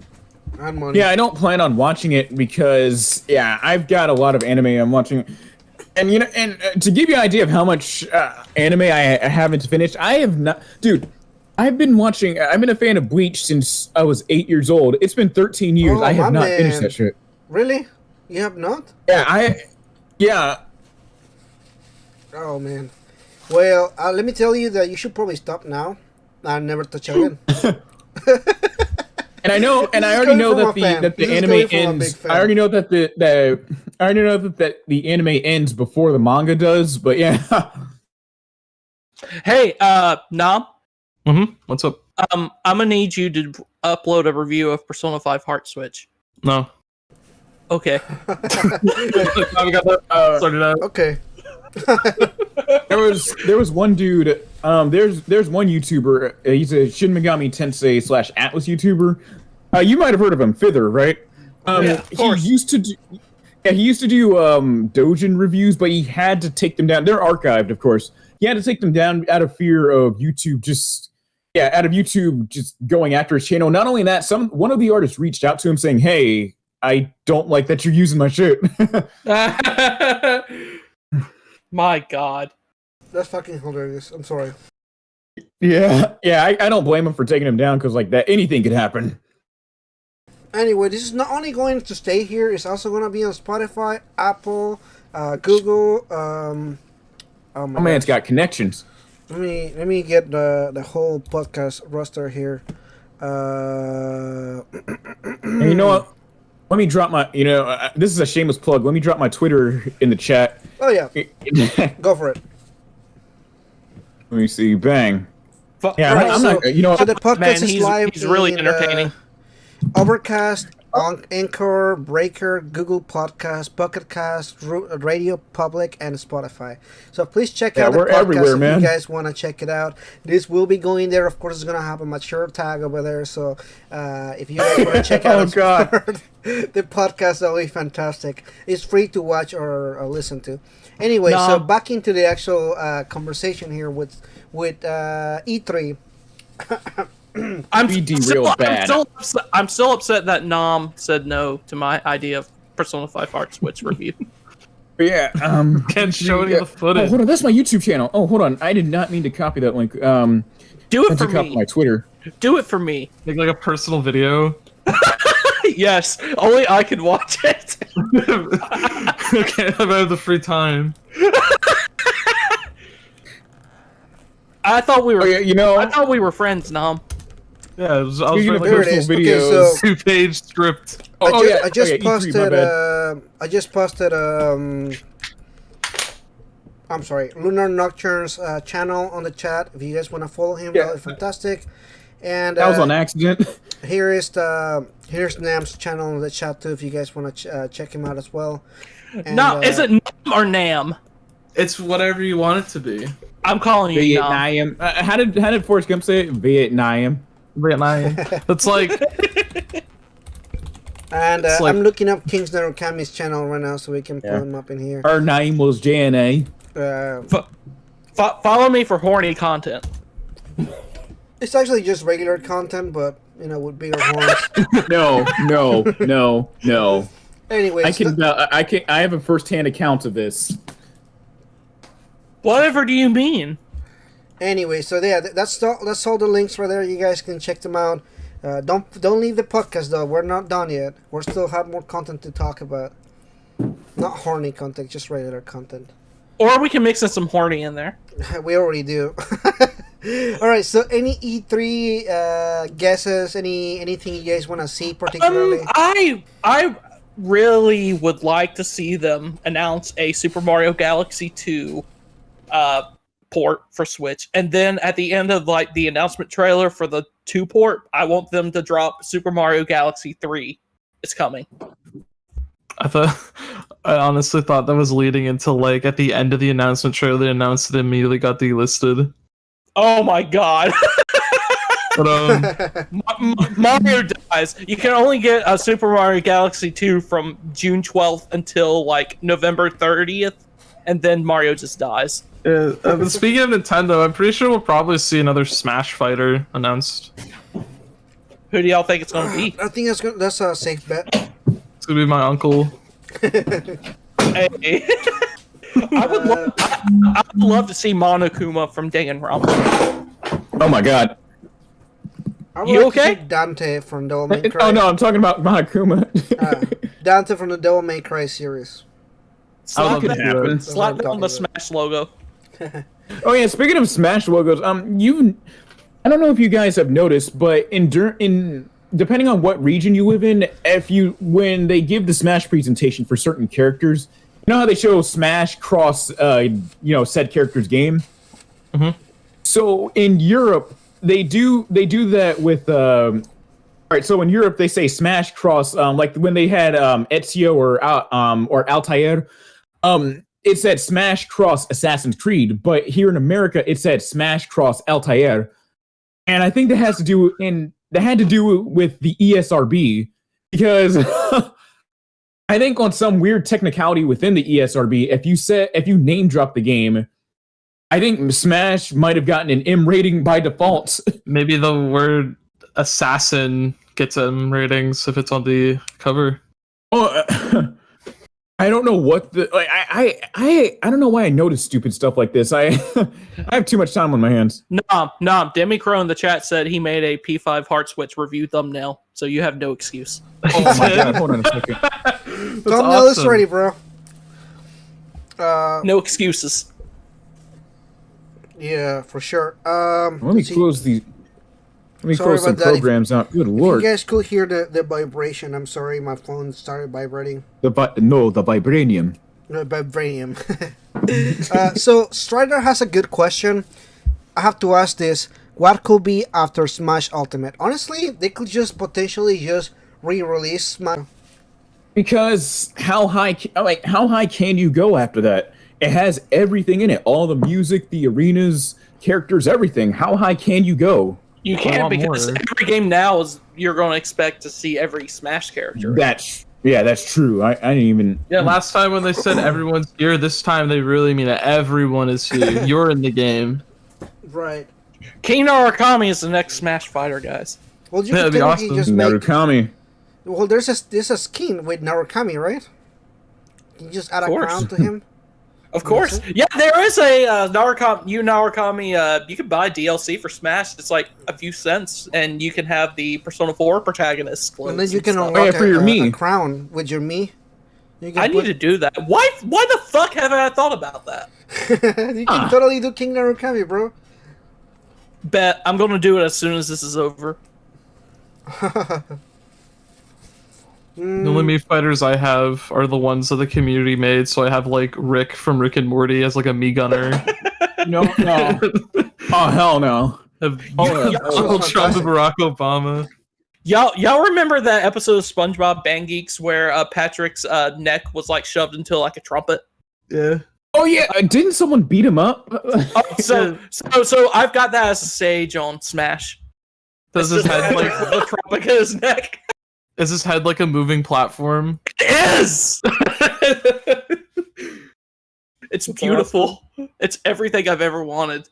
And money. Yeah, I don't plan on watching it because I've got a lot of anime I'm watching. And to give you an idea of how much anime I haven't finished, I have not, dude. I've been a fan of Bleach since I was 8 years old. It's been 13 years. I have not finished that shit. Really? You have not? Yeah. Oh man. Well, let me tell you that you should probably stop now. I'll never touch again. And I already know that the anime ends. I already know that the anime ends before the manga does. But yeah. Hey, Nam. What's up? I'm gonna need you to upload a review of Persona 5 Heart Switch. No. Okay. We got that sorted out. Okay. there was one dude. There's one YouTuber. He's a Shin Megami Tensei / Atlas YouTuber. You might have heard of him, Fither, right? He used to do Dojin reviews, but he had to take them down. They're archived, of course. He had to take them down out of fear of YouTube just going after his channel. Not only that, one of the artists reached out to him saying, "Hey, I don't like that you're using my shit." My God. That's fucking hilarious. I'm sorry. Yeah, I don't blame him for taking him down because like that, anything could happen. Anyway, this is not only going to stay here, it's also going to be on Spotify, Apple, Google. Oh man, it's got connections. Let me get the whole podcast roster here. And you know what? Let me drop my. This is a shameless plug. Let me drop my Twitter in the chat. Oh yeah, go for it. Let me see. Bang. Yeah, right, I'm not. So the podcast is live. He's really entertaining. Overcast, Anchor, Breaker, Google Podcast, Pocket Cast, Radio Public, and Spotify. So please check out the podcast if you guys want to check it out. This will be going there. Of course, it's going to have a mature tag over there. So if you guys want to check out the podcast, that'll be fantastic. It's free to watch or listen to. Anyway, so back into the actual conversation here with E3. I'm still upset that Nam said no to my idea of Persona 5 Heart Switch review. Yeah, can't show any of the footage. Oh, hold on, that's my YouTube channel. Oh, hold on, I did not mean to copy that link. Do it for me. My Twitter. Do it for me. Make like a personal video. Yes, only I can watch it. Okay, I have the free time. I thought we were. I thought we were friends, Nam. Yeah, I was like videos. Okay, so 2-page script. I just posted. I'm sorry, Lunar Nocturne's channel on the chat. If you guys want to follow him, that would be fantastic. And that was on accident. Here's Nam's channel in the chat too. If you guys want to check him out as well. And, no, is it Nam or Nam? It's whatever you want it to be. I'm calling you Vietnam. How did Forrest Gump say it? Vietnam. That's like. And I'm looking up Kingsner Okami's channel right now so we can pull him up in here. Her name was JNA. Follow me for horny content. It's actually just regular content, but with bigger horns. No. Anyways, I have a first-hand account of this. Whatever do you mean? Anyway, so yeah, that's all the links right there. You guys can check them out. Don't leave the podcast though. We're not done yet. We still have more content to talk about. Not horny content, just regular content. Or we can mix in some horny in there. We already do. All right. So, any E3 guesses? Anything you guys want to see particularly? I really would like to see them announce a Super Mario Galaxy 2 port for Switch, and then at the end of like the announcement trailer for the 2 port, I want them to drop Super Mario Galaxy 3. It's coming. I honestly thought that was leading into like at the end of the announcement trailer, they announced it immediately got delisted. Oh my god. But Mario dies. You can only get a Super Mario Galaxy 2 from June 12th until like November 30th, and then Mario just dies. Speaking of Nintendo, I'm pretty sure we'll probably see another Smash Fighter announced. Who do y'all think it's going to be? I think that's a safe bet. It's gonna be my uncle. Hey. I would love to see Monokuma from Danganronpa. Oh my god. I would You like to okay? see Dante from Devil May Cry. Oh no, I'm talking about Monokuma. Dante from the Devil May Cry series. Slap it happen. Slap down the Smash logo. Oh yeah, speaking of Smash logos, I don't know if you guys have noticed, but in depending on what region you live in, when they give the Smash presentation for certain characters, you know how they show Smash cross said character's game? Mm-hmm. So in Europe, they do that with all right, so in Europe they say Smash cross like when they had Ezio or Altair, it said Smash cross Assassin's Creed, but here in America it said Smash cross Altair. And I think that had to do with the ESRB, because I think on some weird technicality within the ESRB, if you name drop the game, I think Smash might have gotten an M rating by default. Maybe The word assassin gets M ratings if it's on the cover. Oh, I don't know what I don't know why I notice stupid stuff like this. I have too much time on my hands. Nah. Demicro in the chat said he made a P5 Heart Switch review thumbnail, so you have no excuse. Oh my god, hold on a second. Thumbnail is ready, bro. No excuses. Yeah, for sure. Let me close Sorry some about that. programs out. Good You lord. guys could hear the vibration. I'm sorry, my phone started vibrating. The vibranium. No, vibranium. So Strider has a good question. I have to ask this: what could be after Smash Ultimate? Honestly, they could just potentially just re-release Smash. Because how high can you go after that? It has everything in it. All the music, the arenas, characters, everything. How high can you go? You can't, because every game now is you're going to expect to see every Smash character. That's true. I didn't even. Yeah, last time when they said everyone's here, this time they really mean that everyone is here. You're in the game. Right. King Narukami is the next Smash fighter, guys. Well, you That'd can be technically awesome. just make. Narukami. Well, there's a skin with Narukami, right? You just add a crown to him. Of course. Yeah, there is a Narukami. You can buy DLC for Smash. It's like a few cents, and you can have the Persona 4 protagonist. And then you can stuff. unlock for your a crown with your Mii. I need to do that. Why the fuck haven't I thought about that? You can totally do King Narukami, bro. Bet. I'm going to do it as soon as this is over. The only Mii fighters I have are the ones that the community made, so I have like Rick from Rick and Morty as like a Mii gunner. No. Oh hell no. Donald Trump and Barack Obama. Y'all remember that episode of SpongeBob Bang Geeks where Patrick's neck was like shoved into like a trumpet? Yeah. Oh yeah, didn't someone beat him up? So I've got that as a stage on Smash. Does his head like a trumpet in his neck? Is his head like a moving platform? It is! It's beautiful. Awesome. It's everything I've ever wanted.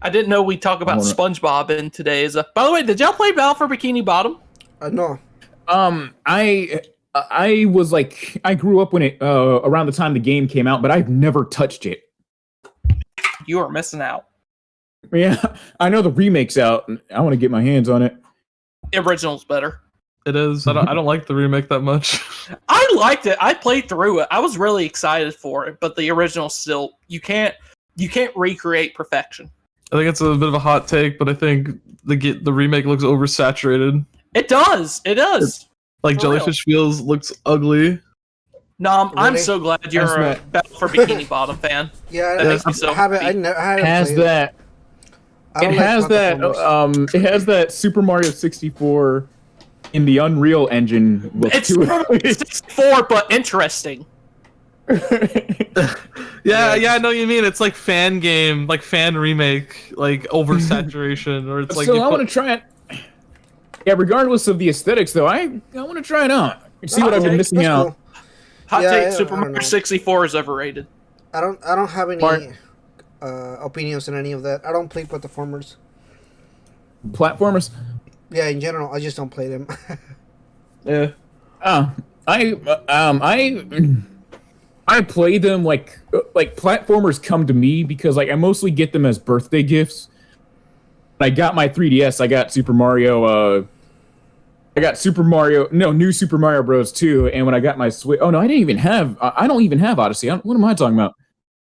I didn't know we'd talk about SpongeBob in today's... By the way, did y'all play Battle for Bikini Bottom? No. I was like... I grew up when it... around the time the game came out, but I've never touched it. You are missing out. Yeah, I know the remake's out. I want to get my hands on it. The original's better. It is. I don't like the remake that much. I liked it. I played through it. I was really excited for it, but the original still... You can't... You can't recreate perfection. I think it's a bit of a hot take, but I think the remake looks oversaturated. It does. It does. Like For Jellyfish Fields looks ugly. No, I'm Really? so glad you're a Battle for Bikini Bottom fan. Yeah, That makes me so I haven't. happy. I haven't has played that. I don't It like has that. platformers. It has that Super Mario 64 in the Unreal Engine look It's to it. 64, but interesting. Yeah, I know what you mean. It's like fan game, like fan remake, like oversaturation, or it's like. So I want to try it. Yeah, regardless of the aesthetics, though, I want to try it out. See what I've been missing That's out. cool. Hot Yeah, take: yeah, Super I don't Mario know. 64 is overrated. I don't have any Mark. opinions on any of that. I don't play platformers. Platformers. Yeah, in general, I just don't play them. Yeah. I play them like platformers come to me because like I mostly get them as birthday gifts. I got my 3DS. I got Super Mario. New Super Mario Bros. 2. And when I got my Switch, I don't even have Odyssey. What am I talking about?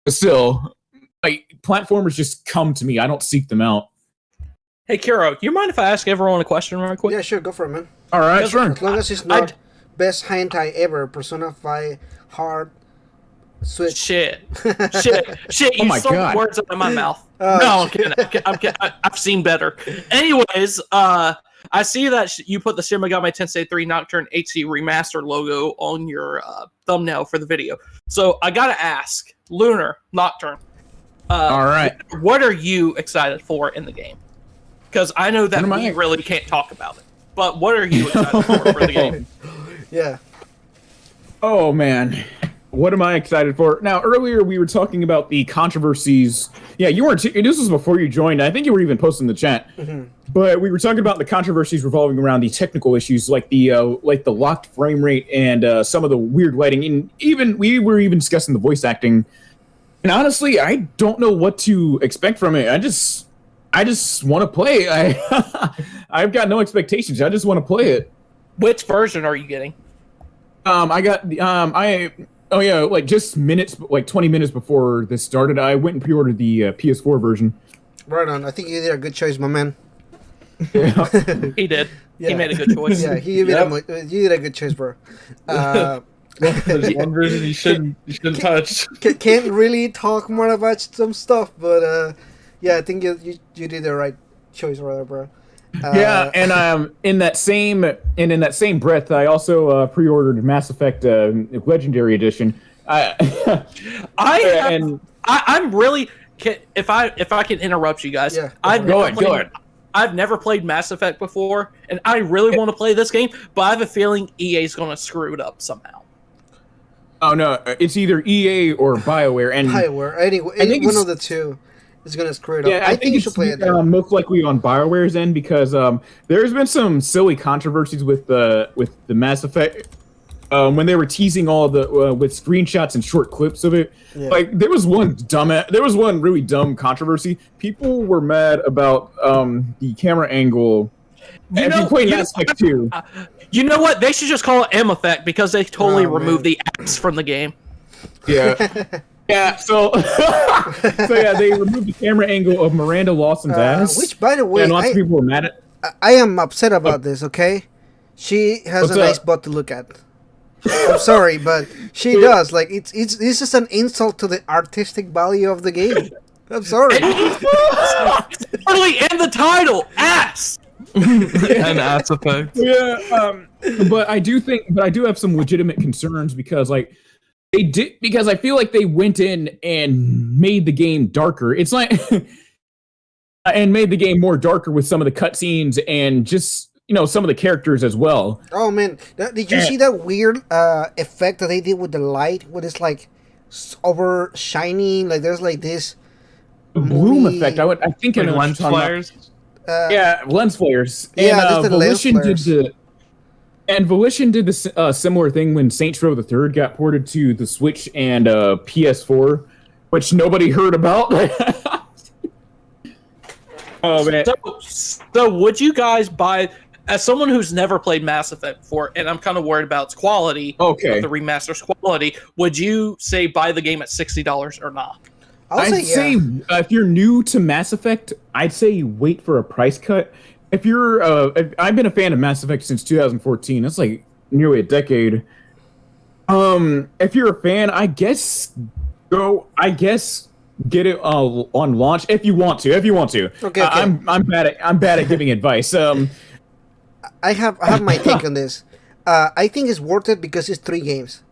But still, like platformers just come to me. I don't seek them out. Hey, Kiro, you mind if I ask everyone a question real quick? Yeah, sure, go for it, man. All right, sure. As long as it's not best hentai ever, Persona 5 hard Switch. Shit. You Oh my stole God. words out of my mouth. Oh, No, I'm kidding. I'm kidding. I've seen better. Anyways, I see that you put the Shin Megami Tensei 3 Nocturne HD Remaster logo on your thumbnail for the video. So I gotta ask, Lunar Nocturne. All right. What are you excited for in the game? Because I know that What am we I- really can't talk about it. But what are you excited for the game? Yeah. Oh man, what am I excited for? Now, earlier we were talking about the controversies. Yeah, you weren't. This was before you joined. I think you were even posting in the chat. But we were talking about the controversies revolving around the technical issues, like the locked frame rate and some of the weird lighting, and even we were even discussing the voice acting. And honestly, I don't know what to expect from it. I just want to play. I've got no expectations. I just want to play it. Which version are you getting? Just minutes, like 20 minutes before this started, I went and pre-ordered the PS4 version. Right on. I think you did a good choice, my man. Yeah. He did. He Yeah. made a good choice. Yeah, you did a good choice, bro. There's one version you shouldn't touch. Can't really talk more about some stuff, but yeah, I think you did the right choice, rather, bro. Yeah, and in that same breath, I also pre-ordered Mass Effect Legendary Edition. I'm really. If I can interrupt you guys, Yeah, go ahead. I've never played Mass Effect before, and I really want to play this game, but I have a feeling EA's going to screw it up somehow. Oh no, it's either EA or BioWare, and Bioware. Anyway, I think one it's- of the two is gonna screw it up. yeah, I think you should play it. There. most likely on BioWare's end because there's been some silly controversies with the Mass Effect when they were teasing all the with screenshots and short clips of it. Yeah. Like there was one really dumb controversy. People were mad about the camera angle. If you play Mass Effect 2. You know what? They should just call it M Effect because they totally Oh, man. removed the apps from the game. Yeah. Yeah, so they removed the camera angle of Miranda Lawson's ass. Which, by the way, and lots of people were mad at. I am upset about this. Okay, she has What's a nice up? butt to look at. I'm sorry, but she does. Like it's this is an insult to the artistic value of the game. I'm sorry. It's literally in the title, ass. And Ass Effect. Yeah, but I do have some legitimate concerns because I feel like they went in and made the game darker. It's like and made the game more darker with some of the cutscenes and just some of the characters as well. Oh man, did you see that weird effect that they did with the light? Where it's like over shining, like there's like this The bloom movie- effect. I think I Like know what lens you're talking about. flares. Yeah, lens flares. Yeah, and, just the lens Volition flares. Volition did this similar thing when Saints Row the Third got ported to the Switch and PS4, which nobody heard about. Oh man! So would you guys buy? As someone who's never played Mass Effect before, and I'm kind of worried about its quality, Okay. the remaster's quality, would you say buy the game at $60 or not? I'd say if you're new to Mass Effect, I'd say wait for a price cut. If you're, I've been a fan of Mass Effect since 2014. That's like nearly a decade. If you're a fan, I guess get it on launch if you want to. Okay. I'm bad at giving advice. I have my take on this. I think it's worth it because it's 3 games.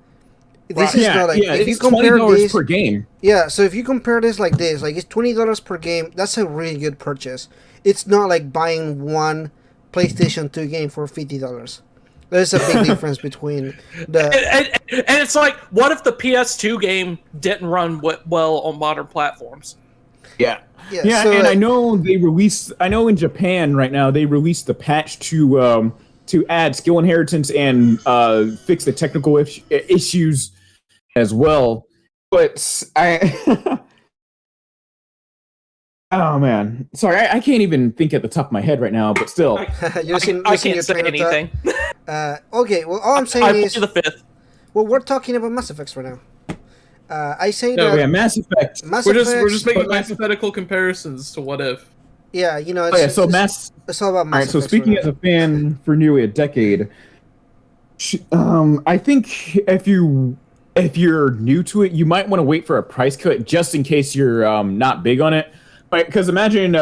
This is not like if you compare this per game. Yeah, so if you compare this like this, like it's $20 per game, that's a really good purchase. It's not like buying one PlayStation 2 game for $50. There's a big difference between the and it's like, what if the PS2 game didn't run well on modern platforms? Yeah, so and I know in Japan right now they released the patch to add skill inheritance and fix the technical issues as well. But oh man, sorry, I can't even think at the top of my head right now. But still, I can't say anything. Okay, well, all I'm saying is the 5th. Well, we're talking about Mass Effects right now. I say that. Yeah, Mass Effect. We're just making hypothetical comparisons to what if. Yeah, you know. It's all about Mass. All right. So speaking as a fan for nearly a decade, I think if you're new to it, you might want to wait for a price cut just in case you're not big on it. Because imagine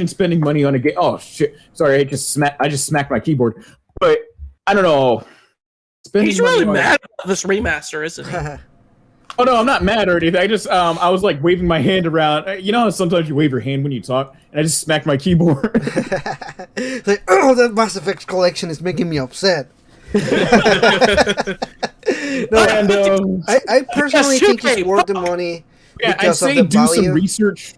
spending money on a game. Oh shit! Sorry, I just smacked my keyboard. But I don't know. He's really mad about this remaster, isn't he? Oh no, I'm not mad or anything. I just I was like waving my hand around. You know how sometimes you wave your hand when you talk, and I just smacked my keyboard. Like, oh, that Mass Effect collection is making me upset. No, and I personally think it's worth the money. Yeah, I'd say do some research.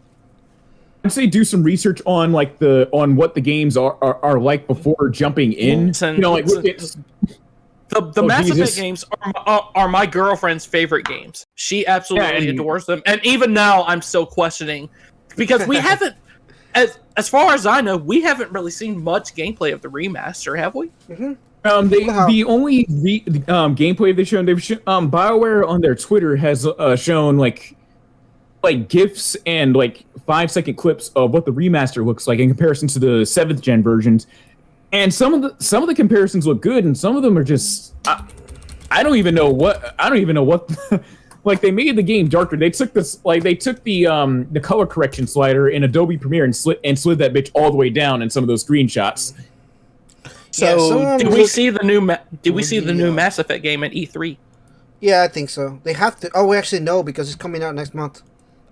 I'd say do some research on what the games are like before jumping in. Listen, like the Mass Effect games are my girlfriend's favorite games. She absolutely adores them, and even now I'm still questioning because we haven't, as far as I know, we haven't really seen much gameplay of the remaster, have we? Mm-hmm. The only gameplay they've shown, BioWare on their Twitter has shown like GIFs and 5-second clips of what the remaster looks like in comparison to the 7th gen versions, and some of the comparisons look good, and some of them are just I don't even know what like they made the game darker. They took the color correction slider in Adobe Premiere and slid that bitch all the way down in some of those screenshots. So did we see the new Mass Effect game at E3? Yeah, I think so. They have to. Oh, we actually know because it's coming out next month.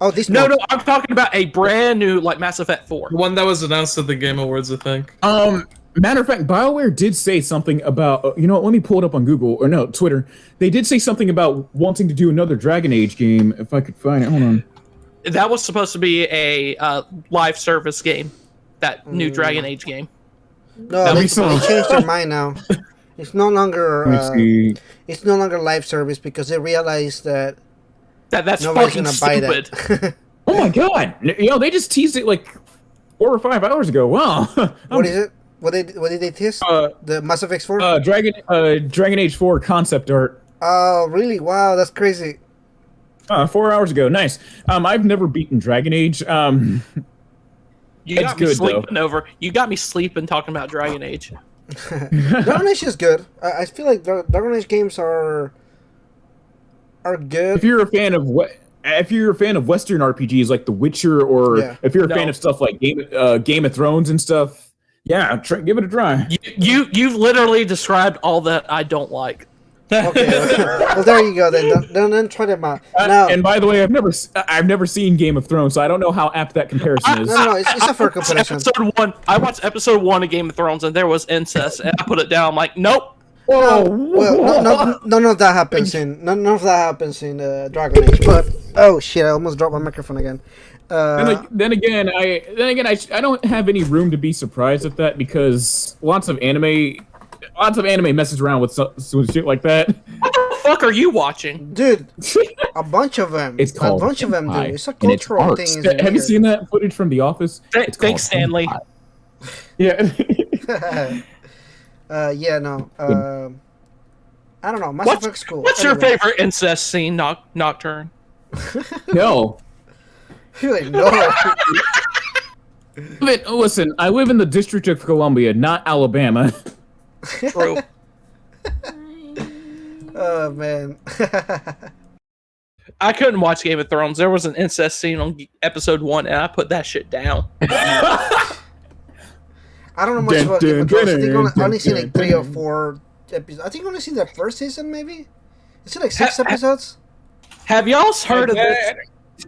Oh, this No, I'm talking about a brand new Mass Effect 4. The one that was announced at the Game Awards, I think. Matter of fact, BioWare did say something about you know what, let me pull it up on Google or no, Twitter. They did say something about wanting to do another Dragon Age game if I could find it. Hold on. That was supposed to be a live service game. That new Dragon Age game. No, they changed their mind now. It's no longer it's no longer live service because they realized that that's nobody's fucking gonna buy stupid. that. Oh my god! You know, they just teased it like 4 or 5 hours ago. Wow. What is it? What did they tease? The Mass Effect 4? Dragon Age 4 concept art. Oh, really? Wow, that's crazy. 4 hours ago. Nice. I've never beaten Dragon Age. You got me sleeping over. You got me sleeping talking about Dragon Age. Dragon Age is good. I feel like Dragon Age games are good. If you're a fan of Western RPGs like The Witcher, or if you're a fan of stuff like Game of Thrones and stuff, give it a try. You've literally described all that I don't like. Okay. Well, there you go. Then try them out. Now, and by the way, I've never seen Game of Thrones, so I don't know how apt that comparison is. No, it's a fair comparison. I watched episode 1 of Game of Thrones, and there was incest, and I put it down. I'm like, nope. Well, none of that happens in Dragon Age. But oh shit, I almost dropped my microphone again. Then again, I don't have any room to be surprised at that because lots of anime messes around with shit like that. What the fuck are you watching, dude? A bunch of them. It's called a bunch of them, dude. It's a cultural thing. Have you seen that footage from The Office? Thanks, Stanley. Yeah. No. I don't know. Mass Effect's cool. What's your favorite incest scene, Nocturne? No. You're like, no. Listen, I live in the District of Columbia, not Alabama. True. Oh man. I couldn't watch Game of Thrones. There was an incest scene on episode 1, and I put that shit down. I don't know much about Game of Thrones. I think I only seen like 3 or 4 episodes. I think I only seen the first season, maybe. Is it like 6 episodes? Have y'all heard of this?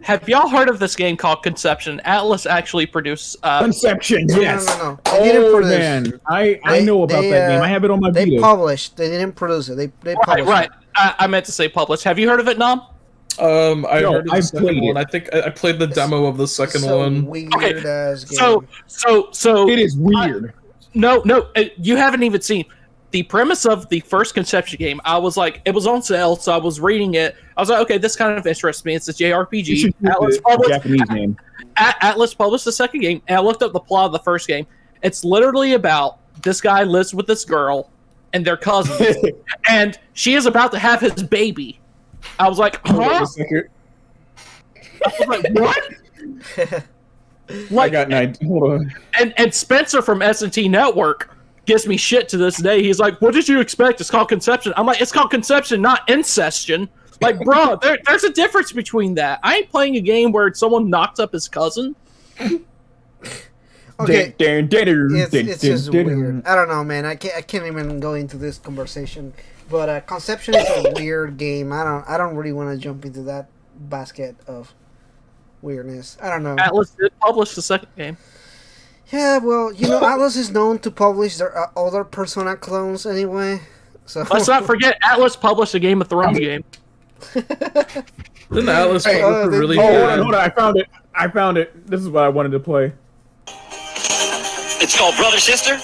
Have y'all heard of this game called Conception? Atlas actually produced Conception, yes. No. They didn't produce. Man, I know about that game. I have it on my They Vita. published. They didn't produce it. They published. Right. I meant to say published. Have you heard of it, Nom? I heard of the second played one. it. I think I played the demo of the second So one. weird ass game. So It is weird. No, you haven't even seen the premise of the first Conception game. I was like, it was on sale, so I was reading it. I was like, okay, this kind of interests me. It's a JRPG. Japanese name. Atlas published the second game, and I looked up the plot of the first game. It's literally about this guy lives with this girl, and they're cousins, and she is about to have his baby. I was like, huh? Wait a second. I was like, what? I got 9. Hold on. And Spencer from SMT Network gives me shit to this day. He's like, what did you expect? It's called Conception. I'm like, it's called Conception, not Incestion. Like, bro, there's a difference between that. I ain't playing a game where someone knocked up his cousin. Okay. It's just weird. I don't know, man. I can't even go into this conversation. But Conception is a weird game. I don't really want to jump into that basket of weirdness. I don't know. Atlas did publish the second game. Yeah, well, Atlas is known to publish their other Persona clones anyway. So Let's not forget, Atlas published a Game of Thrones game. Didn't Atlas really hold on. I found it. This is what I wanted to play. It's called Brother Sister.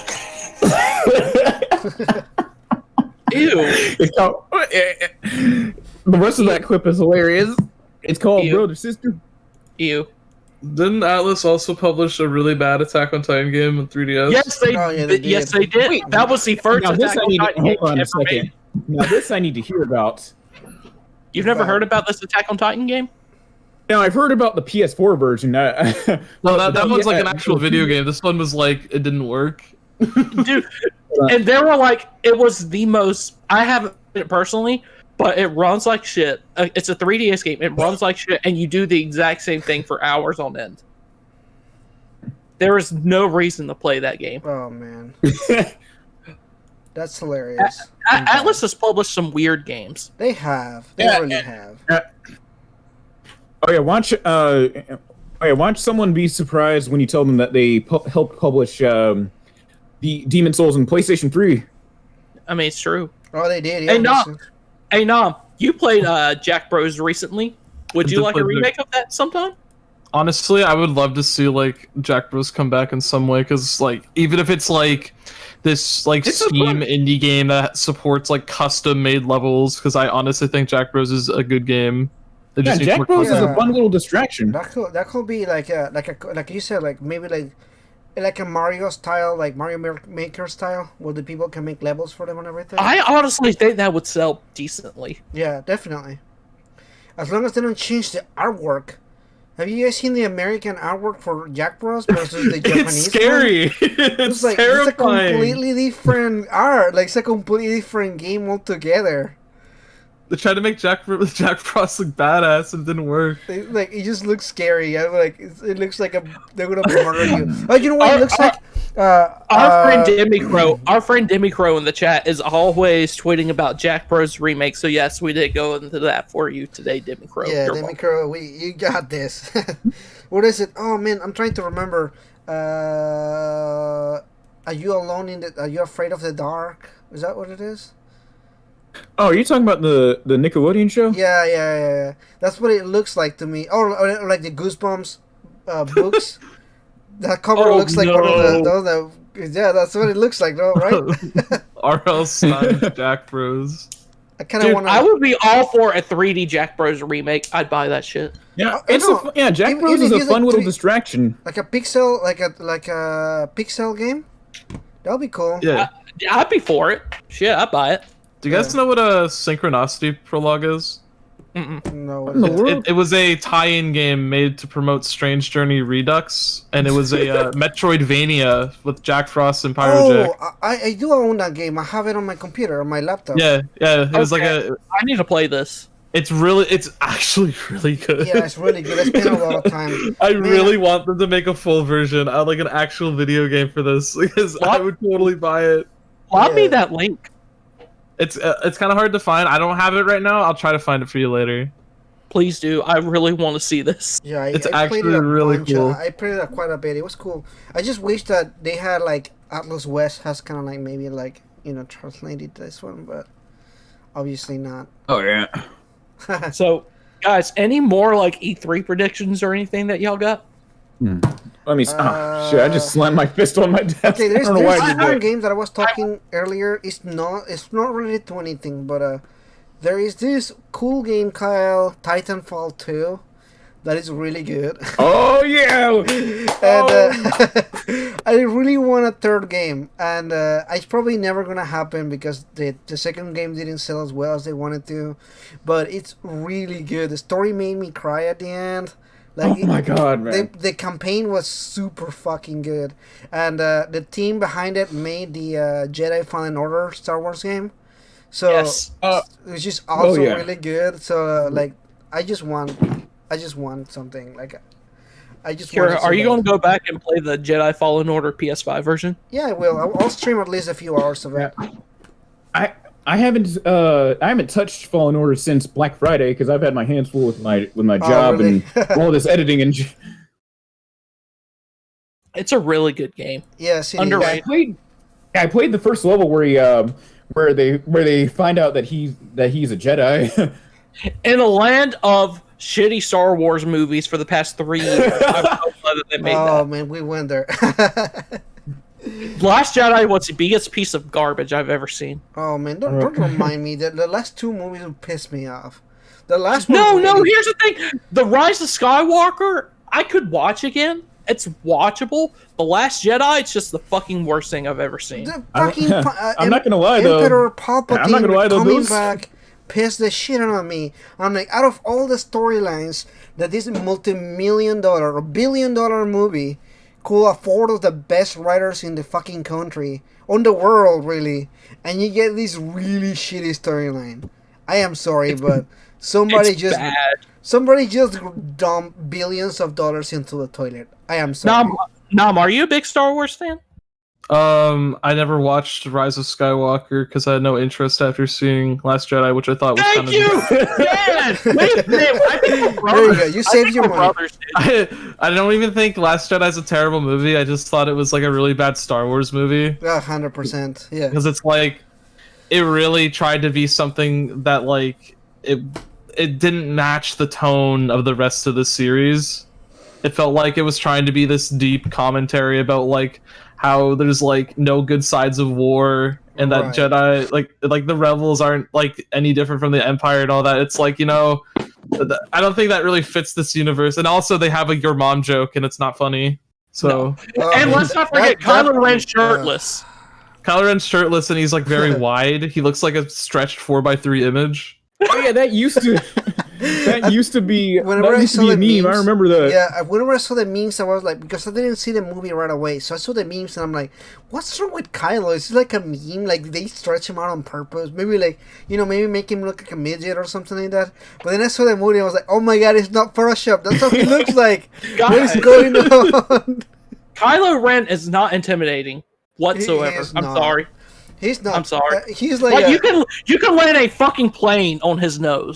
Ew. It's called, the rest of that clip is hilarious. It's called Ew. Brother Sister. Ew. Didn't Atlas also publish a really bad Attack on Titan game on 3DS? Yes, they did. Yes, they did. Wait, that was the first Now this Attack I on need to, Titan hold game on a ever second. made. Now this I need to hear about. You've never heard about this Attack on Titan game? Now I've heard about the PS4 version. No, that one's like an actual video game. This one was like, it didn't work. Dude, and they were like, it was the most, I haven't played it personally, but it runs like shit. It's a 3DS game. It runs like shit, and you do the exact same thing for hours on end. There is no reason to play that game. Oh man, that's hilarious. Atlas has published some weird games. They have. They really have. Watch someone be surprised when you tell them that they helped publish the Demon Souls in PlayStation 3. I mean, it's true. Oh, they did. Yeah. Hey, Nom, you played Jack Bros recently. Would you like a remake of that sometime? Honestly, I would love to see like Jack Bros come back in some way, because like even if it's like this like Steam indie game that supports like custom made levels, because I honestly think Jack Bros is a good game. Jack Bros is a fun little distraction. That could be like you said, like maybe like a Mario style, like Mario Maker style, where the people can make levels for them and everything. I honestly think that would sell decently. Yeah, definitely. As long as they don't change the artwork. Have you guys seen the American artwork for Jack Bros versus the Japanese? It's scary. One? It's like terrifying. It's a completely different art. Like it's a completely different game altogether. They tried to make Jack Frost look badass and it didn't work. It just looks scary. It looks like they're gonna murder you. Oh, you know what? It looks like our friend Demicro in the chat is always tweeting about Jack Bros remake. So yes, we did go into that for you today, Demicro. Yeah, Demicro, you got this. What is it? Oh man, I'm trying to remember. Are you alone in the? Are you afraid of the dark? Is that what it is? Oh, are you talking about the Nickelodeon show? Yeah. That's what it looks like to me. Or like the Goosebumps books. That cover looks like one of the. Yeah, that's what it looks like, though, right? R.L. Stein's Jack Bros. I kind of want to. I would be all for a 3D Jack Bros remake. I'd buy that shit. Yeah, Jack Bros is a fun little distraction. Like a pixel, like a pixel game. That'd be cool. Yeah, I'd be for it. Shit, I'd buy it. Do you guys know what a synchronicity prologue is? No, what In is the that? world? It was a tie-in game made to promote Strange Journey Redux, and it was a Metroidvania with Jack Frost and Pyrojack. Oh, I do own that game. I have it on my computer, on my laptop. Yeah. It was like Okay. I need to play this. it's actually really good. Yeah, it's really good. I spent a lot of time. I Man, really want them to make a full version, like an actual video game for this, because I would totally buy it. Lob me Yeah. that link. It's kind of hard to find. I don't have it right now. I'll try to find it for you later. Please do. I really want to see this. Yeah, It's I played actually it a really bunch. cool. I played it quite a bit. It was cool. I just wish that they had like Atlas West has kind of like maybe like translated this one, but obviously not. Oh yeah. So, guys, any more like E3 predictions or anything that y'all got? Let me. Oh shit! I just slammed my fist on my desk. Okay, I there's don't know why I did one that. game that I was talking earlier. It's not related to anything, but there is this cool game, Kyle, Titanfall 2, that is really good. Oh yeah! And I really want a third game, and it's probably never gonna happen because the second game didn't sell as well as they wanted to, but it's really good. The story made me cry at the end. Oh my god, man! The campaign was super fucking good, and the team behind it made the Jedi Fallen Order Star Wars game. So Yes. it's just also yeah. really good. So like, I just want something like. I just want. Are you going to go back and play the Jedi Fallen Order PS5 version? Yeah, I will. I'll stream at least a few hours of it. I haven't touched Fallen Order since Black Friday because I've had my hands full with my job really? and all this editing and. It's a really good game. Yes, it is. Underrated. I played the first level where they find out that he's a Jedi. In a land of shitty Star Wars movies for the past 3 years, I'm so glad that they made Oh that. man, we went there. Last Jedi was the biggest piece of garbage I've ever seen. Oh man, don't remind me that the last two movies will piss me off. The last one. No, really- here's the thing. The Rise of Skywalker, I could watch again. It's watchable. The Last Jedi, it's just the fucking worst thing I've ever seen. The fucking I'm not gonna lie, though. Emperor Palpatine I'm not gonna lie, though, coming those- back pissed the shit out of me. I'm like, out of all the storylines that this multi-million-dollar or billion-dollar movie could afford of the best writers in the fucking country, on the world, really, and you get this really shitty storyline. I am sorry, but somebody just dumped billions of dollars into the toilet. I am sorry. Nam, are you a big Star Wars fan? I never watched Rise of Skywalker because I had no interest after seeing Last Jedi, which I thought was kind Thank you! Yes! Wait, I think we're There you brothers. go. You saved your money. Brothers, dude. I don't even think Last Jedi's a terrible movie. I just thought it was like a really bad Star Wars movie 100%. Yeah. because it's like it really tried to be something that like it didn't match the tone of the rest of the series. It felt like it was trying to be this deep commentary about like how there's like no good sides of war and that Right. Jedi like the rebels aren't like any different from the Empire and all that. It's like, I don't think that really fits this universe. And also they have a your mom joke and it's not funny. So And let's not forget Kylo Ren shirtless. Kylo Ren's shirtless and he's like very wide. He looks like a stretched 4x3 image. Oh yeah, that used to be Whenever that I used to saw be a the meme. I memes- remember that. Yeah, whenever I saw the memes, I was like, because I didn't see the movie right away, so I saw the memes and I'm like, what's wrong with Kylo? Is it like a meme? Like they stretch him out on purpose? Maybe like, maybe make him look like a midget or something like that. But then I saw the movie and I was like, oh my god, it's not Photoshop. That's how he looks like. What is Guys. going on? Kylo Ren is not intimidating whatsoever. He is I'm not. sorry. He's not. I'm sorry. He's like, Like you can land a fucking plane on his nose.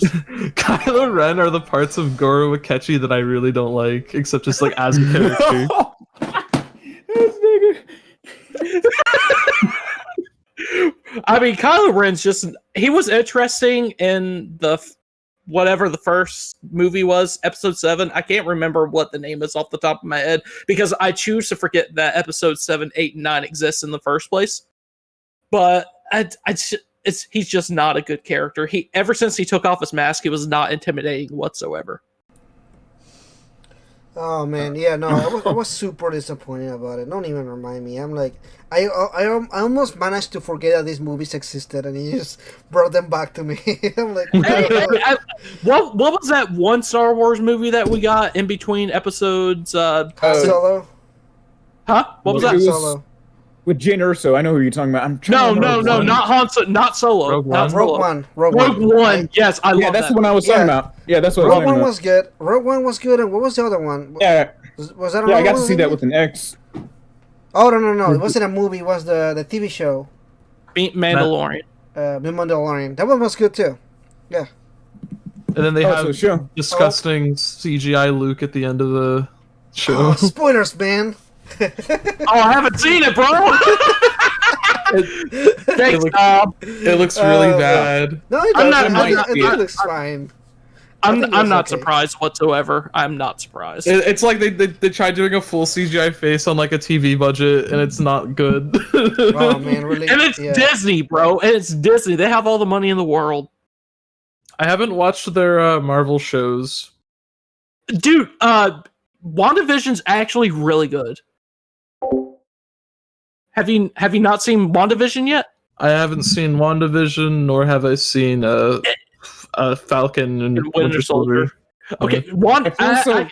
Kylo Ren are the parts of Goro Akechi that I really don't like, except just like as a character. This nigga. I mean, Kylo Ren's he was interesting in whatever the first movie was, episode 7. I can't remember what the name is off the top of my head because I choose to forget that episode 7, 8, and 9 exists in the first place. But he's just not a good character. Ever since he took off his mask, he was not intimidating whatsoever. Oh man, yeah, no, I was super disappointed about it. Don't even remind me. I'm like, I almost managed to forget that these movies existed, and he just brought them back to me. I'm like, what was that one Star Wars movie that we got in between episodes? Han Solo. Huh? What was that? Han Solo. With Jyn Erso, I know who you're talking about. I'm trying No, not Han Solo, not Solo. Rogue One. Rogue One. Yes, I love that. Yeah, that's the one I was talking about. Yeah, that's what I was Rogue talking One about. was good. Rogue One was good, and what was the other one? Yeah, Was that? yeah, I Rogue got to One see that maybe? with an X. Oh no! It wasn't a movie. It was the TV show, Mandalorian. The Mandalorian. That one was good too. Yeah. And then they Oh, have so show. disgusting CGI Luke at the end of the show. Oh, spoilers, man. Oh, I haven't seen it, bro. Thanks, Bob. It looks really bad. No, it I'm doesn't. not- It looks fine. I'm think it's not okay. surprised whatsoever. I'm not surprised. It's like they tried doing a full CGI face on like a TV budget, and it's not good. Oh man, really? And it's yeah. Disney, bro. And it's Disney. They have all the money in the world. I haven't watched their Marvel shows. Dude, WandaVision's actually really good. Have you not seen WandaVision yet? I haven't seen WandaVision, nor have I seen Falcon and Winter Soldier. Okay, I feel so.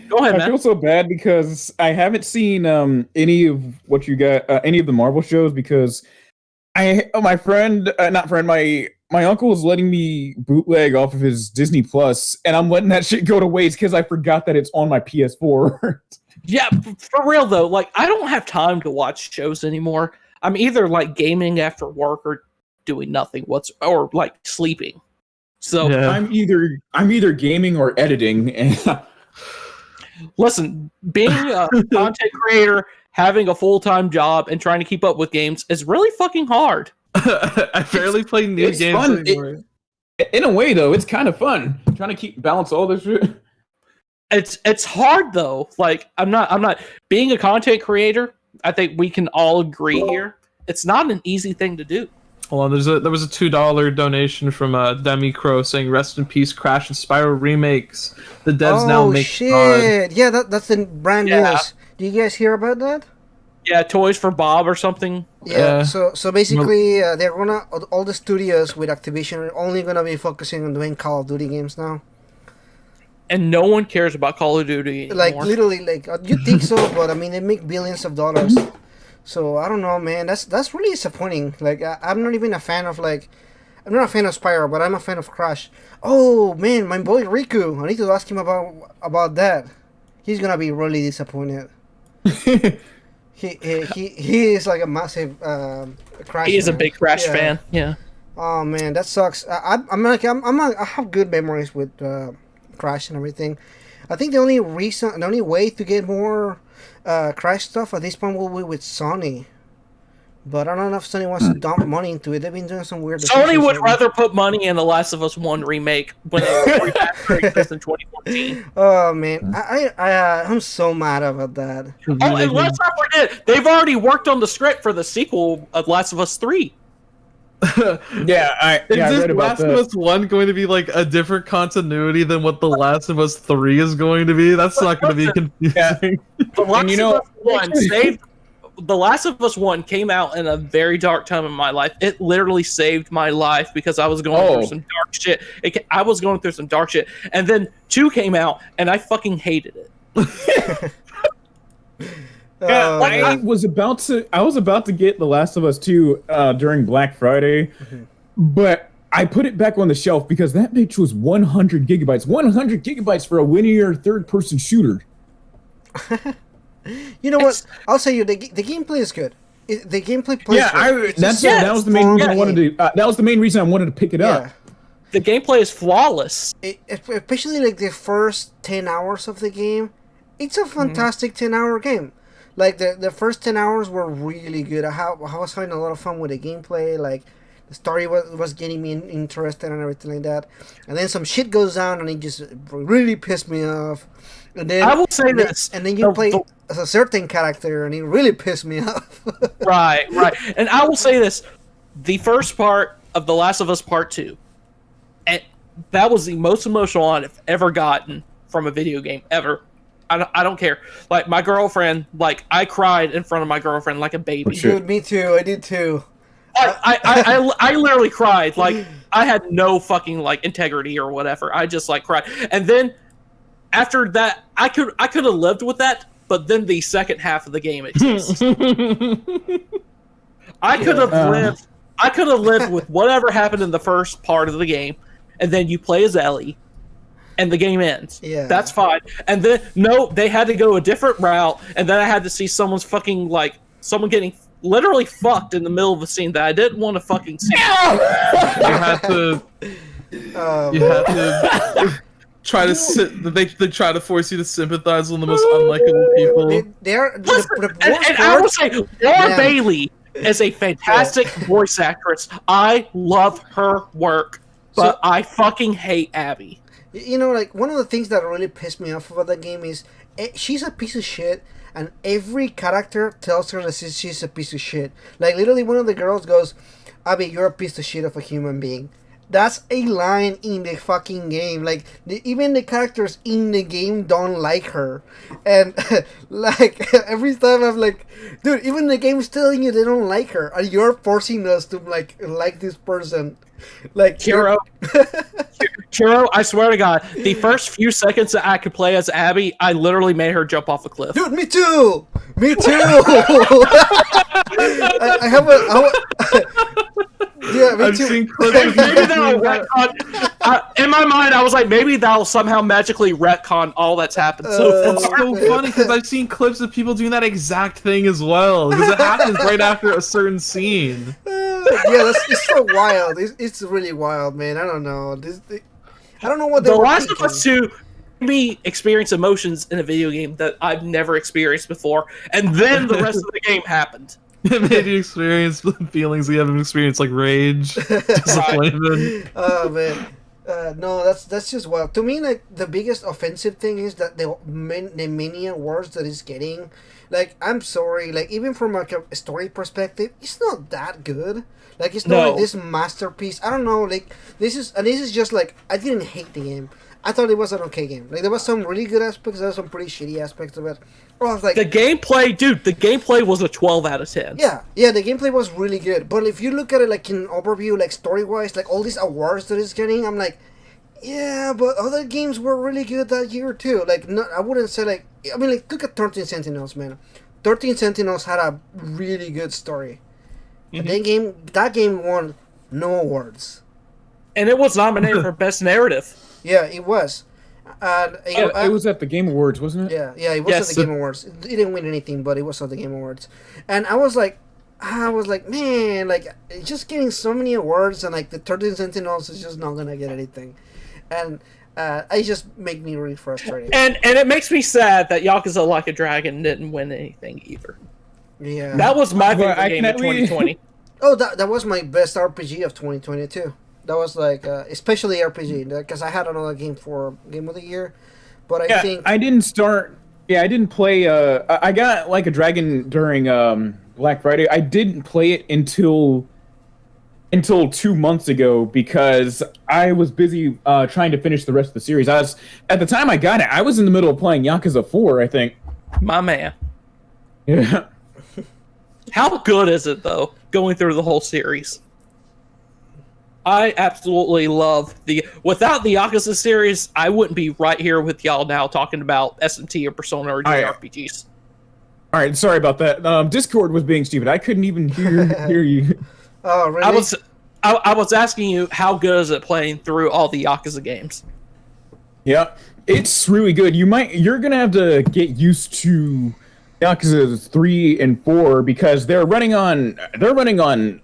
go ahead, I man. feel so bad because I haven't seen any of what you got, any of the Marvel shows because my uncle was letting me bootleg off of his Disney Plus, and I'm letting that shit go to waste because I forgot that it's on my PS4. Yeah, for real though, like I don't have time to watch shows anymore. I'm either like gaming after work or doing nothing or like sleeping. So Yeah. I'm either gaming or editing. listen, being a content creator, having a full-time job, and trying to keep up with games is really fucking hard. I barely play new it's games fun. anymore. In a way, though, it's kind of fun trying to balance all this shit. It's hard though. Like I'm not being a content creator. I think we can all agree here. It's not an easy thing to do. Hold on, there was a $2 donation from Demi Crow saying "Rest in peace, Crash and Spyro remakes. The devs now make shit! Yeah, that's the brand Yeah. news. Do you guys hear about that? Yeah, Toys for Bob or something. Yeah. So basically, they're gonna all the studios with Activision are only gonna be focusing on doing Call of Duty games now. And no one cares about Call of Duty anymore. Like literally, like you think so, but I mean they make billions of dollars. So I don't know, man. That's really disappointing. Like I'm not even a fan of I'm not a fan of Spyro, but I'm a fan of Crash. Oh man, my boy Riku. I need to ask him about that. He's gonna be really disappointed. He is like a massive Crash. he is a fan. big Crash Yeah. fan. Yeah. Oh man, that sucks. I have good memories with Crash and everything. I think the only way to get more Crash stuff at this point will be with Sony. But I don't know if Sony wants to dump money into it. They've been doing some weird. Sony decisions would lately. rather put money in The Last of Us 1 remake when it was remastered in 2014. Oh man, I'm so mad about that. Oh, and let's not forget, they've already worked on the script for the sequel of Last of Us 3. Yeah, I Is read this about Last that. of Us 1 going to be like a different continuity than what The Last of Us 3 is going to be? That's not going to be confusing. The Last you know- of Us 1 saved. The Last of Us 1 came out in a very dark time in my life. It literally saved my life because I was going through some dark shit. I was going through some dark shit. And then 2 came out, and I fucking hated it. Yeah, Oh, I man. was about to get The Last of Us 2 during Black Friday, but I put it back on the shelf because that bitch was 100 gigabytes. 100 gigabytes for a linear third-person shooter. You know what? I'll say you the gameplay is good. The gameplay plays Yeah, good. It's just that was the main fun reason I game. wanted to. That was the main reason I wanted to pick it up. Yeah. The gameplay is flawless. Especially like the first 10 hours of the game, it's a fantastic 10-hour game. Like the first 10 hours were really good. I was having a lot of fun with the gameplay. Like the story was getting me interested and everything like that. And then some shit goes down and it just really pissed me off. And then I will say this. And then you play as a certain character and it really pissed me off. Right. And I will say this. The first part of The Last of Us Part 2, and that was the most emotional I've ever gotten from a video game ever. I don't care. Like my girlfriend, like I cried in front of my girlfriend like a baby. Dude, me too. I did too. I literally cried. Like I had no fucking like integrity or whatever. I just like cried. And then after that, I could have lived with that. But then the second half of the game exists. I could have lived with whatever happened in the first part of the game, and then you play as Ellie, and the game ends. Yeah, that's fine. And then no, they had to go a different route, and then I had to see someone getting literally fucked in the middle of a scene that I didn't want to fucking see. You had to. You had to. Try to they try to force you to sympathize with the most unlikable people. And I will say, Laura Bailey is a fantastic voice actress. I love her work, but I fucking hate Abby. You know, like one of the things that really pissed me off about that game is she's a piece of shit, and every character tells her that she's a piece of shit. Like literally, one of the girls goes, "Abby, you're a piece of shit of a human being." That's a line in the fucking game. Like, even the characters in the game don't like her. And, like, every time I'm like, dude, even the game is telling you they don't like her. And you're forcing us to, like this person. Like, Kiro, I swear to God, the first few seconds that I could play as Abby, I literally made her jump off a cliff. Dude, me too! Me too! I have a... Yeah, me I've too. seen clips of Maybe that'll retcon. In my mind, I was like, maybe that'll somehow magically retcon all that's happened so It's far. so funny because I've seen clips of people doing that exact thing as well. Because it happens right after a certain scene. Yeah, it's so wild. It's really wild, man. I don't know. I don't know what they The were Last thinking. of Us 2 made me experience emotions in a video game that I've never experienced before, and then the rest of the game happened. It made you experience feelings you haven't experienced, like rage, disappointment. Oh man, no, that's just wild. To me, like the biggest offensive thing is that the many awards that it's getting. Like, I'm sorry, like even from like a story perspective, it's not that good. Like it's not like this masterpiece. I don't know. Like this is just like I didn't hate the game. I thought it was an okay game. Like there was some really good aspects, there was some pretty shitty aspects of it. Or I was like, the gameplay was a 12 out of 10. Yeah, the gameplay was really good. But if you look at it like in overview, like story-wise, like all these awards that it's getting, I'm like, yeah, but other games were really good that year too. Like, no, I wouldn't say like, I mean, like look at 13 Sentinels, man. 13 Sentinels had a really good story. Mm-hmm. That game won no awards. And it was nominated for Best Narrative. Yeah, it was. It was at the Game Awards, wasn't it? Yeah, it was at the Game Awards. It didn't win anything, but it was at the Game Awards. And I was like, man, like, just getting so many awards, and like the 13 Sentinels is just not gonna get anything. And it just make me really frustrated. And it makes me sad that Yakuza Like a Dragon didn't win anything either. Yeah, that was my favorite game of 2020. Oh, that was my best RPG of 2022. That was like, especially RPG, because I had another game for Game of the Year, but I think I didn't start. Yeah, I didn't play. I got Like a Dragon during Black Friday. I didn't play it until 2 months ago because I was busy trying to finish the rest of the series. At the time I got it, I was in the middle of playing Yakuza 4, I think. My man. Yeah. How good is it though, going through the whole series? I absolutely love without the Yakuza series, I wouldn't be right here with y'all now talking about SMT or Persona or JRPGs. All right, sorry about that. Discord was being stupid. I couldn't even hear you. Oh, really? I was asking you, how good is it playing through all the Yakuza games? Yeah, it's really good. You're gonna have to get used to Yakuza 3 and 4 because they're running on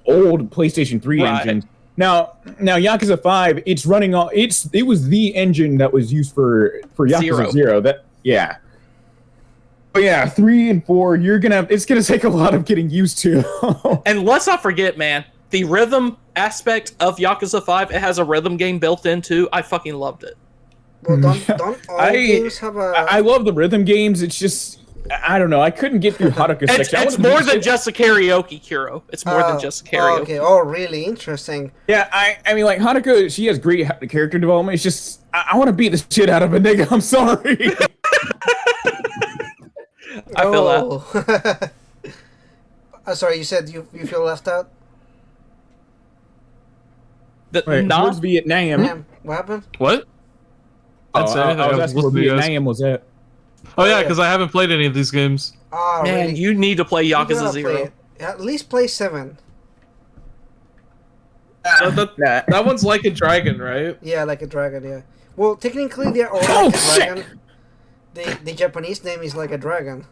old PlayStation 3 engines. Now Yakuza 5, it's running on it was the engine that was used for Yakuza 0. But yeah, 3 and 4, it's gonna take a lot of getting used to. And let's not forget, man, the rhythm aspect of Yakuza 5, it has a rhythm game built in too. I fucking loved it. Well, don't all games have a... I love the rhythm games. It's just I don't know. I couldn't get through Haruka's section. It's more than just a karaoke, Kuro. It's more than just a karaoke. Okay. Oh, really interesting. Yeah, I mean, like, Haruka, she has great character development. It's just, I want to beat the shit out of a nigga. I'm sorry. I feel that. Sorry, you said you feel left out? Wait, where's Vietnam? Damn, what happened? What? I was asking where Vietnam was at. Oh yeah, because I haven't played any of these games. Oh, Man, really? you need to play You Yakuza gotta 0. play it. At least play 7. That one's like a dragon, right? Yeah, like a dragon, yeah. Well, technically they're all like a dragon. The Japanese name is like a dragon.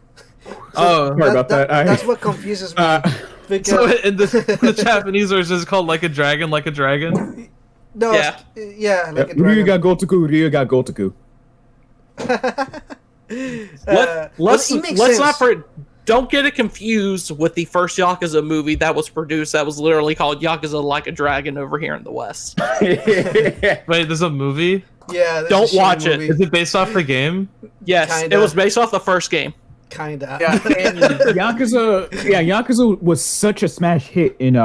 Oh, sorry about that. That's what confuses me. Because, so in the Japanese version is called like a dragon, like a dragon. no, Yeah. yeah, like a Ryu dragon. got Gotoku, Ryu got Gotoku. Let's it makes not sense. don't get it confused with the first Yakuza movie that was produced. That was literally called Yakuza Like a Dragon over here in the West. Wait, there's a movie? Yeah, there's Don't a shitty watch it. movie. Is it based off the game? Yes, Kinda. it was based off the first game. Kinda. Yeah, and Yakuza was such a smash hit in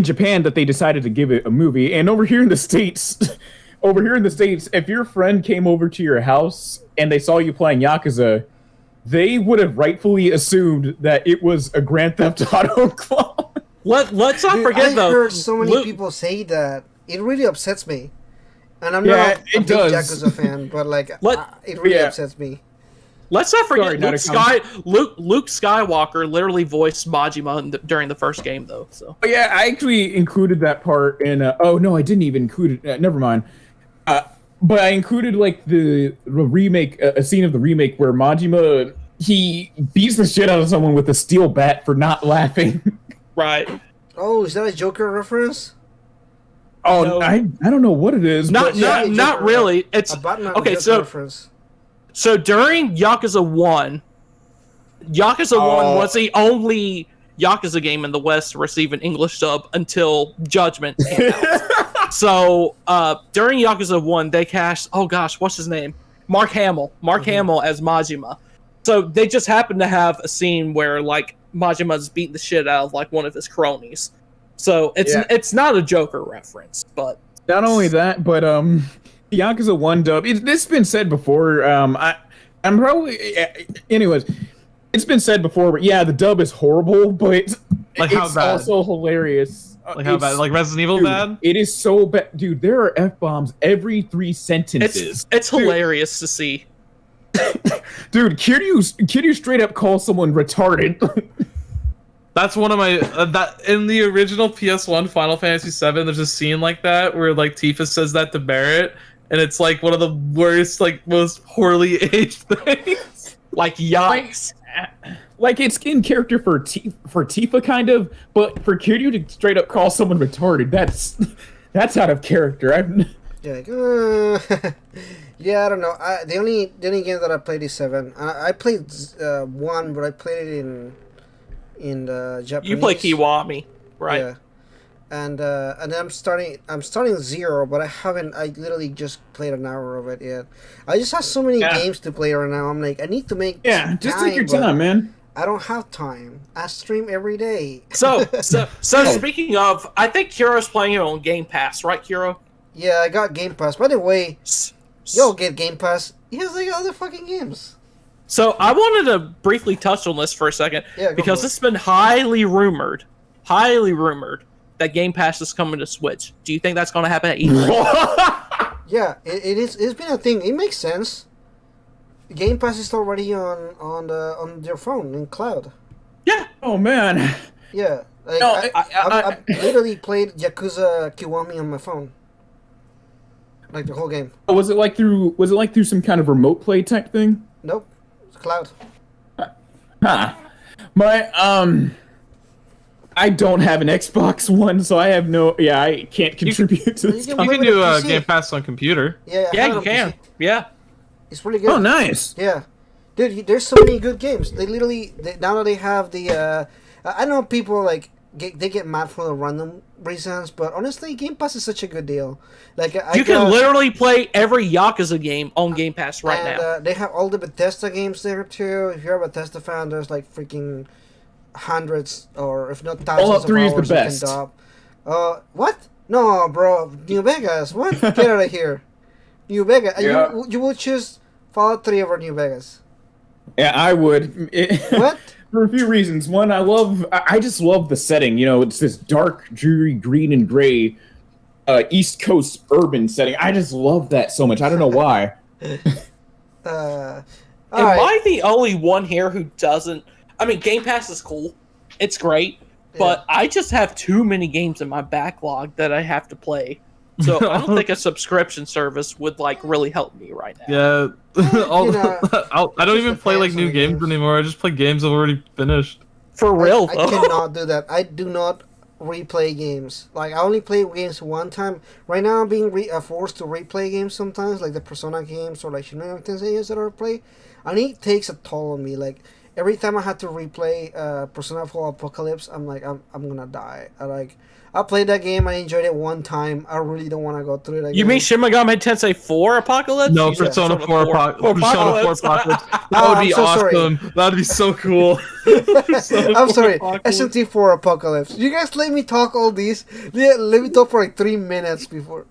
Japan that they decided to give it a movie. And over here in the States, if your friend came over to your house and they saw you playing Yakuza, they would have rightfully assumed that it was a Grand Theft Auto clone. Let's not Dude, forget I though. heard so many Luke- people say that. It really upsets me. And I'm Yeah, not a it big does. Yakuza fan, but like, Let- it really Yeah. upsets me. Let's not forget Sorry, not Luke Skywalker literally voiced Majima during the first game though. So But yeah, I actually included that part in. Oh no, I didn't even include it. Never mind. But I included like the remake, a scene of the remake where Majima he beats the shit out of someone with a steel bat for not laughing. right. Oh, is that a Joker reference? Oh, No. I don't know what it is. Not but yeah, not Joker, really. It's A Batman okay. Joker So reference. So during Yakuza 1, Yakuza 1 was the only Yakuza game in the West to receive an English dub until Judgment came out. So during Yakuza 1, they cast, oh gosh, what's his name? Mark Hamill. Mark Hamill as Majima. So they just happened to have a scene where like Majima's beating the shit out of like one of his cronies. So it's not a Joker reference, but not only that, but Yakuza 1 dub. This has been said before. I'm probably. Anyways, it's been said before, but yeah, the dub is horrible, but Like, how it's bad? also hilarious. Like how bad? Like Resident Evil Dude, bad? It is so bad. Dude, there are F-bombs every 3 sentences. it's hilarious to see. Dude, Kiryu straight up calls someone retarded. That's one of my that in the original PS1 Final Fantasy VII. There's a scene like that where like Tifa says that to Barrett, and it's like one of the worst, like most poorly aged things. Like yikes. Like it's in character for Tifa kind of, but for Kiryu to straight up call someone retarded, that's out of character. Yeah, like, yeah, I don't know. The only game that I played is 7. I played 1, but I played it in the Japanese. You play Kiwami, right? Yeah. And I'm starting 0, but I literally just played an hour of it yet. I just have so many games to play right now. I'm like, I need to make Yeah, just take your time, man. I don't have time. I stream every day. So speaking of, I think Kuro's playing it on Game Pass, right, Kuro? Yeah, I got Game Pass. By the way, yo, get Game Pass. He has like other fucking games. So I wanted to briefly touch on this for a second, Yeah, go because for it. it's been highly rumored that Game Pass is coming to Switch. Do you think that's going to happen at E3? Yeah, it is. It's been a thing. It makes sense. Game Pass is already on their phone in cloud. Yeah. Oh man. Yeah, like, No, I literally played Yakuza Kiwami on my phone, like the whole game. Was it like through some kind of remote play type thing? Nope, it's cloud. Huh. I don't have an Xbox One, so I have I can't contribute to this. you You Play can with do a PC. Game Pass on computer. Yeah, I Yeah, have it you on can. PC. Yeah. It's really good. Oh, nice. Yeah, dude, there's so many good games. They literally now that they have the, I know people like they get mad for the random reasons, but honestly, Game Pass is such a good deal. Like you can literally play every Yakuza game on Game Pass right now. They have all the Bethesda games there too. If you're a Bethesda fan, there's like freaking hundreds, or if not thousands Fallout 3 of hours is the best. you can dub. What? No, bro. New Vegas. What? Get out of here. New Vegas. Yeah. You would choose Fallout 3 over New Vegas. Yeah, I would. What? For a few reasons. One, I just love the setting. You know, it's this dark, dreary, green and gray, East Coast urban setting. I just love that so much. I don't know why. Am I the only one here who doesn't? I mean, Game Pass is cool. It's great. But I just have too many games in my backlog that I have to play. So I don't think a subscription service would like really help me right now. Yeah, I don't even play like fans new of the games games. anymore. I just play games I've already finished. For real, I though. cannot do that. I do not replay games. Like, I only play games one time. Right now, I'm being forced to replay games sometimes, like the Persona games or like Shin Megami Tensei games that I play. And it takes a toll on me. Like, every time I have to replay Persona 4 Apocalypse, I'm like, I'm gonna die. I played that game. I enjoyed it one time. I really don't want to go through it again. You mean Shin Megami Tensei 4 Apocalypse? No, You said Persona 4 Apocalypse. That Oh, would be I'm so sorry. awesome. That would be so cool. I'm sorry, SMT4 Apocalypse. You guys let me talk all these. Let me talk for like 3 minutes before.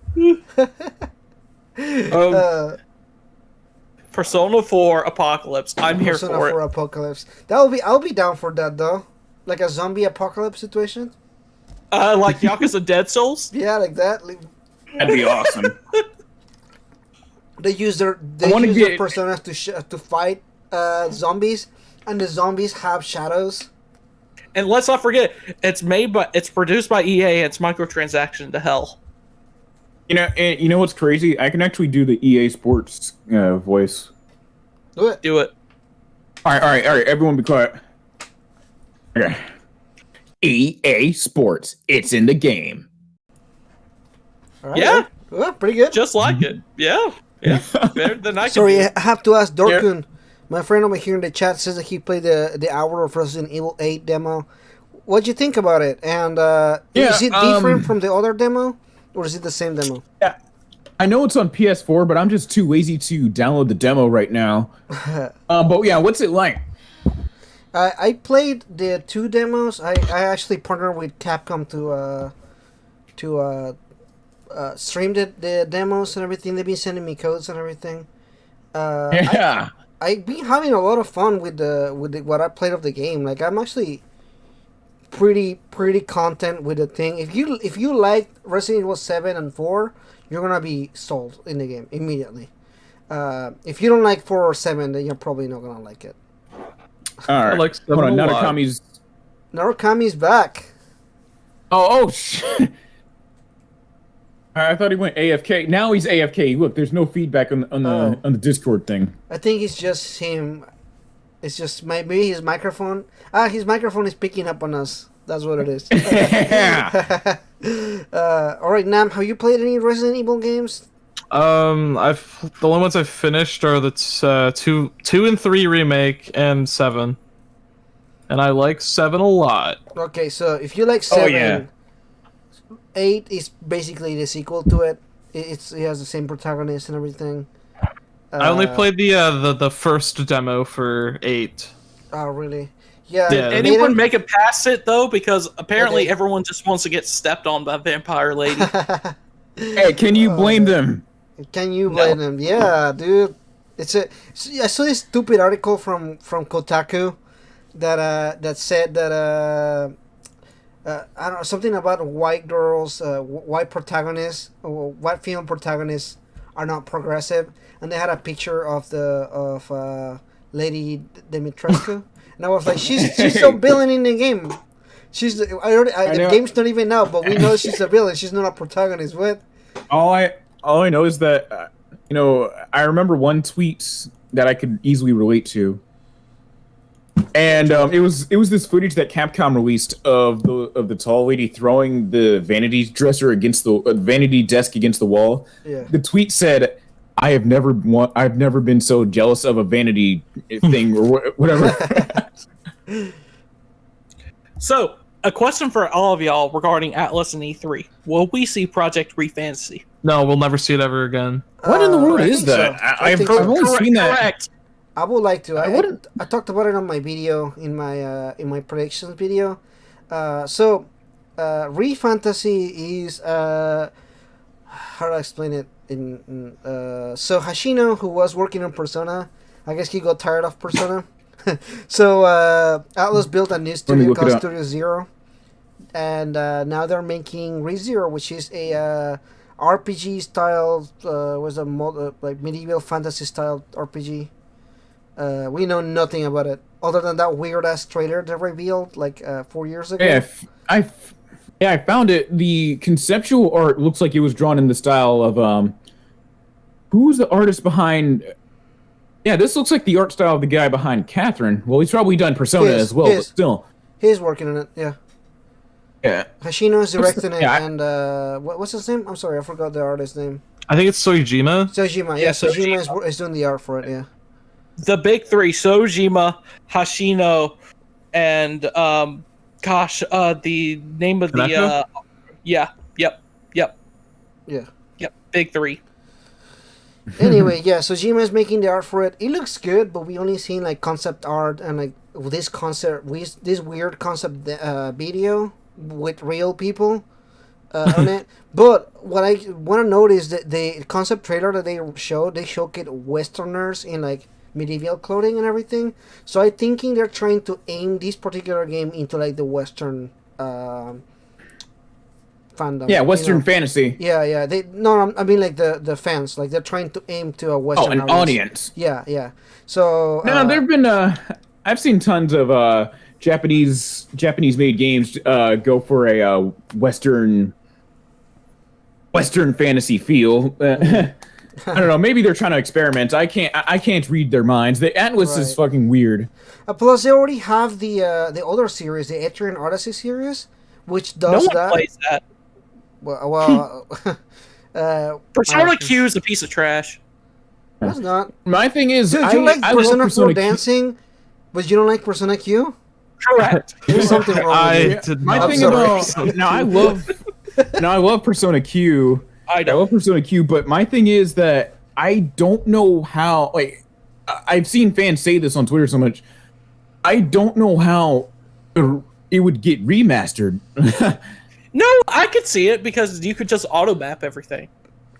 Persona 4 Apocalypse. I'm here Persona for 4 it. Apocalypse. I'll be down for that though. Like a zombie apocalypse situation. Like Yakuza Dead Souls? Yeah, like that. That'd be awesome. They use their personas to fight zombies, and the zombies have shadows. And let's not forget, it's produced by EA, and it's microtransaction to hell. You know what's crazy? I can actually do the EA Sports voice. Do it. Do it. All right. Everyone, be quiet. Okay. EA Sports. It's in the game. All right, Yeah. Well, pretty good. Just like it. Yeah. Better than I can Sorry, do. I have to ask Dorkun. My friend over here in the chat says that he played the hour of Resident Evil 8 demo. What'd you think about it? And is it different from the other demo? Or is it the same demo? Yeah. I know it's on PS4, but I'm just too lazy to download the demo right now. But yeah, what's it like? I played the 2 demos. I actually partnered with Capcom to stream the demos and everything. They've been sending me codes and everything. Yeah. I've been having a lot of fun with what I played of the game. Like, I'm actually pretty content with the thing. If you like Resident Evil 7 and 4, you're gonna be sold in the game immediately. If you don't like 4 or 7, then you're probably not gonna like it. All right. like Hold on, 7 a lot. Narukami's... Narukami's back. Oh, shit. I thought he went AFK. Now he's AFK. Look, there's no feedback on the Discord thing. I think it's just him. It's just maybe his microphone. His microphone is picking up on us. That's what it is. Yeah. All right, Nam, have you played any Resident Evil games? The only ones I've finished are the 2 and 3 remake and 7, and I like 7 a lot. Okay, so if you like 7, yeah. 8 is basically the sequel to it. It has the same protagonist and everything. I only played the first demo for 8. Oh, really? Yeah. Did Did anyone make it past it though? Because apparently Okay. everyone just wants to get stepped on by Vampire Lady. Hey, can you blame them? Can you blame them? Yeah, dude. I saw this stupid article from Kotaku that said that I don't know, something about white girls, white protagonists, or white female protagonists are not progressive, and they had a picture of Lady Dimitrescu, and I was like, she's the villain in the game. The game's not even out, but we know she's a villain. She's not a protagonist. What? All I know is that I remember one tweet that I could easily relate to, and it was this footage that Capcom released of the tall lady throwing the vanity dresser against the vanity desk against the wall. Yeah. The tweet said, I've never been so jealous of a vanity thing or whatever. So, a question for all of y'all regarding Atlas and E3. Will we see Project Refantasy? No, we'll never see it ever again. What in the world I is think that? so. I've think so. only seen that. Correct. I would like to. wouldn't- I talked about it on my video in my predictions video. So Refantasy is how do I explain it? So Hashino, who was working on Persona, I guess he got tired of Persona. So Atlas built a new studio look it called up. Studio Zero, and now they're making ReZero, which is a RPG style, like medieval fantasy style RPG. We know nothing about it other than that weird ass trailer they revealed like 4 years ago. I found it. The conceptual art looks like it was drawn in the style of who's the artist behind? Yeah, this looks like the art style of the guy behind Catherine. Well, he's probably done Persona as well, but still. He's working on it. Yeah. Yeah. Hashino's directing it, yeah, and what's his name? I'm sorry, I forgot the artist's name. I think it's Soejima. Sojima. Yeah, Yeah, Sojima is doing the art for it. Yeah. The big three: Sojima, Hashino, and the name of the Yeah. big three. Anyway, yeah, Sojima is making the art for it. It looks good, but we only seen like concept art and like this weird concept video with real people on it. But what I want to note is that the concept trailer that they showcased Westerners in like medieval clothing and everything. So I'm thinking they're trying to aim this particular game into like the Western fandom. Yeah, Western fantasy. Yeah. I mean like the fans. Like they're trying to aim to a Western audience. Yeah. So No, there've been I've seen tons of Japanese made games go for a Western fantasy feel. I don't know. Maybe they're trying to experiment. I can't read their minds. The Atlas is fucking weird. Plus, they already have the other series, the Etrian Odyssey series, which does No one plays that. Well, Persona Q is a piece of trash. That's not. My thing is, Dude, I you like love Persona 4 Persona Q. dancing, but you don't like Persona Q? Correct. There's something wrong with you. did My not. thing sorry. about I love Persona Q. I love Persona Q, but my thing is that I don't know how. Like, I've seen fans say this on Twitter so much. I don't know how it would get remastered. No, I could see it because you could just auto map everything.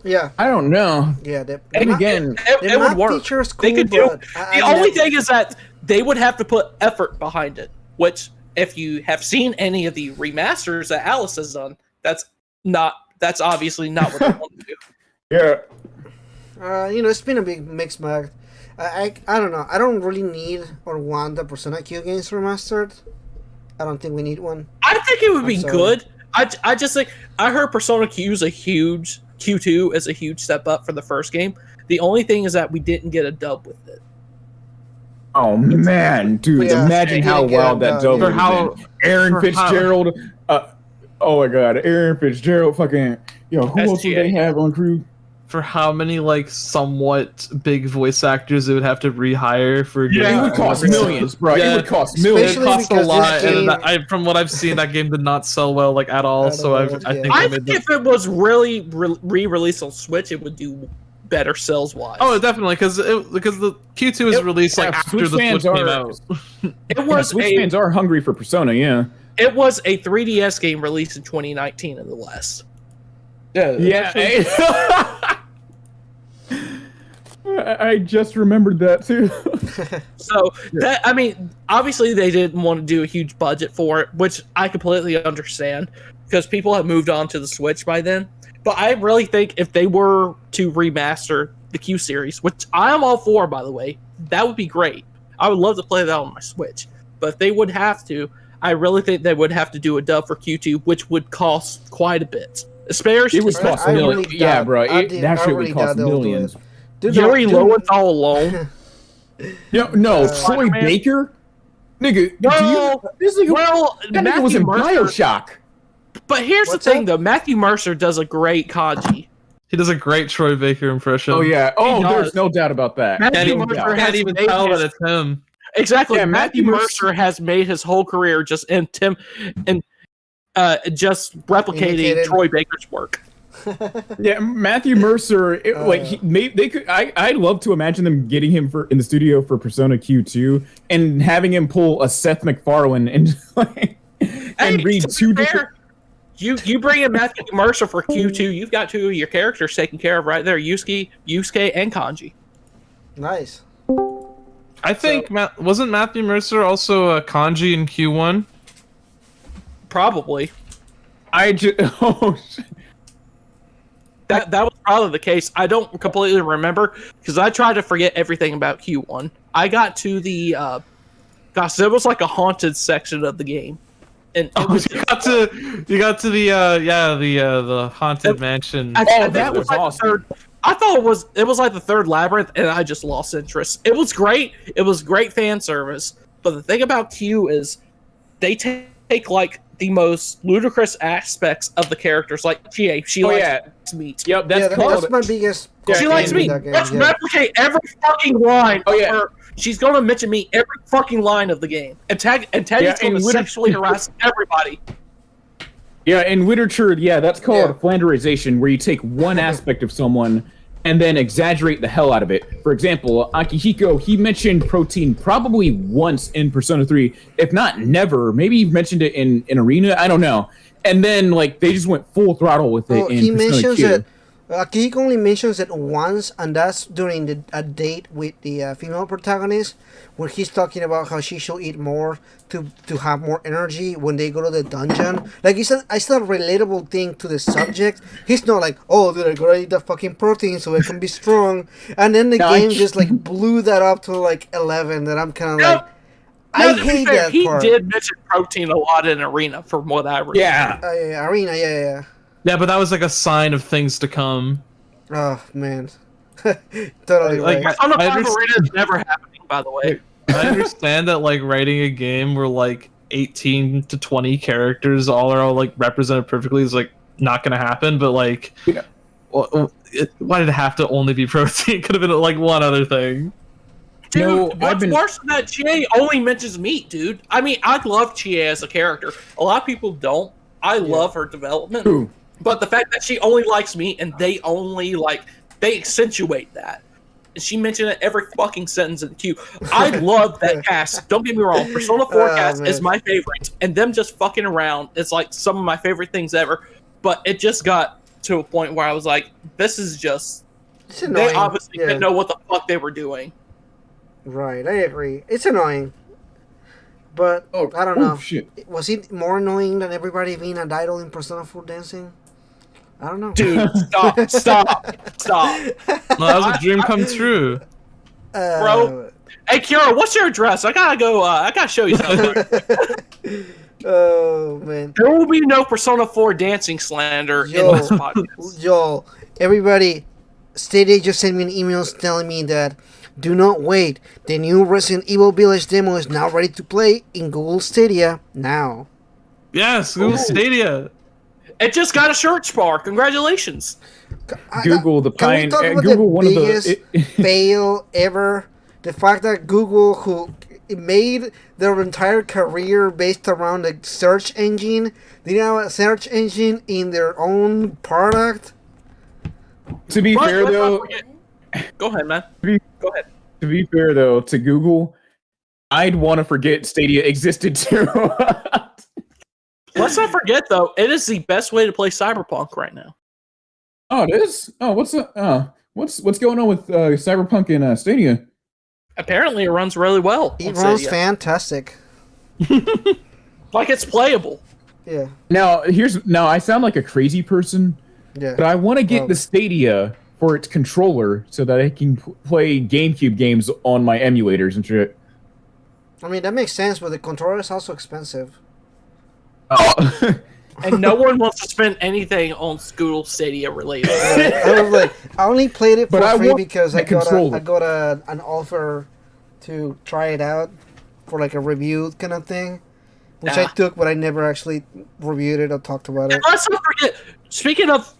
Yeah. I don't know. Yeah. And again, It would work. Features They cool, could do. but The only thing is that they would have to put effort behind it. Which, if you have seen any of the remasters that Alice has done, that's obviously not what they want to do. yeah. It's been a big mixed bag. I don't know. I don't really need or want the Persona Q games remastered. I don't think we need one. I think it would be sorry. good. I just think I heard Persona Q is Q2 is a huge step up for the first game. The only thing is that we didn't get a dub with it. Oh man, dude! Yeah, imagine how wild that dub would have been. Aaron Fitzgerald. Oh my God, Aaron Fitzgerald. Fucking who else would they have on crew? For how many like somewhat big voice actors they would have to rehire for? Yeah, it would cost millions, bro. Yeah. It would cost millions. It cost a because lot, this and from what I've seen, that game did not sell well like at all. So I think I they made think if it was really re-released on Switch, it would do better sales wise. Oh, definitely, because the Q2 is released like after Switch the fans Switch came are- out. It was Switch fans are hungry for Persona. Yeah. It was a 3DS game released in 2019 in the West. Yeah. I just remembered that too. So that obviously they didn't want to do a huge budget for it, which I completely understand because people have moved on to the Switch by then. But I really think if they were to remaster the Q series, which I am all for, by the way, that would be great. I would love to play that on my Switch. But if they would have to, I really think they would have to do a dub for Q2, which would cost quite a bit. Especially It would cost I millions. really Yeah, doubt- bro. I That shit really would cost doubt they'll do millions. it. Dude, Yuri dude, Lowenthal alone. No, Troy Spider-Man. Baker, nigga. Well, This nigga, well, that nigga was in Matthew Mercer. Bioshock. But here's What's the thing, up? though. Matthew Mercer does a great Kanji. He does a great Troy Baker impression. Oh yeah. Oh, does. there's no doubt about that. Matthew Can't even, Mercer can't has even made tell his- that it's him. Exactly. Yeah, Matthew Matthew Mercer has made his whole career just just replicating Imitated. Troy Baker's work. Yeah, Matthew Mercer. They could. I'd love to imagine them getting him in the studio for Persona Q2 and having him pull a Seth MacFarlane and read two different. You bring in Matthew Mercer for Q2, you've got two of your characters taken care of right there, Yusuke, and Kanji. Nice. I think wasn't Matthew Mercer also a Kanji in Q1? Probably. Oh shit. That was probably the case. I don't completely remember because I tried to forget everything about Q1. I got to the there was like a haunted section of the game. And you got to the haunted mansion. That was awesome. I thought it was like the third labyrinth, and I just lost interest. It was great. It was great fan service. But the thing about Q is they take like the most ludicrous aspects of the characters, like Chie. She likes meat. Yep, that's my biggest. She likes meat. Let's replicate every fucking line. Oh yeah. She's gonna mention me every fucking line of the game, and Teddy's gonna sexually harass everybody. Yeah, in literature, that's called flanderization, where you take one aspect of someone and then exaggerate the hell out of it. For example, Akihiko, he mentioned protein probably once in Persona 3, if not never. Maybe he mentioned it in Arena, I don't know. And then, like, they just went full throttle with it in Persona 2. Akihiko only mentions it once, and that's during a date with the female protagonist, where he's talking about how she should eat more to have more energy when they go to the dungeon. Like, it's a relatable thing to the subject. He's not like, oh, dude, I gotta eat the fucking protein so I can be strong. And then the game just, like, blew that up to, like, 11, that I'm kind of like... I hate that part. He did mention protein a lot in Arena, from what I remember. Yeah. Arena, yeah. Yeah, but that was like a sign of things to come. Oh, man. Totally like, right. Arena is never happening, by the way. I understand that, like, writing a game where, like, 18 to 20 characters all like, represented perfectly is, like, not gonna happen, but, like, why did it have to only be protein? It could have been, like, one other thing. Dude, what's worse than that? Chie only mentions meat, dude. I mean, I love Chie as a character. A lot of people don't. I love her development. Ooh. But the fact that she only likes meat and they only, like, they accentuate that. She mentioned it every fucking sentence in the queue. I love that cast. Don't get me wrong. Persona 4 cast is my favorite. And them just fucking around is like some of my favorite things ever. But it just got to a point where I was like, this is just... They obviously didn't know what the fuck they were doing. Right, I agree. It's annoying. But, I don't know. Shit. Was it more annoying than everybody being an idol in Persona 4 dancing? I don't know. Dude, stop. No, that was a dream come true. Bro. Hey, Kira, what's your address? I gotta go, I gotta show you something. Oh, man. There will be no Persona 4 dancing slander in this podcast. Yo, everybody, Stadia just sent me an email telling me that do not wait. The new Resident Evil Village demo is now ready to play in Google Stadia now. Yes, Google Stadia. It just got a search bar. Congratulations. Google the Can we talk about Google the one of biggest fail ever? The fact that Google, who made their entire career based around a search engine, they now have a search engine in their own product. To be fair, though... Go ahead, man. Go ahead. To be fair, though, to Google, I'd want to forget Stadia existed, too. Let's not forget, though, it is the best way to play Cyberpunk right now. Oh, it is? Oh, what's going on with Cyberpunk and Stadia? Apparently, it runs really well. It runs fantastic. Like it's playable. Yeah. Now, I sound like a crazy person, but I want to get the Stadia for its controller so that I can play GameCube games on my emulators and shit. I mean, that makes sense, but the controller is also expensive. And no one wants to spend anything on Google Stadia related. I was like, I only played it for free because I got an offer to try it out for like a review kind of thing, which I took, but I never actually reviewed it or talked about it. And let's not forget, speaking of,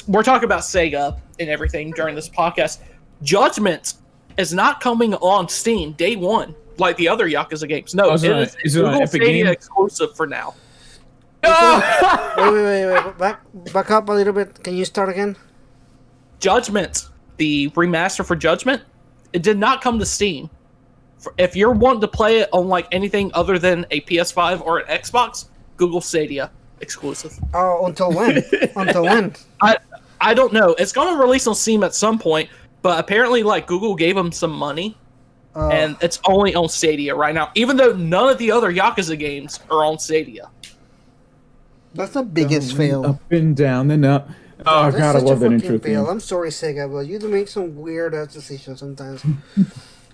we're talking about Sega and everything during this podcast. Judgment is not coming on Steam day one. like the other Yakuza games. No, is it Google an Epic Stadia game? exclusive for now. Wait. Back up a little bit. Can you start again? Judgment, the remaster for Judgment, it did not come to Steam. If you're wanting to play it on like anything other than a PS5 or an Xbox, Google Stadia exclusive. Oh, until when? Until when? I don't know. It's going to release on Steam at some point, but apparently like Google gave them some money, and it's only on Stadia right now. Even though none of the other Yakuza games are on Stadia. That's the biggest fail. Up and down and up. Oh That's god, I such love a that fucking intro fail. theme. I'm sorry, Sega, but you do make some weird ass decisions sometimes.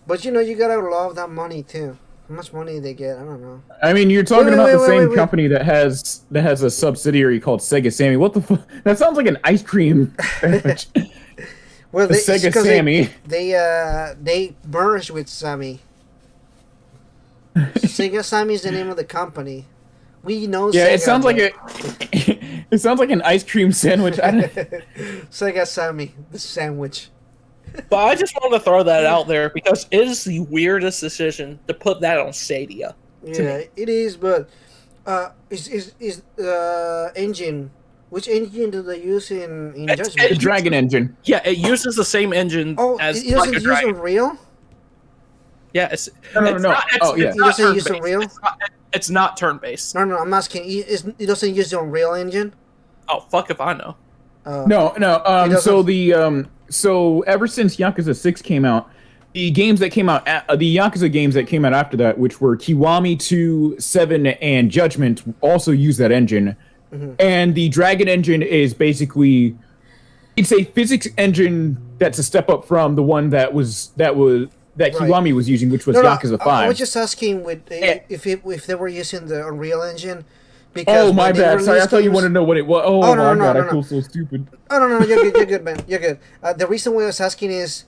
But you know, you gotta love that money too. How much money they get? I don't know. I mean, you're talking about the same wait. company that has a subsidiary called Sega Sammy. What the fuck? That sounds like an ice cream. Well, Sega Sammy. They merged with Sammy. Sega Sammy is the name of the company. We know. Yeah, Sega, it sounds like it sounds like an ice cream sandwich. Sega Sammy, the sandwich. But I just wanted to throw that out there because it is the weirdest decision to put that on Stadia. Yeah, it is. But is engine? Which engine do they use in Judgment? The Dragon Engine. Yeah, it uses the same engine Oh, as it doesn't like a use Dragon. Unreal. Yeah, it's No. not, Oh, yeah. It doesn't use turn-based. Unreal? It's not turn-based. No. I'm asking. It doesn't use the Unreal Engine. Oh, fuck if I know. No. doesn't- So ever since Yakuza 6 came out, the games that came out, the Yakuza games that came out after that, which were Kiwami 2, 7, and Judgment, also use that engine. Mm-hmm. And the Dragon Engine is basically, it's a physics engine that's a step up from the one that Kiwami was using, which was Yakuza 5. I was just asking if they were using the Unreal Engine. Because Oh my bad. Sorry, I thought you games- wanted to know what it was. Oh, Oh, my no, god, no, I feel so stupid. Oh no, you're good, man. You're good. The reason why I was asking is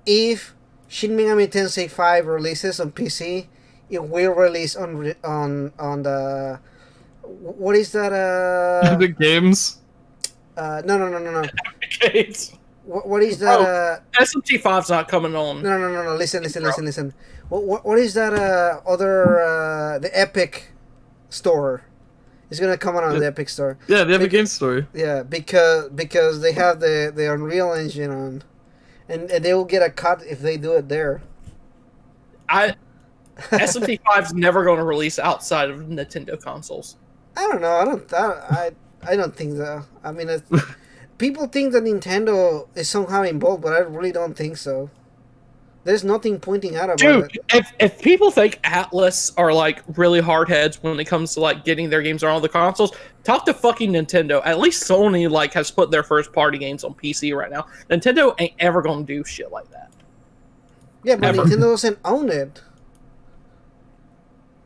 if Shin Megami Tensei 5 releases on PC, it will release on the what is that? The games. No. Games. What is that? SMT5's not coming on. No. Listen. What is that? The Epic Store. It's gonna come out on the Epic Store. Yeah, the Epic Games Store. Yeah, because they have the Unreal Engine on, and they will get a cut if they do it there. SMT5's never going to release outside of Nintendo consoles. I don't know. I don't think so. I mean, people think that Nintendo is somehow involved, but I really don't think so. There's nothing pointing out about Dude, it. if people think Atlas are like really hard heads when it comes to like getting their games on all the consoles, talk to fucking Nintendo. At least Sony like has put their first party games on PC right now. Nintendo ain't ever gonna do shit like that. Yeah, but Ever. Nintendo doesn't own it.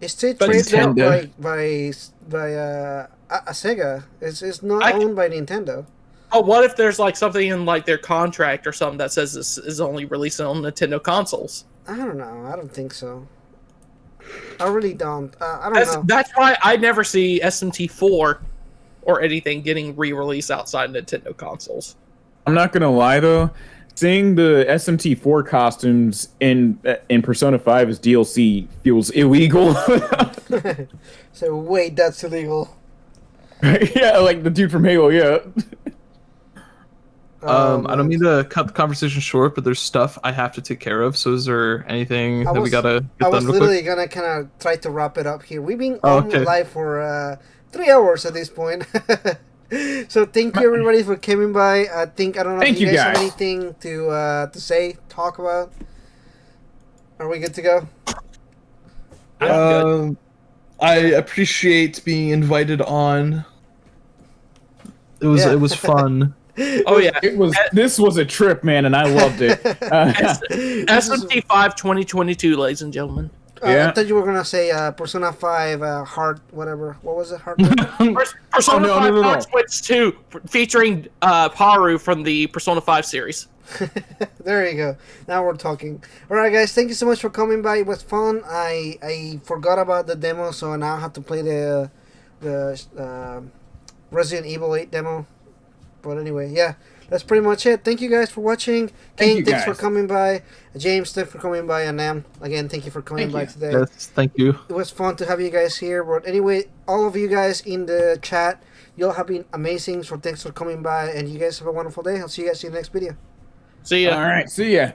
It's still But trademarked Nintendo- by a Sega. It's not I- owned by Nintendo. Oh, what if there's like something in like their contract or something that says this is only releasing on Nintendo consoles? I don't know. I don't think so. I really don't. I don't know. That's why I never see SMT4 or anything getting re-released outside Nintendo consoles. I'm not gonna lie though, seeing the SMT4 costumes in Persona 5 as DLC feels illegal. So wait, that's illegal. Yeah, like the dude from Halo. Yeah. I don't mean to cut the conversation short, but there's stuff I have to take care of. So is there anything that we gotta I get was done real literally quick? gonna kind of try to wrap it up here. We've been Oh, on okay. live for 3 hours at this point. So thank you everybody for coming by. I don't know Thank if you you, guys have guys. anything to say, talk about. Are we good to go? I'm good. I appreciate being invited on. It was Yeah. it was fun. Oh yeah, This was a trip, man, and I loved it. SMT5 2022, ladies and gentlemen. Yeah. I thought you were gonna say Persona 5 Heart, whatever. What was it? Heart? Persona no, 5 no, no. Dark Switch 2, featuring Paru from the Persona 5 series. There you go. Now we're talking. All right, guys. Thank you so much for coming by. It was fun. I forgot about the demo, so now I have to play the Resident Evil 8 demo. But anyway, yeah. that's pretty much it. Thank you guys for watching. Thank King, you, thanks guys. for coming by. James, thanks for coming by. And Nam, again, thank you for coming by today. Yes, thank you. It was fun to have you guys here. But anyway, all of you guys in the chat, you all have been amazing. So thanks for coming by. And you guys have a wonderful day. I'll see you guys in the next video. See ya. All right, see ya.